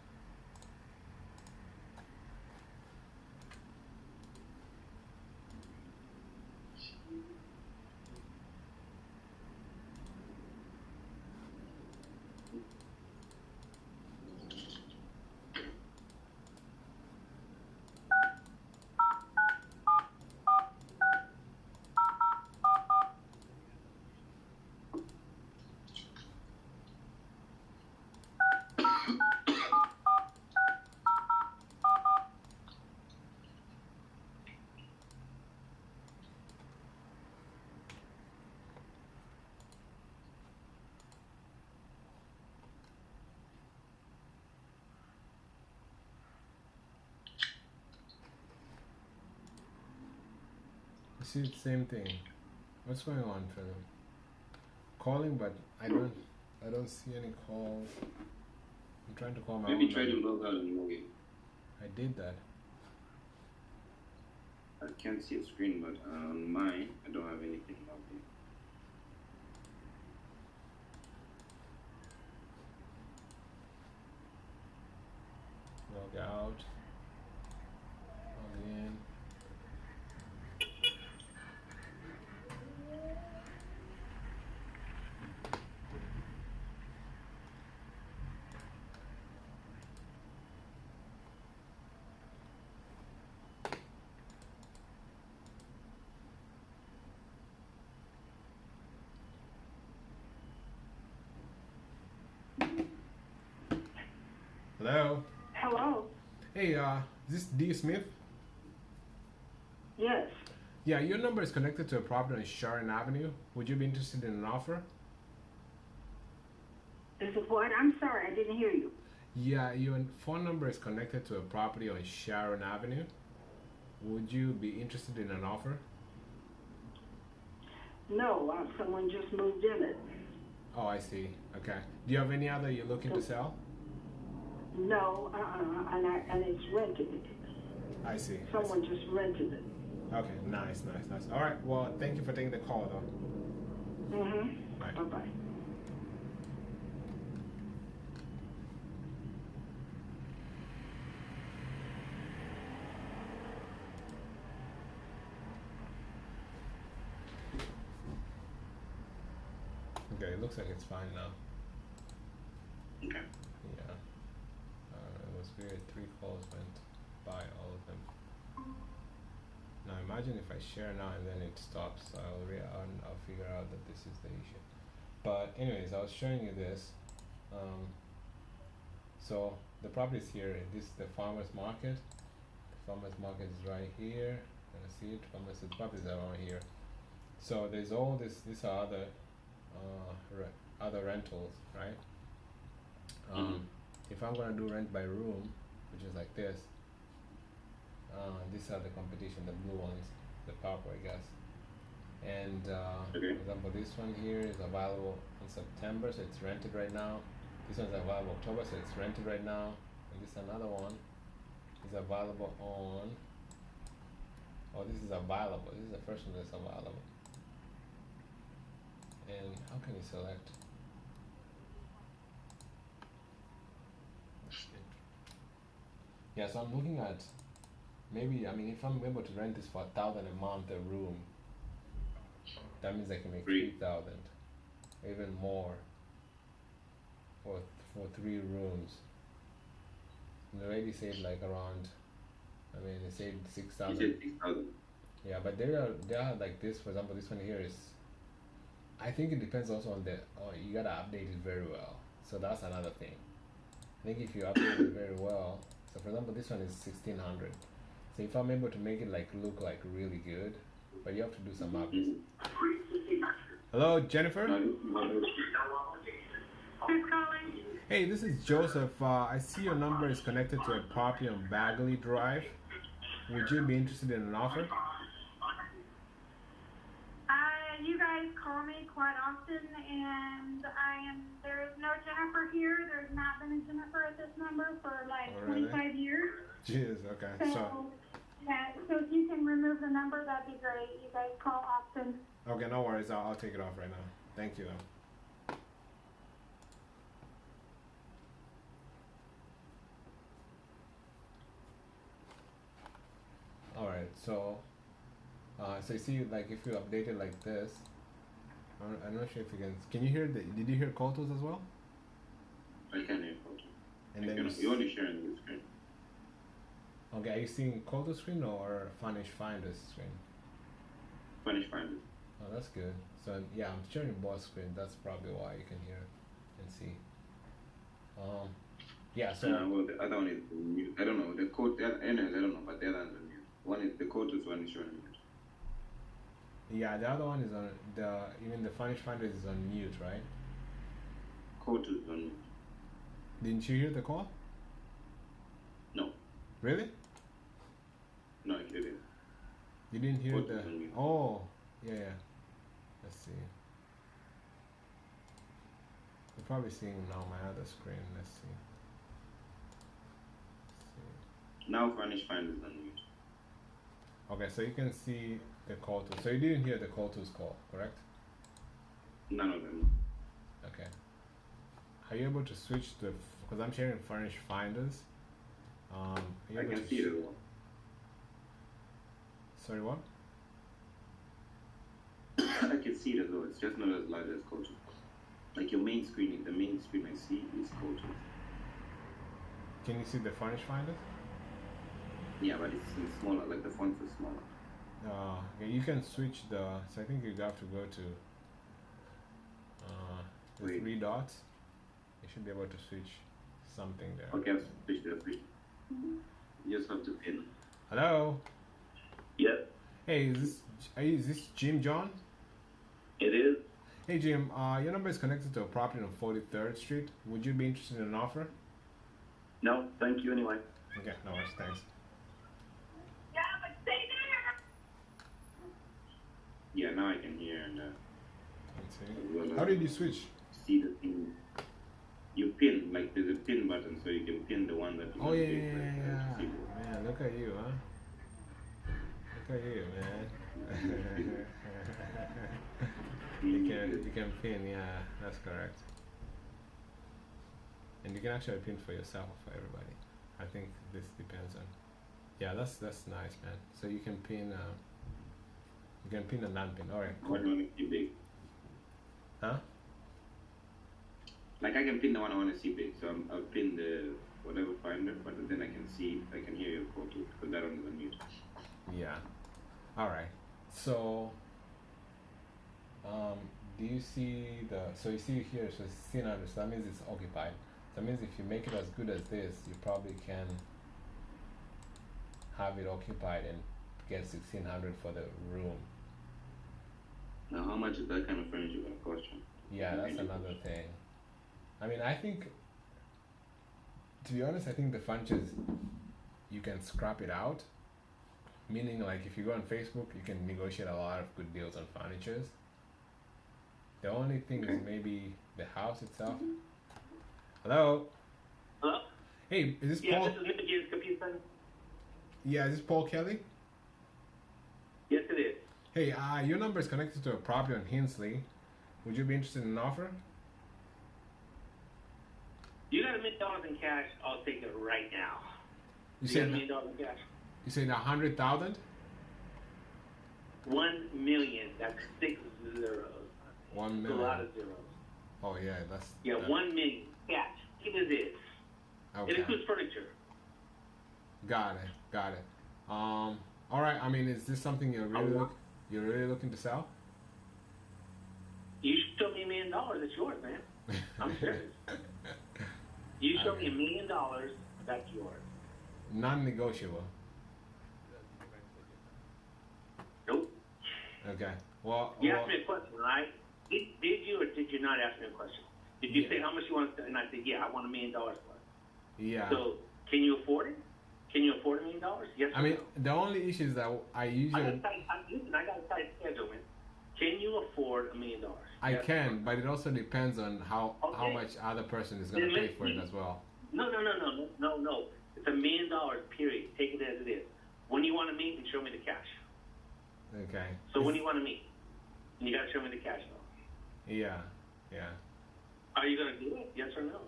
You see, it's the same thing. What's going on, Philip? Calling, but I don't see any calls. I'm trying to call my Maybe own try to number. log out and log in. I did that. I can't see a screen, but on mine, I don't have anything logged in. Log out. Log in. Hello. Hello. Hey, is this D. Smith? Yes. Yeah, your number is connected to a property on Sharon Avenue. Would you be interested in an offer? Is it what? I'm sorry, I didn't hear you. Yeah, your phone number is connected to a property on Sharon Avenue. Would you be interested in an offer? No, someone just moved in it. Oh, I see. Okay. Do you have any other you're looking to sell? No, and it's rented. I see. Someone just rented it. Okay, nice. All right. Well, thank you for taking the call, though. Right. Bye bye. Okay, it looks like it's fine now. Okay. Yeah. It was weird. 3 calls went by, all of them. Now imagine if I share now and then it stops. I'll figure out that this is the issue. But anyways, I was showing you this. So the property is here. This is the farmers market. The farmers market is right here. Can I see it? The properties are around here. So there's all this. These are other rentals, right? If I'm gonna do rent by room, which is like this, these are the competition, the blue ones, the purple, I guess. And for example, this one here is available in September, so it's rented right now. This one's available October, so it's rented right now. And this another one is available on. Oh, this is available. This is the first one that's available. And how can you select? Yeah, so I'm looking at maybe, I mean, if I'm able to rent this for $1,000 a month a room, that means I can make 3,000, even more for 3 rooms. And the lady said like around, I mean, they said 6,000. You said 6,000. Yeah, but they are like this. For example, this one here is. I think it depends also on you gotta update it very well. So that's another thing. I think if you update it very well. So for example, this one is 1,600. So if I'm able to make it like look like really good, but you have to do some updates. Hello, Jennifer. Who's calling? Hey, this is Joseph. I see your number is connected to a property on Bagley Drive. Would you be interested in an offer? You guys call me quite often, and there is no Jennifer here. There's not been a Jennifer at this number for like 25 years. Jeez, okay. So, yeah, so if you can remove the number, that'd be great. You guys call often. Okay, no worries. I'll take it off right now. Thank you. Alright, so you see, like, if you update it like this, I'm not sure if you can you hear did you hear Kotos as well? I can hear Kotos. And then you're only sharing the screen. Okay, are you seeing Kotos screen or Furnish Finder's screen? Furnish Finder. Oh, that's good. So yeah, I'm sharing both screens. That's probably why you can hear and see. Yeah, so well, the other one is mute. I don't know. The code, anyways, I don't know, but the other one's on mute. One is the Kotos, one is showing mute. yeah, the other one is on even the Furnish Finder is on mute, right? Kotos on mute. Didn't you hear the call? No. Really? No, I didn't. You didn't hear Kotos the on mute. oh yeah. Let's see. You're probably seeing now my other screen. Let's see. Now Furnish Finder is unmute. Okay, so you can see the call to. So you didn't hear the call to's call, correct? None of them. Okay. Are you able to switch to? Because I'm sharing Furnish Finders. Are you I able can to see it as well. Sorry, what? I can see it as well. It's just not as large as Kotu. Like your main screen, the main screen I see is Kotu. Can you see the Furnish Finders? Yeah, but it's smaller. Like the fonts are smaller. Okay, you can switch the. So I think you have to go to the Wait. 3 dots. You should be able to switch something there. Okay, I've switched it. You just have to pin. Hello. Yeah, Hey, is this Jim John? it is. Hey Jim, your number is connected to a property on 43rd Street. Would you be interested in an offer? No, thank you anyway. Okay, no worries, thanks. Yeah, but stay there. Yeah, now I can hear and Let's see. well, How did you switch? see the thing. You pin, like there's a pin button, so you can pin the one that you Oh want yeah, to yeah, pin, like, yeah. see. Man, look at you, huh? Look at you, man. you can pin, yeah, that's correct. And you can actually pin for yourself or for everybody. I think this depends on. Yeah, that's nice, man. So you can pin. You can pin a non-pin. All right, I cool. want to see big. Huh? Like I can pin the one I want to see big, so I'll pin the whatever finder, but then I can hear your call too, because that one is unmute. Yeah. All right. So, do you see the? So you see here, so it's 1600. So that means it's occupied. So that means if you make it as good as this, you probably can have it occupied and get 1600 for the room. Now, how much is that kind of furniture going to cost you? Yeah, that's another thing. I mean, I think, to be honest, I think the furniture you can scrap it out. Meaning, like, if you go on Facebook, you can negotiate a lot of good deals on furnitures. The only thing is maybe the house itself. Hello? Hello? Hey, is this Yeah, Paul? this is Mr. James Computer Center. Yeah, is this Paul Kelly? Yes, it is. Hey, your number is connected to a property on Hensley. Would you be interested in an offer? You got $1 million in cash, I'll take it right now. You got said $1 million in cash? You said 100,000? 1 million. That's 6 zeros. 1 That's million. a lot of zeros. Oh yeah, that's. Yeah, that- 1 million. Cash. Keep it this. Okay. It includes furniture. Got it. All right. I mean, is this something you're really looking to sell? You show me $1 million, it's yours, man. I'm serious. You show me $1 million, that's yours. Non-negotiable. Nope. Okay. Well. You asked me a question, right? Did you or did you not ask me a question? Did you say how much you want to? And I said, yeah, I want $1 million plus. Yeah. So, can you afford it? Can you afford $1 million? Yes. I mean, the only issue is that I usually. Listen, I got a tight schedule, man. Can you afford $1 million? I Yes. can, but it also depends on how much other person is going to pay for it as well. No. It's $1 million, period. Take it as it is. When you want to meet, and show me the cash. Okay. So when you want to meet, and you got to show me the cash, though. Yeah. Are you going to do it? Yes or no?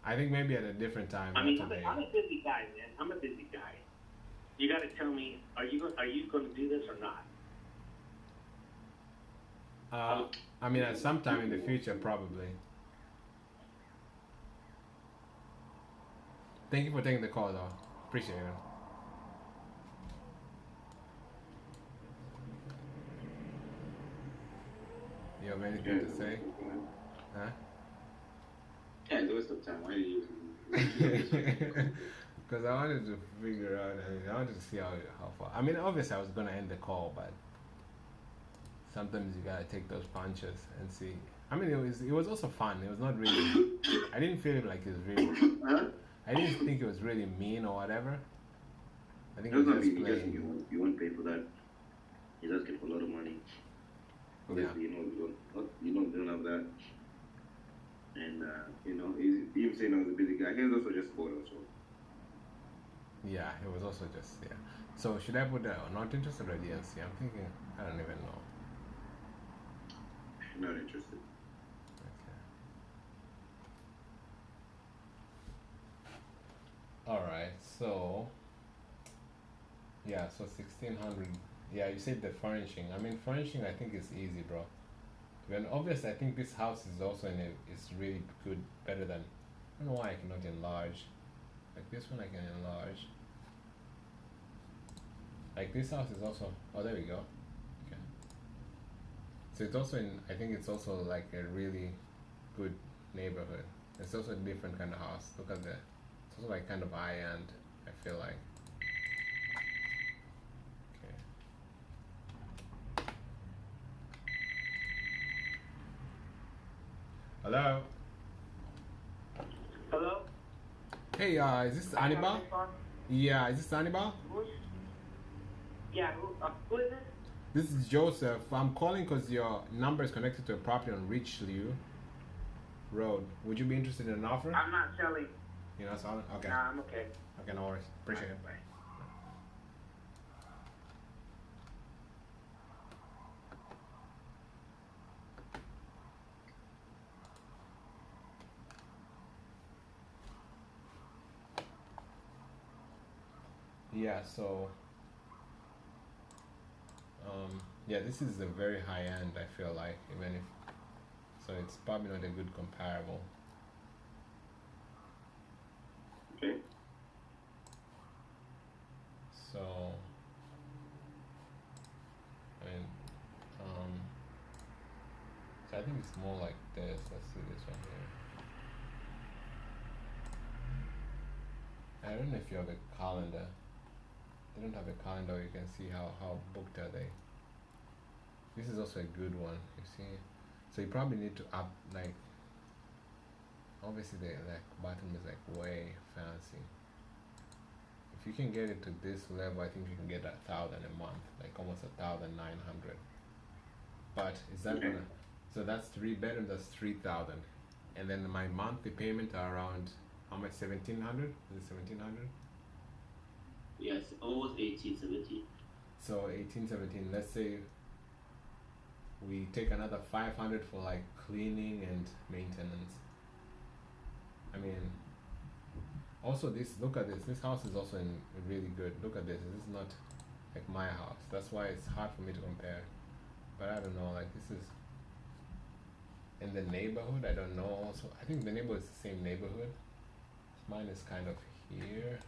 I think maybe at a different time. I not mean, today. I'm a busy guy, man. I'm a busy guy. You got to tell me, are you going to do this or not? I mean, at some time in the future, probably. Thank you for taking the call, though. Appreciate it. You have anything to say? Huh? Yeah, it's a waste of time. Why did you? Because I wanted to figure out. I wanted to see how far. I mean, obviously, I was gonna end the call, but sometimes you gotta take those punches and see. I mean, it was also fun. It was not really. I didn't feel like it was really. Huh? I didn't think it was really mean or whatever. I think It was it not was me. just playing. You won't pay for that. He's asking for a lot of money. Obviously, you know, we don't have that. And, you know, he's saying I was a busy guy. He was also just bored also. Yeah, it was also just, yeah. So should I put not interested or DNC? I'm thinking, I don't even know. Not interested. Okay. Alright, so yeah, so 1600. Yeah, you said the furnishing. I mean, furnishing I think is easy, bro. When obviously I think this house is also is really good, better than, I don't know why I cannot enlarge. Like this one I can enlarge. Like this house is also, oh there we go. Okay. So it's also in, I think it's also like a really good neighborhood. It's also a different kind of house. Look at that. It's also like kind of high end, I feel like. Okay. Hello? Hello? Hey, is this Anibal? Yeah, is this Anibal? Yeah, who is this? This is Joseph. I'm calling because your number is connected to a property on Richelieu Road. Would you be interested in an offer? I'm not selling. You're not selling? Okay. Nah, I'm okay. Okay, no worries. Appreciate it. Bye. Yeah, so yeah, this is a very high end, I feel like, even if, so it's probably not a good comparable. Okay. So I mean, so I think it's more like this. Let's see this one here. I don't know if you have a calendar. They don't have a calendar. You can see how booked are they. This is also a good one. You see, so you probably need to up, like, obviously the like bathroom is like way fancy. If you can get it to this level, I think you can get 1,000 a month, like almost 1,900. But is that Okay. gonna? So that's 3 bedroom. That's 3,000, and then my monthly payment are around how much? 1,700. Is it 1,700? Yes, almost 18, 17. So 18, 17. Let's say we take another 500 for like cleaning and maintenance. I mean, also this, look at this. This house is also in really good. Look at this. This is not like my house. That's why it's hard for me to compare. But I don't know. Like this is in the neighborhood. I don't know. Also, I think the neighborhood is the same neighborhood. Mine is kind of here.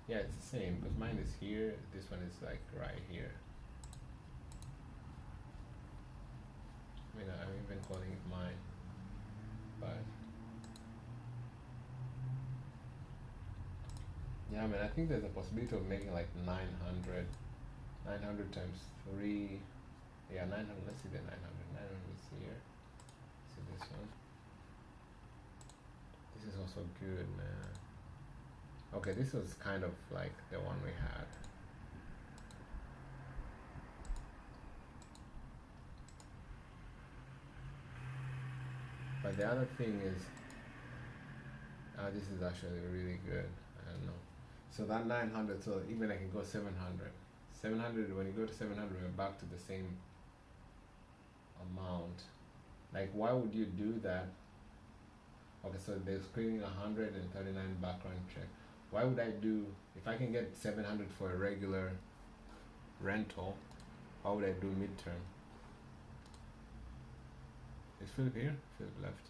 Yeah, it's the same because mine is here. This one is like right here. I mean, I'm even calling it mine, but yeah, I mean, I think there's a possibility of making like 900 times 3, yeah, 900, let's see the 900 is here, see this one, this is also good, man. Okay, this was kind of like the one we had. But the other thing is, this is actually really good. I don't know. So that 900, so even I can go 700. 700, when you go to 700, we're back to the same amount. Like, why would you do that? Okay, so they're screening 139 background check. Why would I do, if I can get 700 for a regular rental, why would I do midterm? Is Philip here? Philip left.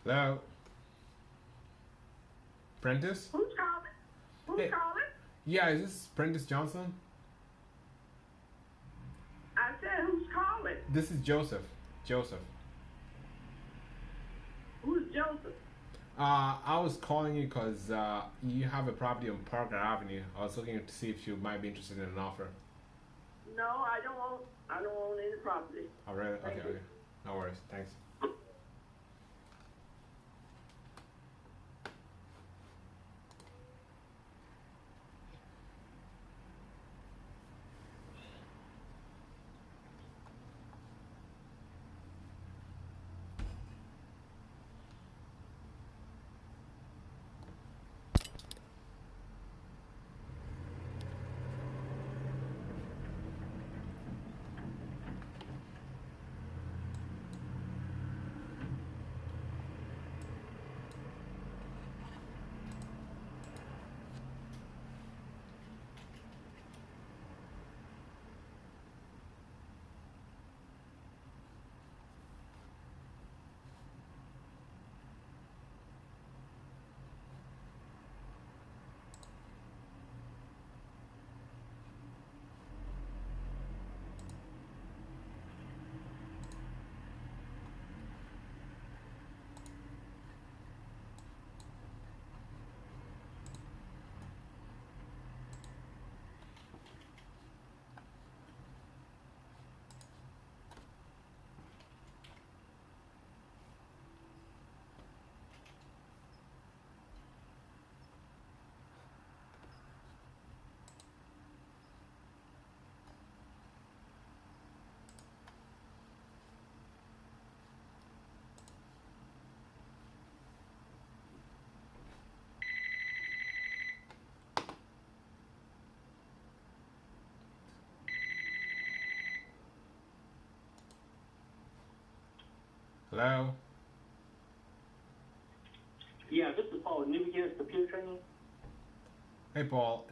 Hello? Prentice? Who's calling? Who's Hey. calling? Yeah, is this Prentice Johnson? I said, who's calling? This is Joseph. Joseph. Who's Joseph? I was calling you because you have a property on Parker Avenue. I was looking to see if you might be interested in an offer. No, I don't own any property. Oh, really? Thank Okay, you. okay. No worries. Thanks. Hello? Yeah, this is Paul. New Beginners Computer Training. Hey, Paul.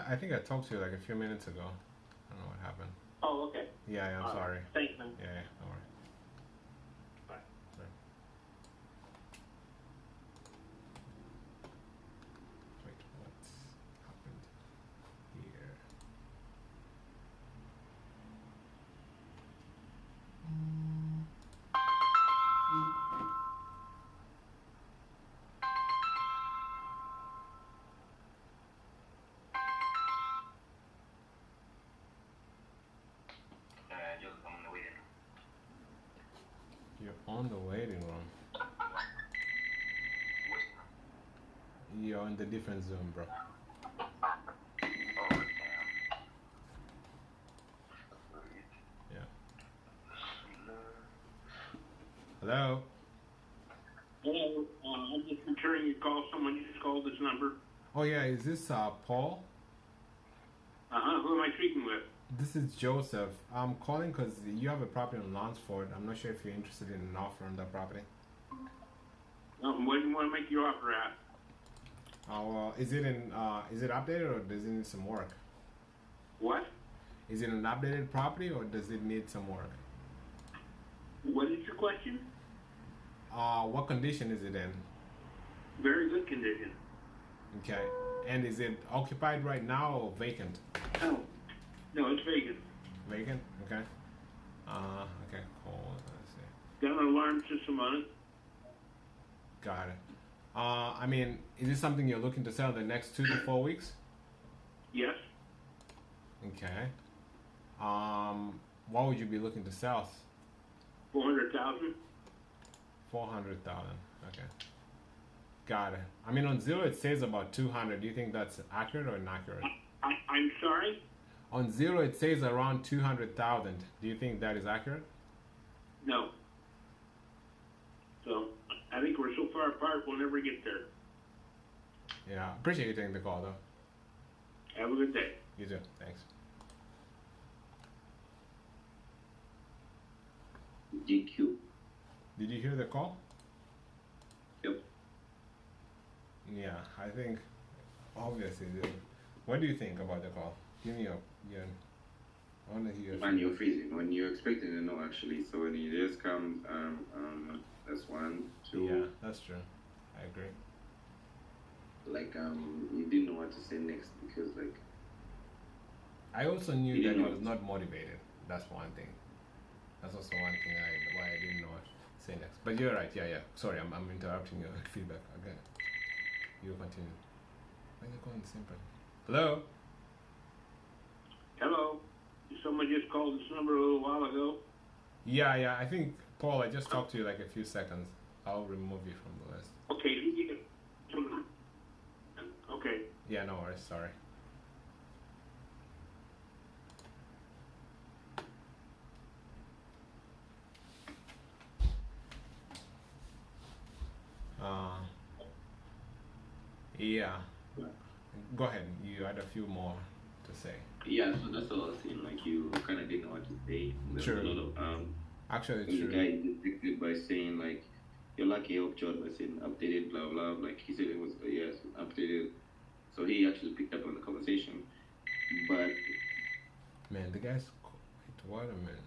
I think I talked to you like a few minutes ago. I don't know what happened. Oh, okay. Yeah, I'm sorry. Thanks, man. Yeah, no worries. Bye. Right. Wait, what's happened here? You're on the waiting room. You're in the different zone, bro. Yeah. Hello? Hello, I'm just returning your call. Someone just called this number. Oh yeah, is this Paul? Who am I speaking with? This is Joseph. I'm calling because you have a property in Lansford. I'm not sure if you're interested in an offer on that property. What do you want to make your offer at? Is it updated or does it need some work? What? Is it an updated property or does it need some work? What is your question? What condition is it in? Very good condition. Okay. And is it occupied right now or vacant? No, it's vacant. Vacant? Okay. Okay, cool. Let's see. Got an alarm system on it. Got it. I mean, is this something you're looking to sell in the next 2 to 4 weeks? Yes. Okay. What would you be looking to sell? 400,000. 400,000. Okay. Got it. I mean, on Zillow it says about 200. Do you think that's accurate or inaccurate? I'm sorry? On Zillow it says around 200,000. Do you think that is accurate? No. So, I think we're so far apart we'll never get there. Yeah. Appreciate you taking the call though. Have a good day. You too. Thanks. GQ. Did you hear the call? Yep. Yeah, I think obviously. What do you think about the call? Give me your I want to hear. And you're freezing when you're expecting a no, actually. So when it just comes, that's 1, 2. Yeah, that's true. I agree. Like you didn't know what to say next because like. I also knew You that didn't he know. was not motivated. That's one thing. That's also one thing why I didn't know what to say next. But you're right. Yeah. Sorry, I'm interrupting your feedback. Okay. You continue. Why are you calling the same person? Hello. Hello. Someone just called this number a little while ago. Yeah. I think Paul. I just talked to you like a few seconds. I'll remove you from the list. Okay. Okay. Yeah. No worries. Sorry. Yeah. Go ahead. You had a few more to say. Yeah, so that's all I was saying. Like you kind of didn't know what to say. There's True. a lot of Actually, the true. guy detected by saying like you're lucky help George by saying updated blah blah. Like he said it was yes updated. So he actually picked up on the conversation. But Man, the guy's. Wait, what a minute.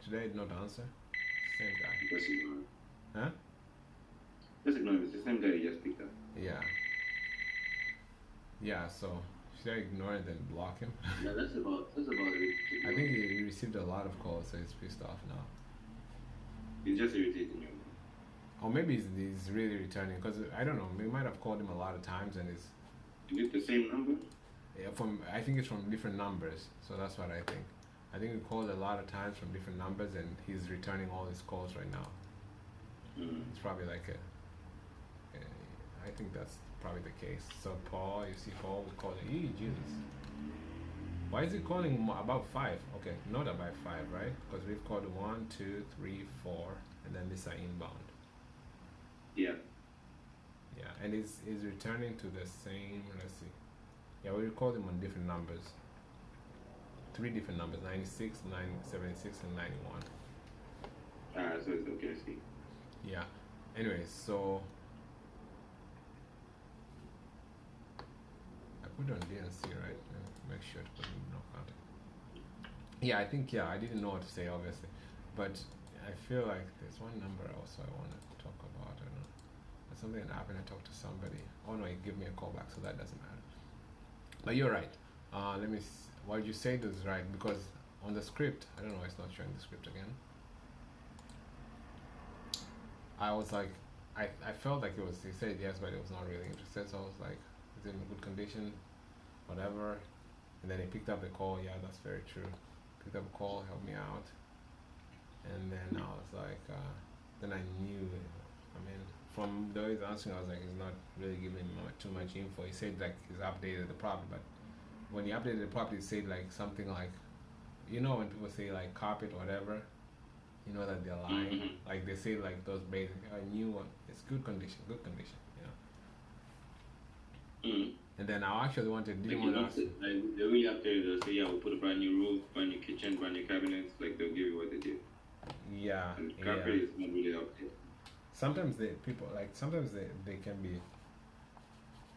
Today I did not answer. Same guy. just ignore it. Huh? Just ignore it. It's the same guy you just picked up. Yeah. Yeah. So should I ignore it and block him? Yeah, that's about it. I think he received a lot of calls, so he's pissed off now. He's just irritating you. Or maybe he's really returning because I don't know. We might have called him a lot of times and it's. Is it the same number? Yeah, I think it's from different numbers, so that's what I think. I think we called a lot of times from different numbers, and he's returning all his calls right now. It's probably like I think that's probably the case. So Paul, you see Paul, we call it. Jesus. Why is he calling about 5? Okay, not about 5, right? Because we've called 1, 2, 3, 4, and then these are inbound. Yeah. Yeah, and he's returning to the same. Let's see. Yeah, we called him on different numbers. 3 different numbers: 96, 976, and 91. So it's okay. I see. Yeah. Anyways, so I put on DNC, right? Make sure to put in no contact. Yeah, I think I didn't know what to say, obviously, but I feel like there's one number also I want to talk about. I don't know. There's something that happened. I talked to somebody. Oh no, he gave me a call back, so that doesn't matter. But you're right. Let me. What you said is right because on the script, I don't know. It's not showing the script again. I was like, I felt like he said yes, but he was not really interested. So I was like, is it in good condition? Whatever. And then he picked up the call. Yeah, that's very true. Picked up a call, helped me out. And then I was like, then I knew. I mean, from the way he's answering, I was like, he's not really giving me too much info. He said like he's updated the property, but when he updated the property, he said like something like, you know, when people say like carpet or whatever, you know that they're lying. Like they say like those basic, I knew it's good condition, you know. And then I actually didn't want to ask you. Like they really updated. They'll say, yeah, we'll put a brand new roof, brand new kitchen, brand new cabinets. Like they'll give you what they did. Yeah. And carpet is not really updated. Sometimes they can be.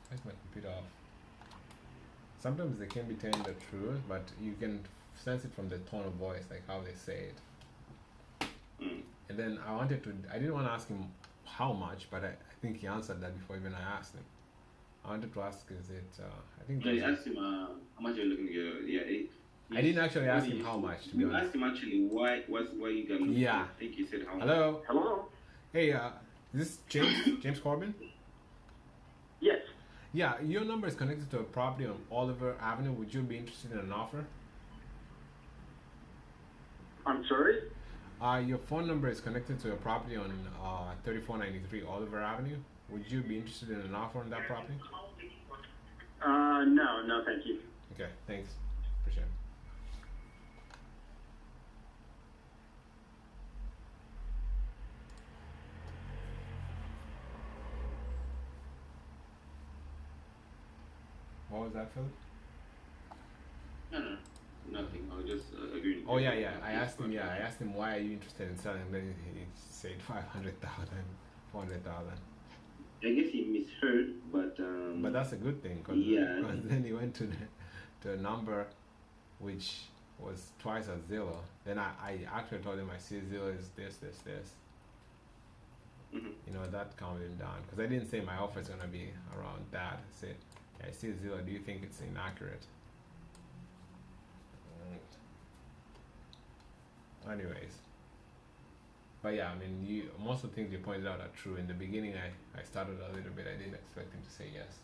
Where's my computer off? Sometimes they can be telling the truth, but you can sense it from the tone of voice, like how they say it. And then I didn't want to ask him how much, but I think he answered that before even I asked him. I wanted to ask, is it, I think... No, you asked him how much you're looking to get, yeah. I didn't actually ask him how much, to be honest. You asked him actually why you got looking. Yeah. I think he said how much. Hello? Hello? Hey, is this James Corbin? Yes. Yeah, your number is connected to a property on Oliver Avenue. Would you be interested in an offer? I'm sorry? Your phone number is connected to a property on 3493 Oliver Avenue. Would you be interested in an offer on that property? No, thank you. Okay, thanks. Appreciate it. What was that, Philip? No, nothing. I was just agreeing. Oh yeah. I asked him why are you interested in selling, and then he said 500,000, 400,000. I guess he misheard, but that's a good thing, because then he went to a number which was twice as Zillow. Then I actually told him I see Zillow is this. You know, that calmed him down because I didn't say my offer is gonna be around that. I said, I see Zillow. Do you think it's inaccurate? Anyways, but yeah, I mean, most of the things you pointed out are true. In the beginning, I started a little bit. I didn't expect him to say yes.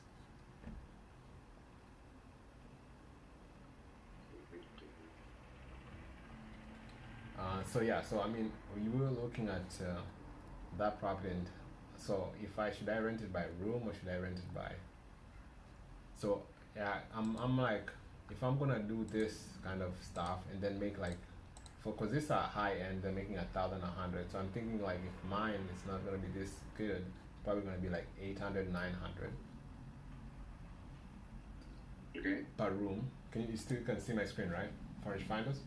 So yeah, so I mean, you were looking at that property, and so should I rent it by room or should I rent it by? So yeah, I'm like, if I'm gonna do this kind of stuff and then make like, because these are high end, they're making 1,100. So I'm thinking like if mine is not gonna be this good, probably gonna be like 800, 900. Okay. Per room. You still can see my screen, right? Furnish Finders?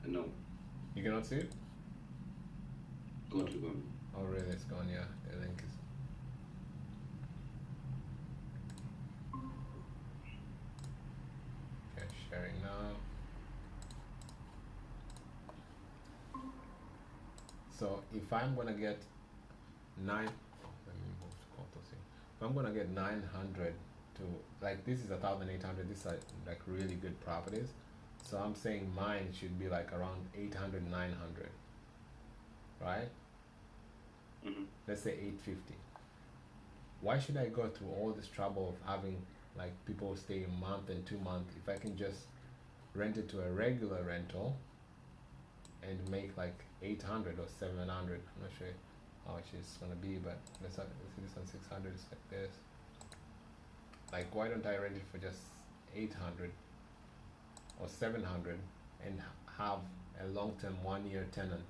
No. You cannot see it? Go to them. Oh really? It's gone. Yeah, the link is. Okay, sharing now. So if I'm gonna get let me move to Control C. If I'm gonna get 900 to, like, this is 1,800. These are like really good properties. So I'm saying mine should be like around 800, 900, right? Let's say 850. Why should I go through all this trouble of having like people stay a month and 2 months if I can just rent it to a regular rental and make like 800 or 700? I'm not sure how much it's gonna be, but let's see this on 600. It's like this. Like, why don't I rent it for just 800 or 700 and have a long-term 1-year tenant?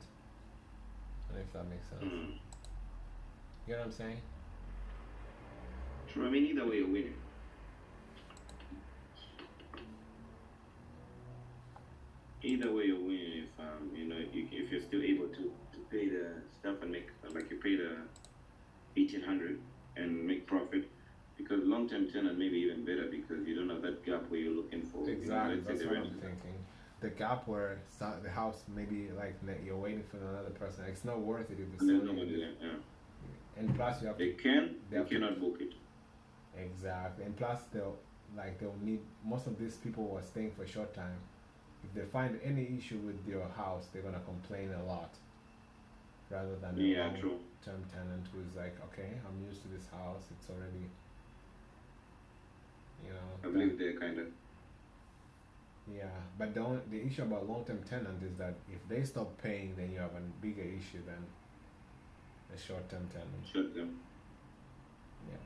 I don't know if that makes sense. You know what I'm saying? True. I mean, either way you're winning. Either way you're winning if you know, if you're still able to pay the stuff and make, like, you pay the 1,800 and make profit. Because long-term tenant may be even better because you don't have that gap where you're looking for. Exactly, you know, that's what I'm thinking. The gap where the house maybe like you're waiting for another person. It's not worth it if it's there's nobody there. Yeah. And plus you have they cannot book it. Exactly, and plus they'll need, most of these people who are staying for a short time. If they find any issue with your house, they're gonna complain a lot. Rather than a long-term tenant who's like, okay, I'm used to this house. It's already. You know, I believe they're kind of. Yeah, but the issue about long-term tenant is that if they stop paying, then you have a bigger issue than a short-term tenant. Short-term. Yeah.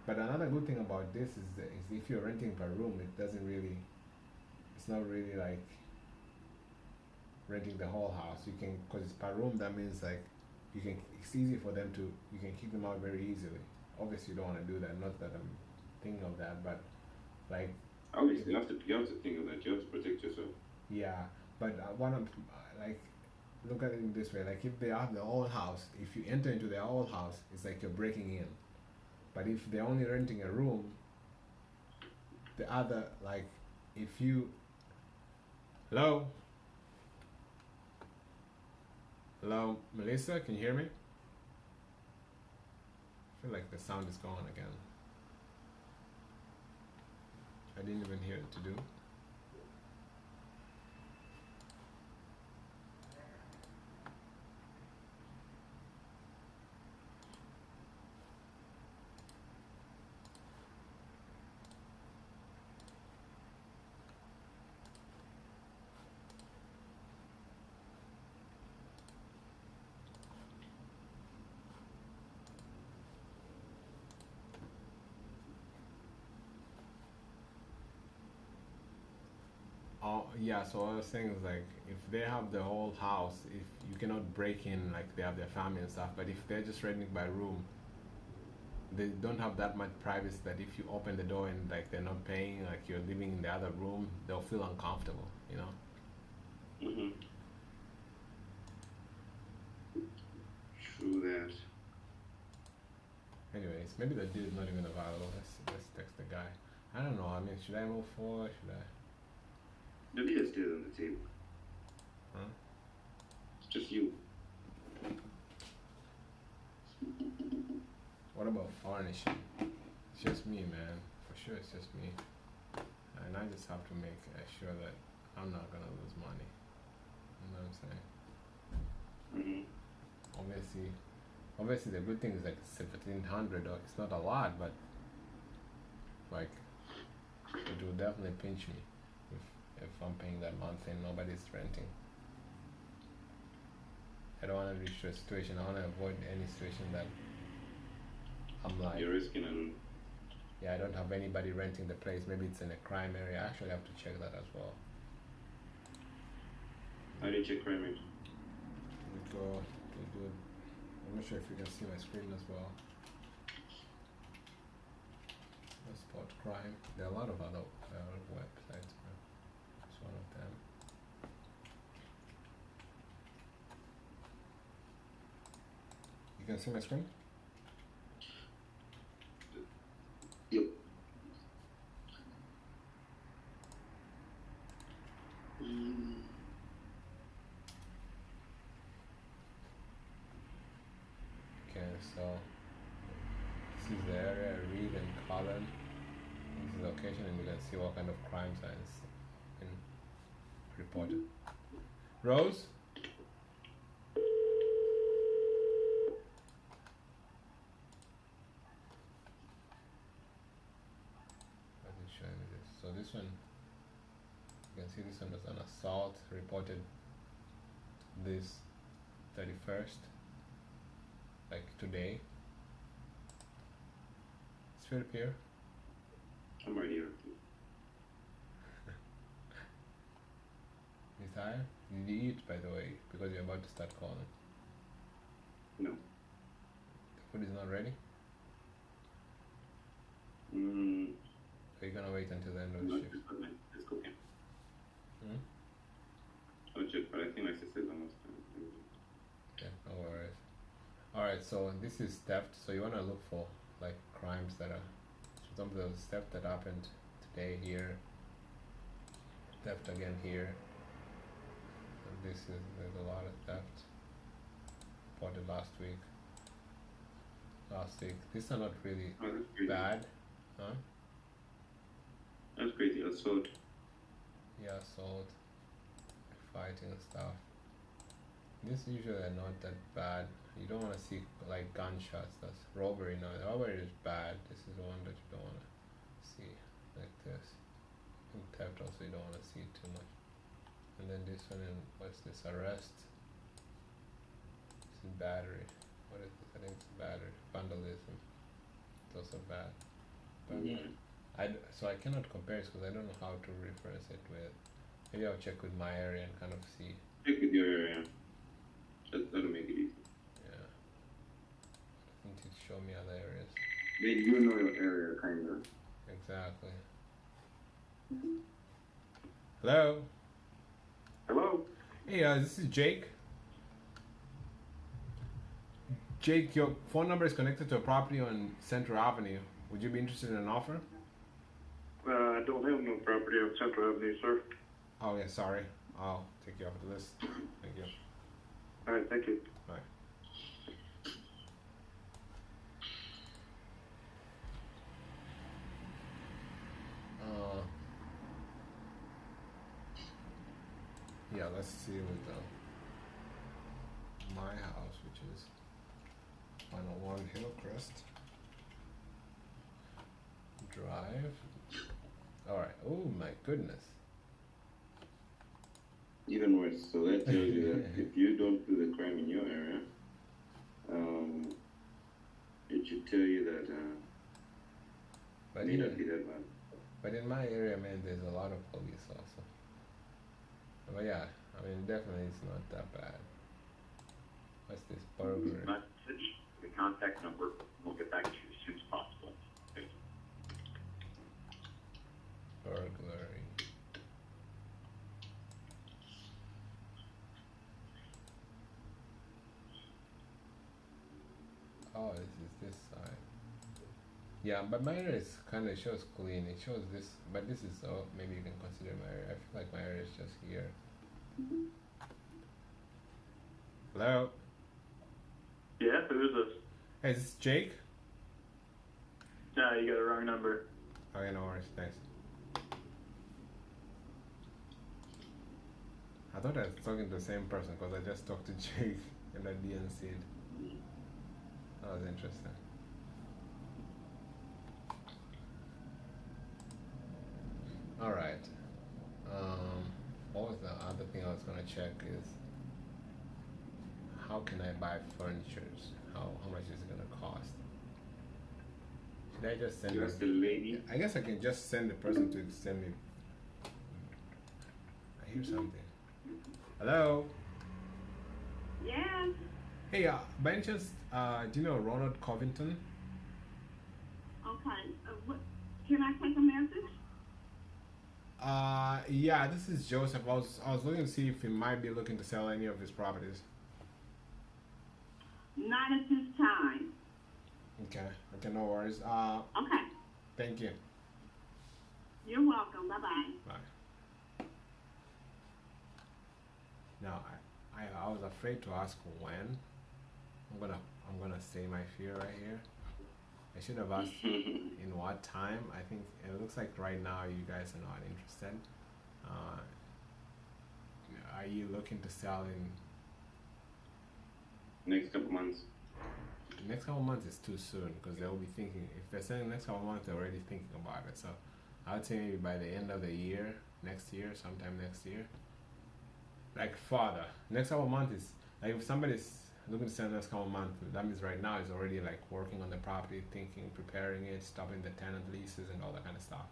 But another good thing about this is if you're renting per room, it's not really like renting the whole house. You can, because it's per room, that means like it's easy for them to, you can kick them out very easily. Obviously you don't want to do that, not that I'm thinking of that, but like obviously you have to think of that. You have to protect yourself. Yeah, but one of like, look at it this way: like if they have the whole house, if you enter into their whole house, it's like you're breaking in. But if they're only renting a room, the other, like, if you hello, Melissa, can you hear me? I feel like the sound is gone again. I didn't even hear it to do. Oh, yeah, so what I was saying is like, if they have the whole house, if you cannot break in, like they have their family and stuff, but if they're just renting by room, they don't have that much privacy that if you open the door and like they're not paying, like you're living in the other room, they'll feel uncomfortable, you know? Mm-hmm. True that. Anyways, maybe the deal is not even available. Let's text the guy. I don't know, I mean, should I move forward? Should I? The beer is still on the table. Huh? It's just you. What about varnishing? It's just me, man. For sure, it's just me. And I just have to make sure that I'm not gonna lose money. You know what I'm saying? Obviously, the good thing is like 1,700. It's not a lot, but like it will definitely pinch me if I'm paying that month and nobody's renting. I don't want to reach a situation. I want to avoid any situation that I'm like, you're risking it. yeah, I don't have anybody renting the place. Maybe it's in a crime area. I actually have to check that as well. How do you check crime rate? We go to do. I'm not sure if you can see my screen as well. Let's spot crime. There are a lot of other websites. It's one of them. You can see my screen? Yep. Okay, so this is the area, Reed and Cullen. This is the location, and you can see what kind of crimes have been reported. Rose? Let me show you this. So this one, you can see this one was an assault reported this 31st, like today. It's Philip here. I'm right here. You tired? Did you eat, by the way? Because you're about to start calling. No. The food is not ready? Mm. Are you gonna wait until the end of the shift? It's cooking. Hmm? I'll check, but I think my sister's almost done. Yeah, no worries. Alright, so this is theft. So you wanna look for like crimes that are, some of those theft that happened today here, theft again here. And there's a lot of theft reported last week. These are not really bad, huh? That's crazy. Assault. Yeah, assault, fighting and stuff. These usually are not that bad. You don't want to see like gunshots. That's robbery. No, robbery is bad. This is the one that you don't want to see like this. And theft also you don't want to see too much. And then this one, in what's this? Arrest. This is battery. What is this? I think it's battery. Vandalism. It's also bad. But Yeah. so I cannot compare it because I don't know how to reference it with. Maybe I'll check with my area and kind of see. Check with your area. That'll make it easy. Yeah. I think it show me other areas. Then you know your area, kind of. Exactly. Hello. Hello? Hey, this is Jake. Jake, your phone number is connected to a property on Central Avenue. Would you be interested in an offer? I don't have no property on Central Avenue, sir. Oh, yeah, sorry. I'll take you off the list. Thank you. All right, thank you. Bye. Yeah, let's see with my house, which is 101 Hillcrest Drive. Alright, oh my goodness. Even worse. So that tells you that if you don't do the crime in your area, it should tell you that But may not be that bad. But in my area, man, there's a lot of police also. But yeah, I mean, definitely it's not that bad. What's this? Burglary. Message, the contact number. We'll get back to you as soon as possible. Burglary. Oh, this is this side. Yeah, but my area is kind of shows clean. It shows this, but this is maybe you can consider my area. I feel like my area is just here. Hello. Yeah, who is this? Hey, is this Jake? No, you got the wrong number. Okay, no worries. Thanks. I thought I was talking to the same person because I just talked to Jake and I didn't see it. That was interesting. All right. What was the other thing I was gonna check is how can I buy furniture? How much is it gonna cost? Should I just send? Just the lady. I guess I can just send the person to send me. I hear something. Hello. Yes. Hey, by any chance, do you know Ronald Covington? Okay. Can I take a message? Yeah, this is Joseph. I was looking to see if he might be looking to sell any of his properties. Not at this time. Okay, no worries. Okay. Thank you. You're welcome. Bye-bye. Bye. Now, I was afraid to ask when. I'm gonna say my fear right here. I should have asked in what time. I think it looks like right now you guys are not interested. Are you looking to sell in next couple months? Next couple months is too soon because they'll be thinking, if they're selling next couple months, they're already thinking about it. So I would say maybe by the end of the year, next year, sometime next year. Like farther. Next couple months is like if somebody's looking to sell next couple months, that means right now is already like working on the property, thinking, preparing it, stopping the tenant leases and all that kind of stuff.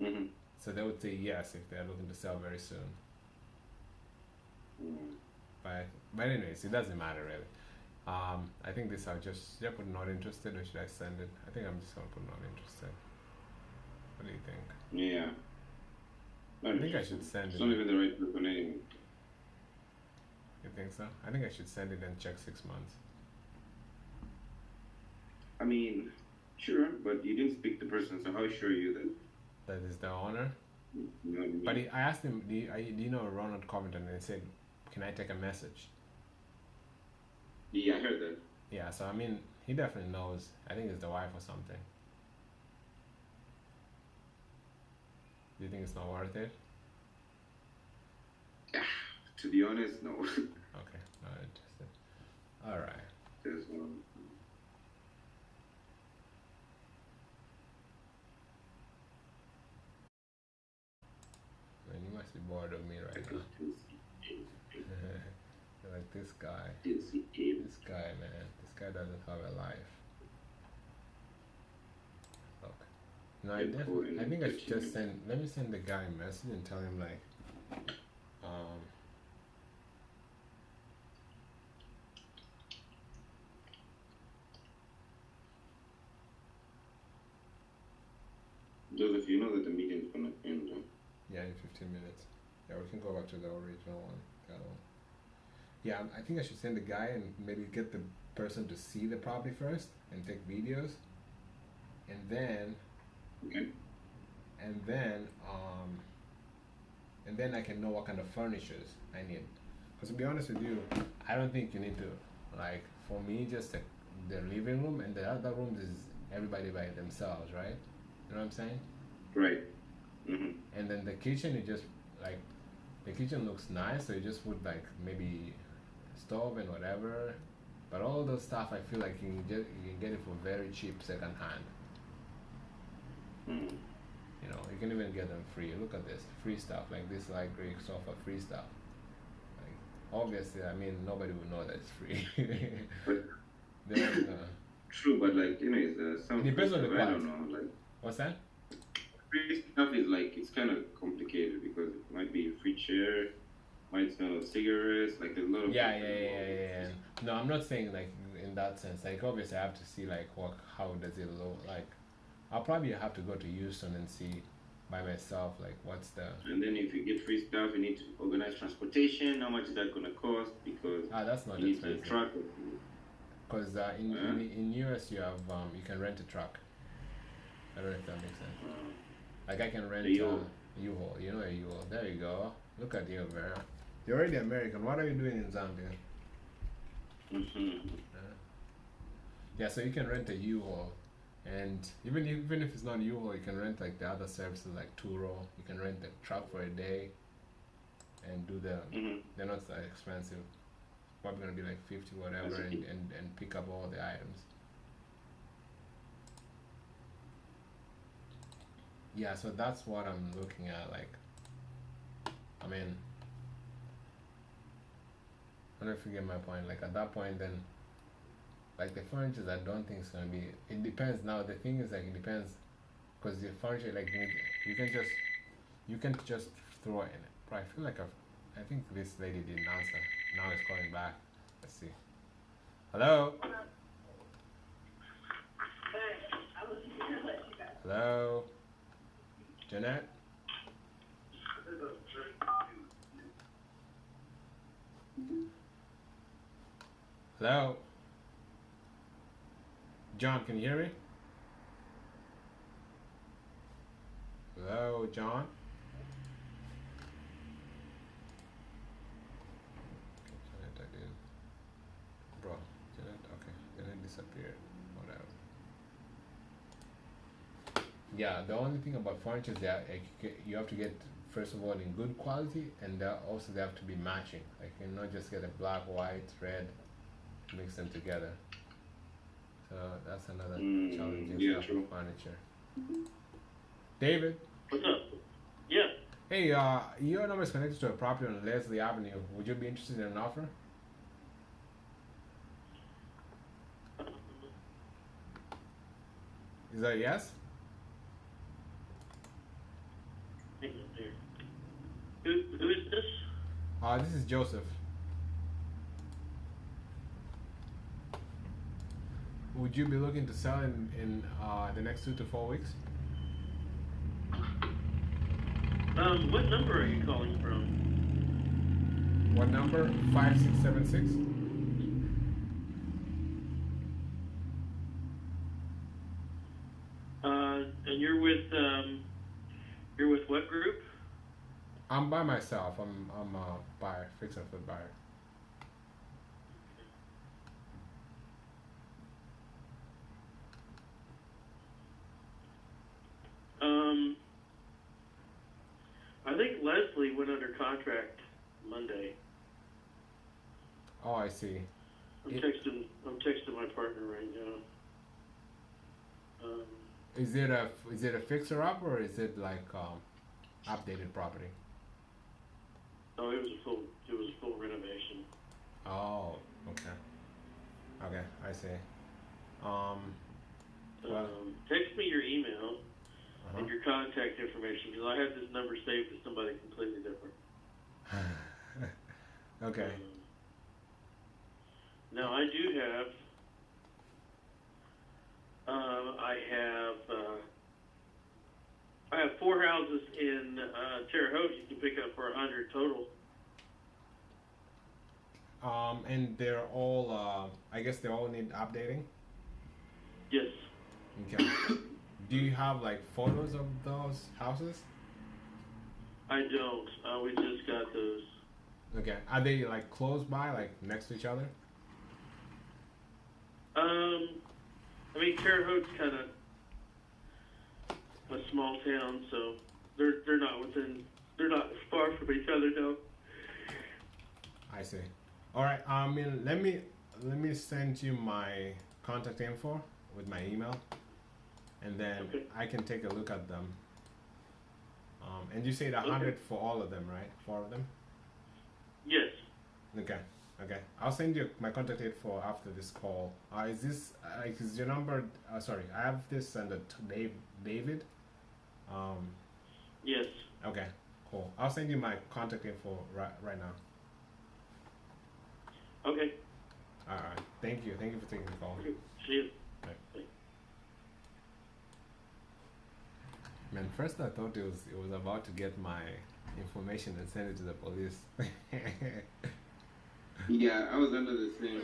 Mm-hmm. So they would say yes if they're looking to sell very soon. Mm-hmm. But anyways, it doesn't matter really. I think this I'll just put not interested, or should I send it? I think I'm just gonna put not interested. What do you think? Yeah. I think I should send it. It's not even the right person anyway. You think so? I think I should send it and check 6 months. I mean, sure, but you didn't speak to the person, so how sure are you that is the owner? You know what I mean? But I asked him, do you know Ronald Covington? And he said, can I take a message? Yeah, I heard that. Yeah, so I mean, he definitely knows. I think it's the wife or something. Do you think it's not worth it? To be honest, no. Okay, not interested. Alright. There's one. Man, you must be bored of me right now. You're like this guy. This guy, man. This guy doesn't have a life. Look. No, I think I should just send. Let me send the guy a message and tell him like, Joseph, you know that the meeting's gonna end, huh? Yeah, in 15 minutes. Yeah, we can go back to the original one. The other one. Yeah, I think I should send the guy and maybe get the person to see the property first and take videos, and then, and then I can know what kind of furnitures I need. Because to be honest with you, I don't think you need to, like, for me, just the living room and the other rooms is everybody by themselves, right? You know what I'm saying? Right. Mm-hmm. And then the kitchen, you just like, the kitchen looks nice, so you just put like maybe stove and whatever. But all those stuff, I feel like you can get it for very cheap second hand. Mm-hmm. You know, you can even get them free. Look at this, free stuff like this light gray sofa, free stuff. Like obviously, I mean nobody would know that it's free. True, but like you know, it's some. It depends on the I don't know, like. What's that? Free stuff is like it's kind of complicated because it might be a free chair, might smell of cigarettes, like there's a lot of. Yeah. No, I'm not saying like in that sense. Like obviously, I have to see like how does it look like. I'll probably have to go to Houston and see by myself like what's the. And then if you get free stuff, you need to organize transportation. How much is that gonna cost? Because that's not you need expensive. to truck. Because in US you have you can rent a truck. I don't know if that makes sense. Like I can rent a U-Haul. You know a U-Haul. There you go. Look at you, Vera. You're already American. What are you doing in Zambia? Yeah, so you can rent a U-Haul, and even if it's not U-Haul, you can rent like the other services like Turo. You can rent the truck for a day, and do the. They're not that expensive. Probably gonna be like 50 whatever, and pick up all the items. Yeah, so that's what I'm looking at. Like, I mean, I don't know if you get my point. Like at that point, then, like the furniture, I don't think it's gonna be. It depends. Now the thing is, like, it depends, because the furniture, like, you can just throw it in it. But I feel like I think this lady didn't answer. Now it's calling back. Let's see. Hello. Hello. Jeanette. Hello. John, can you hear me? Hello, John. Bro, okay, Janet disappeared. Whatever. Yeah, the only thing about furniture is that you have to get, first of all, in good quality, and also they have to be matching. Like, you not just get a black, white, red, mix them together. So that's another challenging stuff with furniture. David. What's up? Yeah. Hey, your number is connected to a property on Leslie Avenue. Would you be interested in an offer? Is that a yes? Who is this? This is Joseph. Would you be looking to sell in the next 2 to 4 weeks? What number are you calling from? What number? 5676? And you're with what group? I'm by myself. I'm a buyer, fix and flip buyer. I think Leslie went under contract Monday. Oh, I see. I'm texting my partner right now. Is it a fixer up or is it like updated property? No, it was a full renovation. Oh, okay. Okay, I see. Well, text me your email and your contact information, because I have this number saved to somebody completely different. Okay. Now I do have. I have 4 houses in Terre Haute you can pick up for $100 total. And they're all. I guess they all need updating. Yes. Okay. Do you have like photos of those houses? I don't. We just got those. Okay. Are they like close by, like next to each other? I mean, Terre Haute's kind of a small town, so they're not far from each other, no. I see. All right. Let me send you my contact info with my email, and then I can take a look at them. And you said 100 for all of them, right? 4 of them? Yes. Okay. Okay. I'll send you my contact info after this call. Is your number? Sorry, I have this under David. Yes. Okay. Cool. I'll send you my contact info right now. Okay. All right. Thank you. Thank you for taking the call. Okay. See you. Bye. Man, first I thought it was about to get my information and send it to the police. Yeah, I was under the same.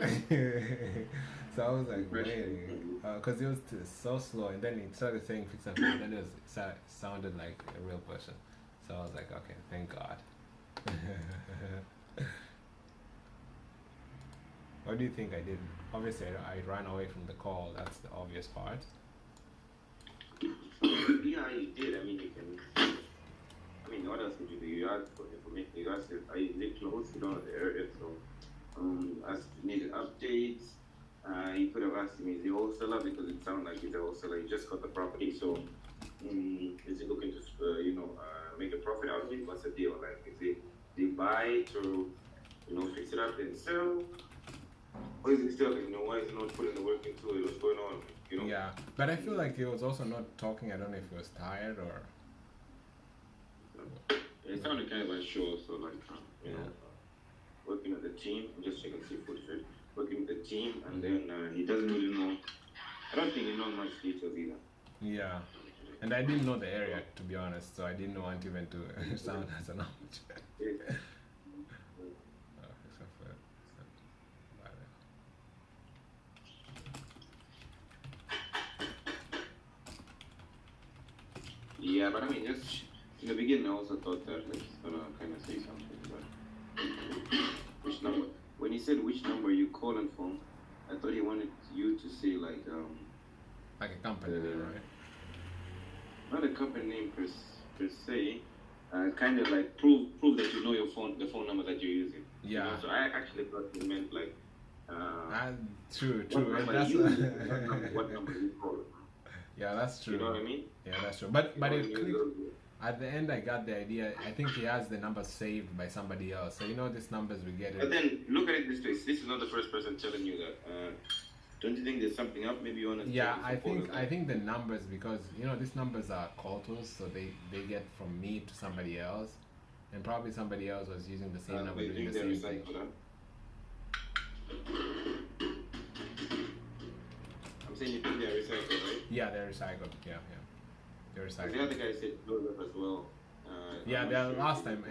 So I was like, waiting, because it was so slow, and then he started saying fix and flip, and then it sounded like a real person. So I was like, okay, thank God. What do you think I did? Obviously, I ran away from the call. That's the obvious part. Yeah, you did. I mean, you can. I mean, what else could you do? You asked for information. You asked if I live close, you know, the area. So, asked if you needed updates. You could have asked him, is he a wholesaler? Because it sounded like he's a wholesaler. He just got the property. So, is he looking to, make a profit out of it? What's the deal? Like, is he buy to, fix it up and sell? Or is it still, why is he not putting the work into it? What's going on? Yeah, but I feel like he was also not talking. I don't know if he was tired or. It sounded kind of unsure, so like, working with the team, I'm just checking seafood fit, working with the team, and then he doesn't really know, I don't think he knows much details either. Yeah, and I didn't know the area, to be honest, so I didn't want even to sound as an knowledge. Yeah, but I mean, just in the beginning, I also thought that like he's gonna kind of say something. But which number? When he said which number you calling from, I thought he wanted you to say like a company name, right? Not a company name per se. Kind of like prove that you know the phone number that you're using. Yeah. So I actually thought he meant like. True. What number you call? Yeah, that's true. You know what I mean? Yeah, that's true. But at the end, I got the idea. I think he has the number saved by somebody else. So these numbers we get. But then look at it this way. This is not the first person telling you that. Don't you think there's something up? Maybe you want to. Yeah, I think the numbers, because these numbers are call tools, so they get from me to somebody else, and probably somebody else was using the same number doing the same thing. I'm saying you think they're recycled, right? Yeah, they're recycled. Yeah, they're recycled. The other guy said close up as well. Yeah, the last time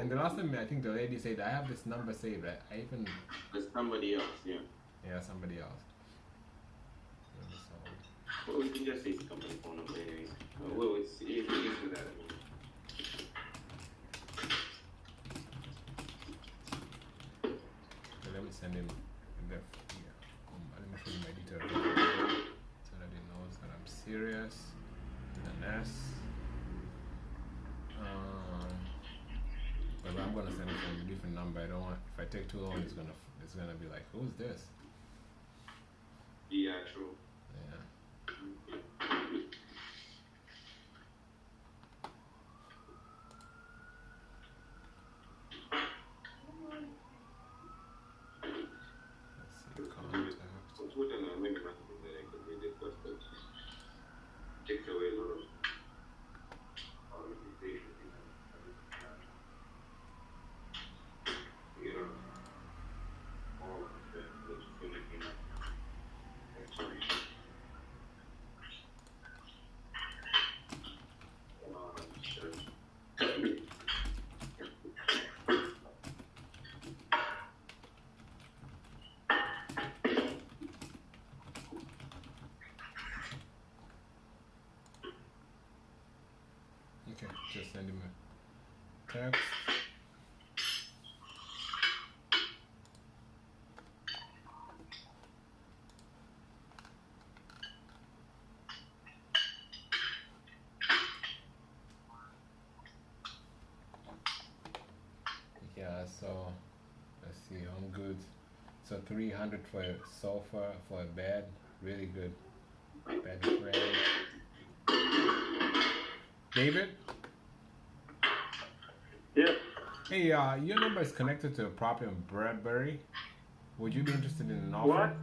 I think the lady said I have this number saved. I even. There's somebody else, yeah. Yeah, somebody else. Well, we can just say it's a company phone number, anyways. Well, it's easy for that. I mean. Okay, let me send him. Let me show you my details so that he knows that I'm serious. An S. But I'm gonna send it from a different number. I don't want. If I take too long, it's gonna be like, who's this? Yeah, true. Yeah. Takes away a lot of Okay, just send him a text. Yeah, so let's see, home goods. So 300 for a sofa, for a bed, really good. Bed frame. David? Yeah. Hey, your number is connected to a property on Bradbury. Would you be interested in an offer?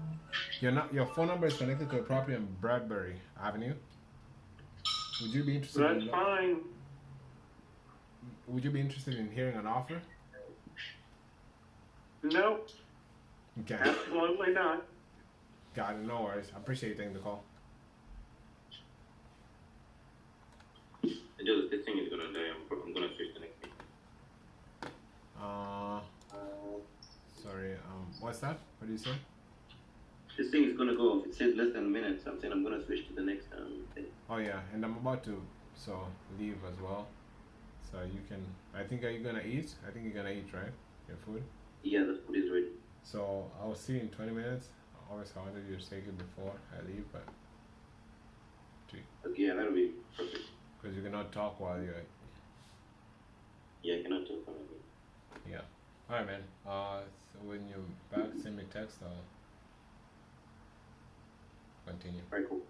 What? Your phone number is connected to a property on Bradbury Avenue. Would you be interested? That's fine. Would you be interested in hearing an offer? No. Okay. Absolutely not. Got it. No worries. I appreciate you taking the call. This thing is gonna die. I'm gonna switch the next thing. Sorry. What What's that? What do you say? This thing is gonna go off. It said less than a minute. So I'm saying I'm gonna switch to the next thing. Oh yeah, and I'm about to leave as well. So you can. I think, are you gonna eat? I think you're gonna eat, right? Your food. Yeah, the food is ready. So I'll see you in 20 minutes. Obviously, I wanted you to take it before I leave, but. Okay, yeah, that'll be perfect. Because you cannot talk while you're. Yeah, I cannot talk while I'm. Yeah. All right, man. So when you're back, send me a text. I'll continue. All right, cool.